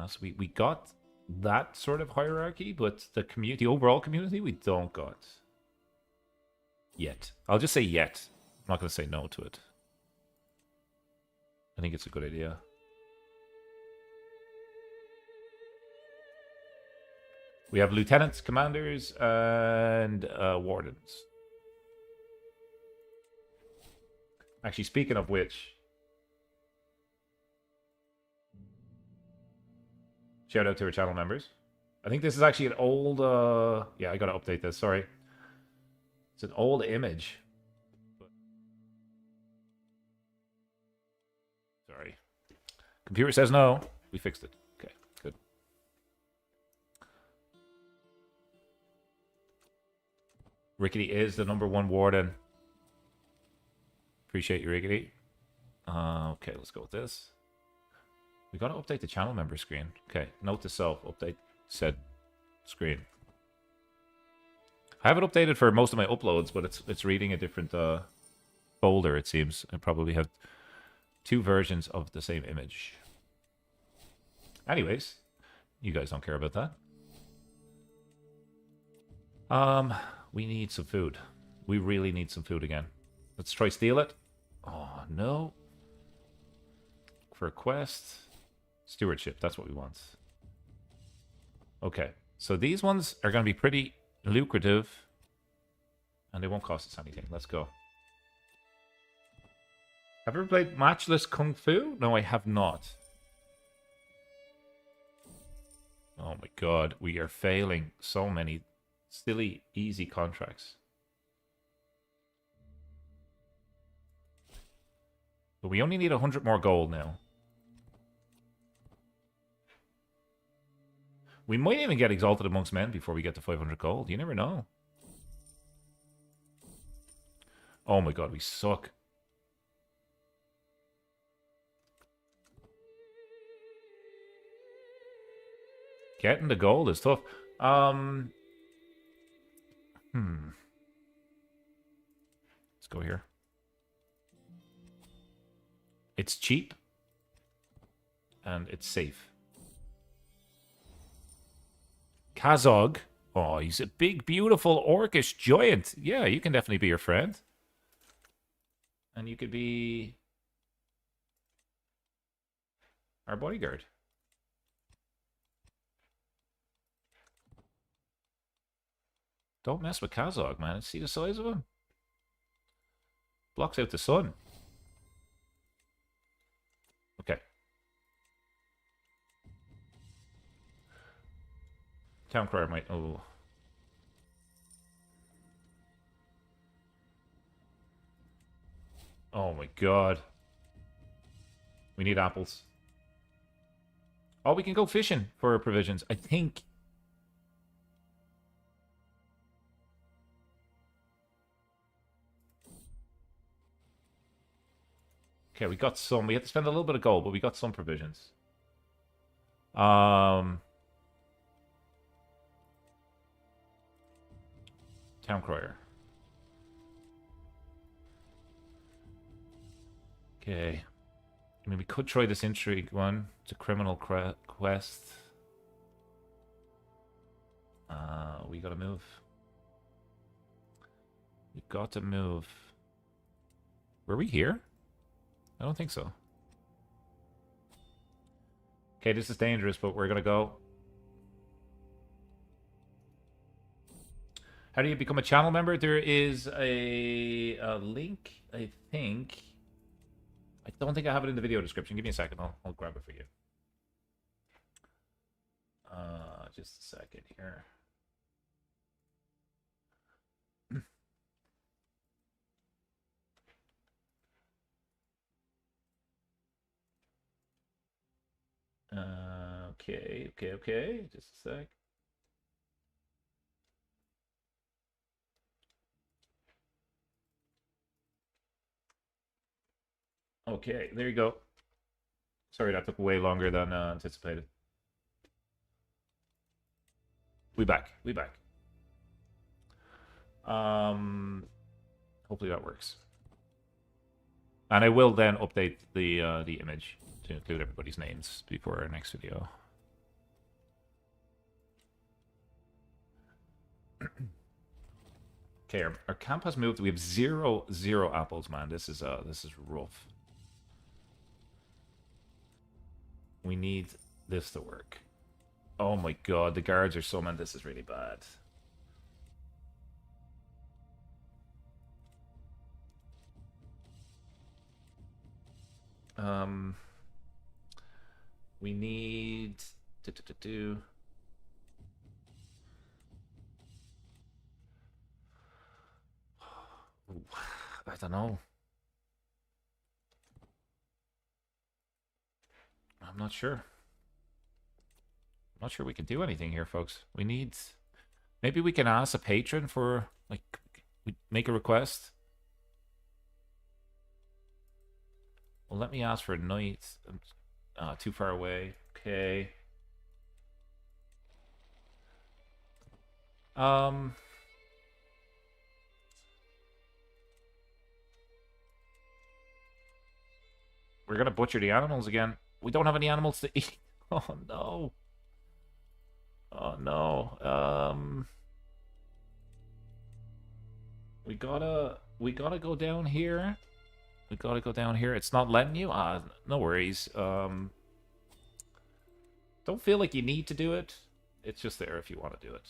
So we got that sort of hierarchy, but the overall community, we don't got yet. I'll just say yet. I'm not going to say no to it. I think it's a good idea. We have lieutenants, commanders, and wardens. Actually, speaking of which, shout out to our channel members. I think this is actually an old... yeah, I gotta update this, sorry. It's an old image. Sorry. Computer says no. We fixed it. Okay, good. Rickety is the #1 warden. Appreciate you, Rickety. Okay, let's go with this. We gotta update the channel member screen. Okay, note to self, update said screen. I have it updated for most of my uploads, but it's reading a different folder, it seems. I probably have 2 versions of the same image. Anyways, You guys don't care about that. We need some food. We really need some food again. Let's try steal it. Oh, no. For a quest. Stewardship, that's what we want. Okay, so these ones are going to be pretty lucrative. And they won't cost us anything. Let's go. Have you ever played Matchless Kung Fu? No, I have not. Oh my god, we are failing so many silly, easy contracts. But we only need 100 more gold now. We might even get Exalted Amongst Men before we get to 500 gold. You never know. Oh my god, we suck. Getting the gold is tough. Let's go here. It's cheap. And it's safe. Kazog. Oh, he's a big, beautiful, orcish giant. Yeah, you can definitely be your friend. And you could be our bodyguard. Don't mess with Kazog, man. See the size of him? Blocks out the sun. Okay. Town crier might... Oh. Oh my god. We need apples. Oh, we can go fishing for provisions. I think... Okay, we got some. We had to spend a little bit of gold, but we got some provisions. Town crier. Okay. I mean, we could try this intrigue one. It's a criminal quest. We gotta move. We got to move. Were we here? I don't think so. Okay, this is dangerous, but we're gonna go. How do you become a channel member? There is a link, I think. I don't think I have it in the video description. Give me a second. I'll grab it for you. Just a second here. Okay. Just a sec. Okay, there you go. Sorry, that took way longer than anticipated. We back. Hopefully that works. And I will then update the image to include everybody's names before our next video. Okay, our camp has moved. We have zero apples, man. This is rough. We need this to work. Oh my god, the guards are summoned. This is really bad. We need I don't know. I'm not sure. I'm not sure we can do anything here, folks. We need... Maybe we can ask a patron for, like, we make a request. Well, let me ask for a night. Too far away. Okay. We're gonna butcher the animals again. We don't have any animals to eat. Oh no. we gotta go down here. We gotta go down here. It's not letting you? No worries. Don't feel like you need to do it. It's just there if you want to do it.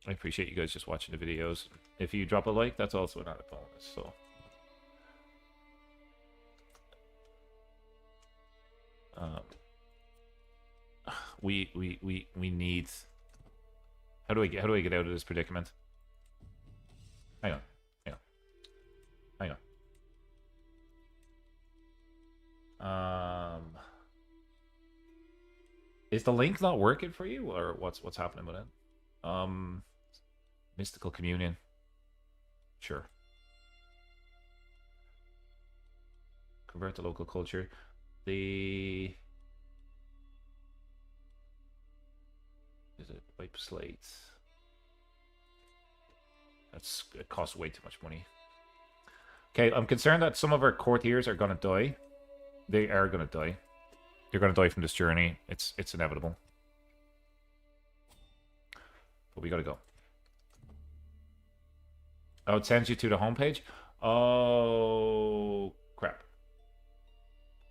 I appreciate you guys just watching the videos. If you drop a like, that's also an added bonus, so. We need... How do I get out of this predicament? Hang on. Hang on. Is the link not working for you, or what's happening with it? Mystical communion. Sure. Convert to local culture. Is it wipe slates? It costs way too much money. Okay, I'm concerned that some of our courtiers are gonna die. They are gonna die. They're gonna die from this journey. It's inevitable. But we gotta go. Oh, it sends you to the homepage? Oh, crap.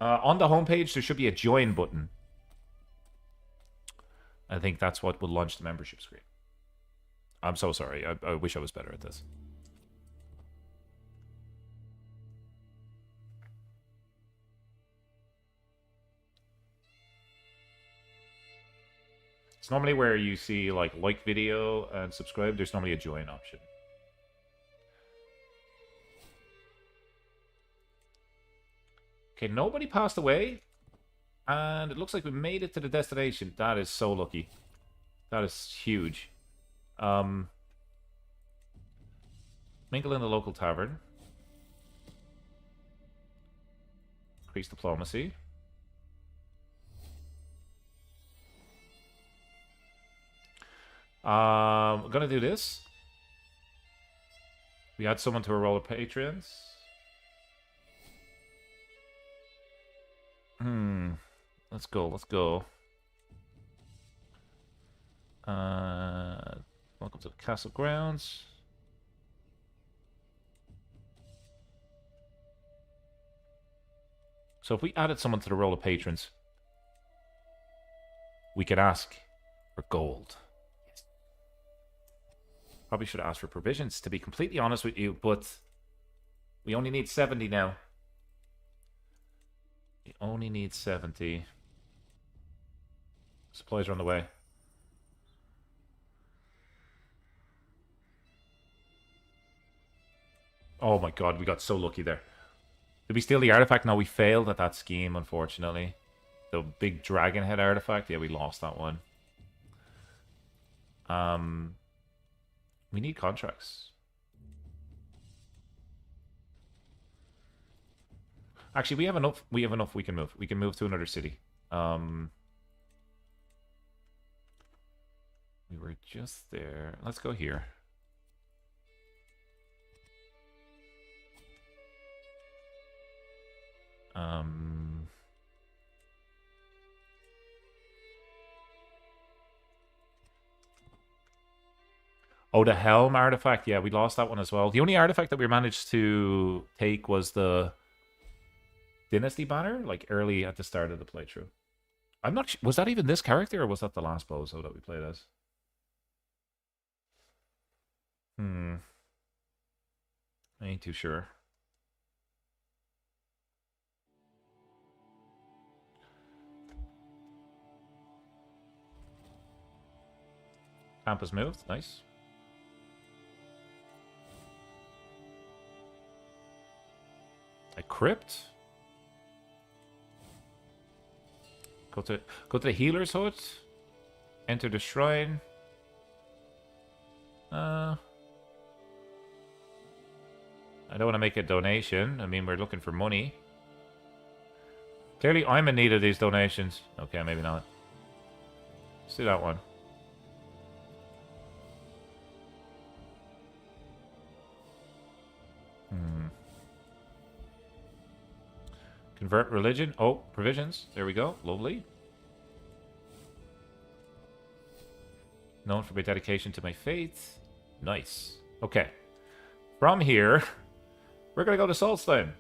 On the homepage, there should be a join button. I think that's what will launch the membership screen. I'm so sorry. I wish I was better at this. It's normally where you see like video and subscribe. There's normally a join option. Okay, nobody passed away. And it looks like we made it to the destination. That is so lucky. That is huge. Mingle in the local tavern. Increase diplomacy. I'm gonna do this. We add someone to a roll of patrons. Let's go, let's go. Welcome to the castle grounds. So if we added someone to the roll of patrons, we could ask for gold. Yes. Probably should have asked for provisions, to be completely honest with you, but we only need 70 now. We only need 70. Supplies are on the way. Oh my god, we got so lucky there. Did we steal the artifact? No, we failed at that scheme, unfortunately. The big dragon head artifact? Yeah, we lost that one. We need contracts. Actually, we have enough. We have enough. We can move. We can move to another city. We were just there. Let's go here. Oh, the Helm artifact. Yeah, we lost that one as well. The only artifact that we managed to take was the Dynasty banner, like early at the start of the playthrough. I'm not sure. Was that even this character, or was that the last bozo that we played as? I ain't too sure. Camp has moved. Nice. A crypt? Go to the healer's hut. Enter the shrine. I don't want to make a donation. I mean, we're looking for money. Clearly, I'm in need of these donations. Okay, maybe not. Let's do that one. Convert religion. Oh, provisions. There we go. Lovely. Known for my dedication to my faith. Nice. Okay. From here, we're going to go to Saltstone.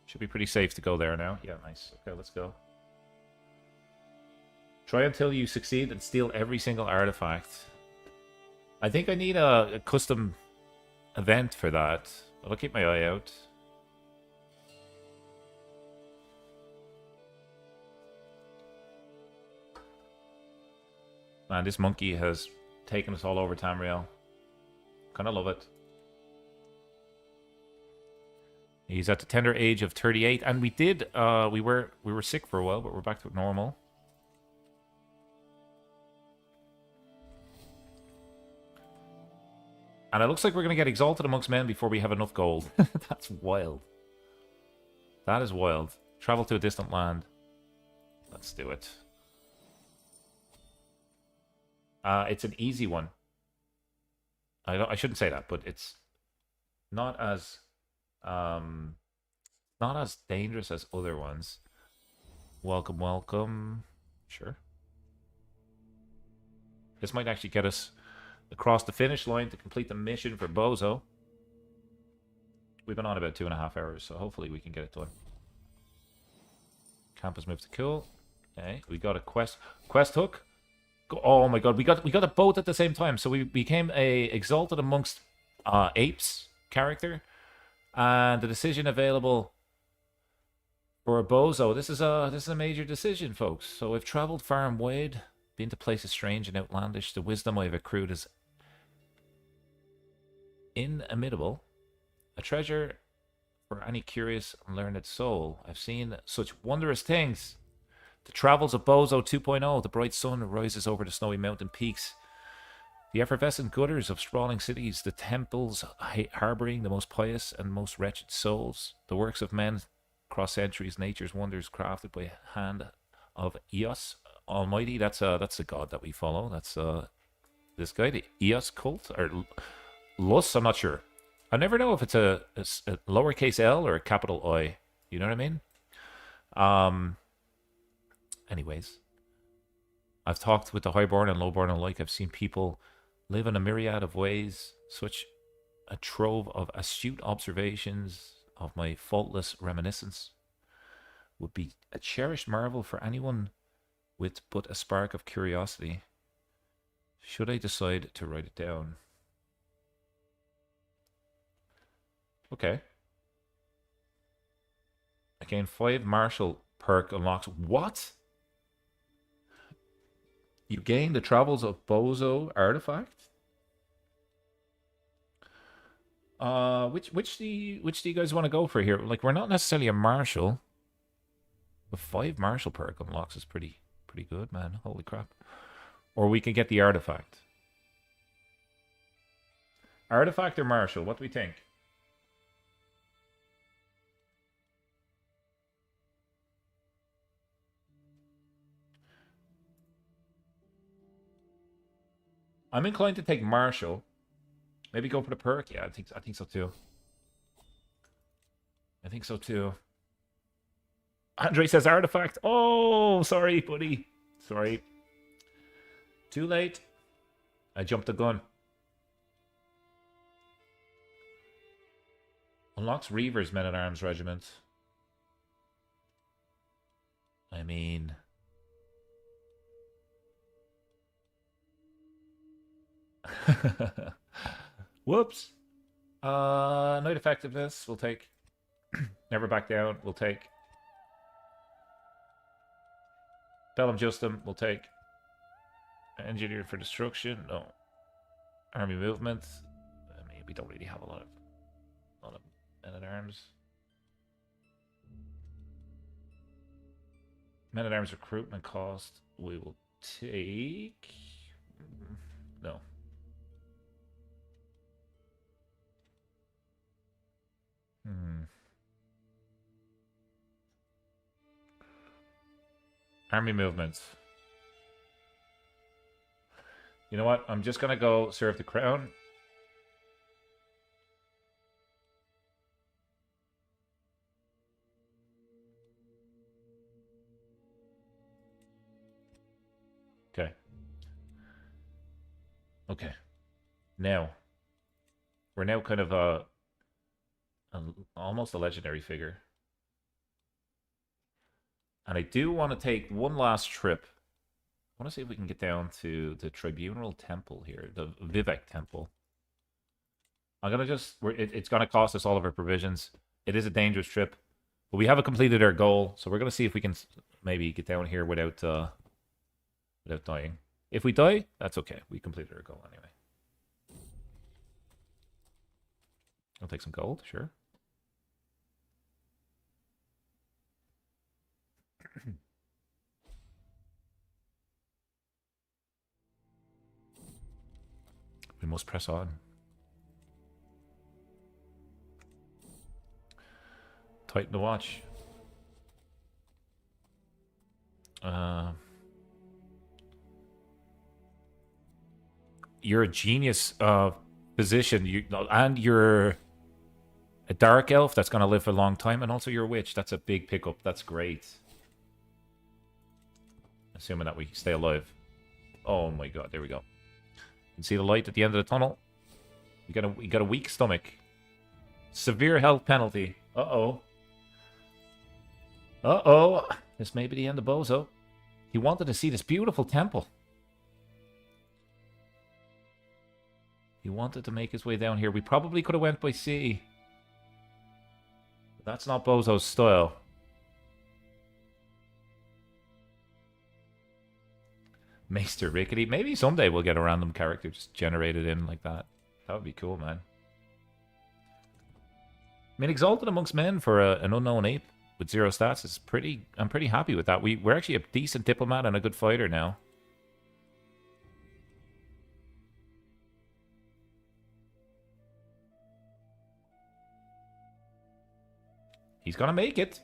Should be pretty safe to go there now. Yeah, nice. Okay, let's go. Try until you succeed and steal every single artifact. I think I need a custom event for that. I'll keep my eye out. Man, this monkey has taken us all over Tamriel. Kind of love it. He's at the tender age of 38, and we were sick for a while, but we're back to normal. And it looks like we're going to get exalted amongst men before we have enough gold. That's wild. That is wild. Travel to a distant land. Let's do it. It's an easy one. I shouldn't say that, but it's not as dangerous as other ones. Welcome, welcome. Sure. This might actually get us across the finish line to complete the mission for Bozo. We've been on about 2.5 hours, so hopefully we can get it done. Camp has moved to cool. Okay, we got a quest hook. Oh my god, we got it both at the same time. So we became a exalted amongst apes character, and the decision available for a Bozo. This is a major decision, folks. So I've traveled far and wide, been to places strange and outlandish. The wisdom I've accrued is inimitable, a treasure for any curious and learned soul. I've seen such wondrous things. The travels of Bozo 2.0, the bright sun rises over the snowy mountain peaks. The effervescent gutters of sprawling cities, the temples harboring the most pious and most wretched souls, the works of men across centuries, nature's wonders crafted by hand of Eos Almighty. That's the god that we follow. That's this guy, the Eos cult, or Lus, I'm not sure. I never know if it's a lowercase L or a capital I. You know what I mean? Anyways, I've talked with the highborn and lowborn alike. I've seen people live in a myriad of ways. Such a trove of astute observations of my faultless reminiscence would be a cherished marvel for anyone with but a spark of curiosity, should I decide to write it down. Okay. Again, 5 martial perk unlocks. What? You gain the travels of Bozo artifact? Which do you guys want to go for here? Like, we're not necessarily a martial. The 5 martial perk unlocks is pretty good, man. Holy crap. Or we can get the artifact. Artifact or martial? What do we think? I'm inclined to take martial. Maybe go for the perk. Yeah, I think so too. I think so too. Andre says artifact. Oh, sorry, buddy. Sorry. Too late. I jumped the gun. Unlocks Reaver's Men-at-Arms Regiment. I mean... Whoops. Night effectiveness, we'll take. Never back down, we'll take. Bellum Justum, we'll take. Engineered for destruction, no. Army movement. I mean, we don't really have a lot of men-at-arms. Men-at-arms recruitment cost, we will take. No. Army movements. You know what? I'm just gonna go serve the crown. Okay. Now, we're now kind of almost a legendary figure. And I do want to take one last trip. I want to see if we can get down to the Tribunal Temple here, the Vivek Temple. I'm gonna just, it's gonna cost us all of our provisions. It is a dangerous trip, but we haven't completed our goal, so we're gonna see if we can maybe get down here without without dying. If we die, that's okay. We completed our goal anyway. I'll take some gold, sure. We must press on. Tighten the watch. You're a genius physician, and you're a dark elf that's going to live for a long time, and also you're a witch. That's a big pickup. That's great. Assuming that we stay alive. Oh my god, there we go. You can see the light at the end of the tunnel. You got a weak stomach. Severe health penalty. Uh-oh. Uh-oh. This may be the end of Bozo. He wanted to see this beautiful temple. He wanted to make his way down here. We probably could have went by sea. But that's not Bozo's style. Maester Rickety. Maybe someday we'll get a random character just generated in like that. That would be cool, man. I mean, Exalted Amongst Men for an unknown ape with 0 stats is pretty... I'm pretty happy with that. We're actually a decent diplomat and a good fighter now. He's gonna make it.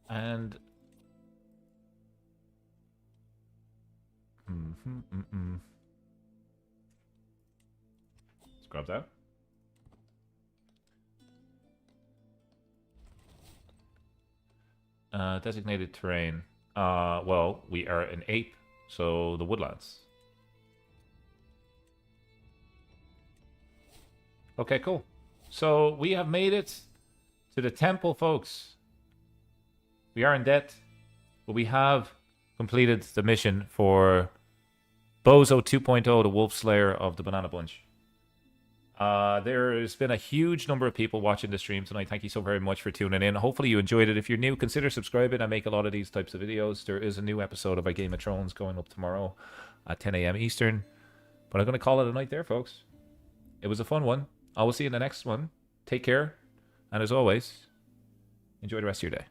And... Let's grab that. Designated terrain. Well, we are an ape, so the woodlands. Okay, cool. So we have made it to the temple, folks. We are in debt, but we have completed the mission for Bozo 2.0, the Wolf Slayer of the Banana Bunch. There's been a huge number of people watching the stream tonight. Thank you so very much for tuning in. Hopefully you enjoyed it. If you're new, consider subscribing. I make a lot of these types of videos. There is a new episode of A Game of Thrones going up tomorrow at 10 a.m. Eastern. But I'm going to call it a night there, folks. It was a fun one. I will see you in the next one. Take care. And as always, enjoy the rest of your day.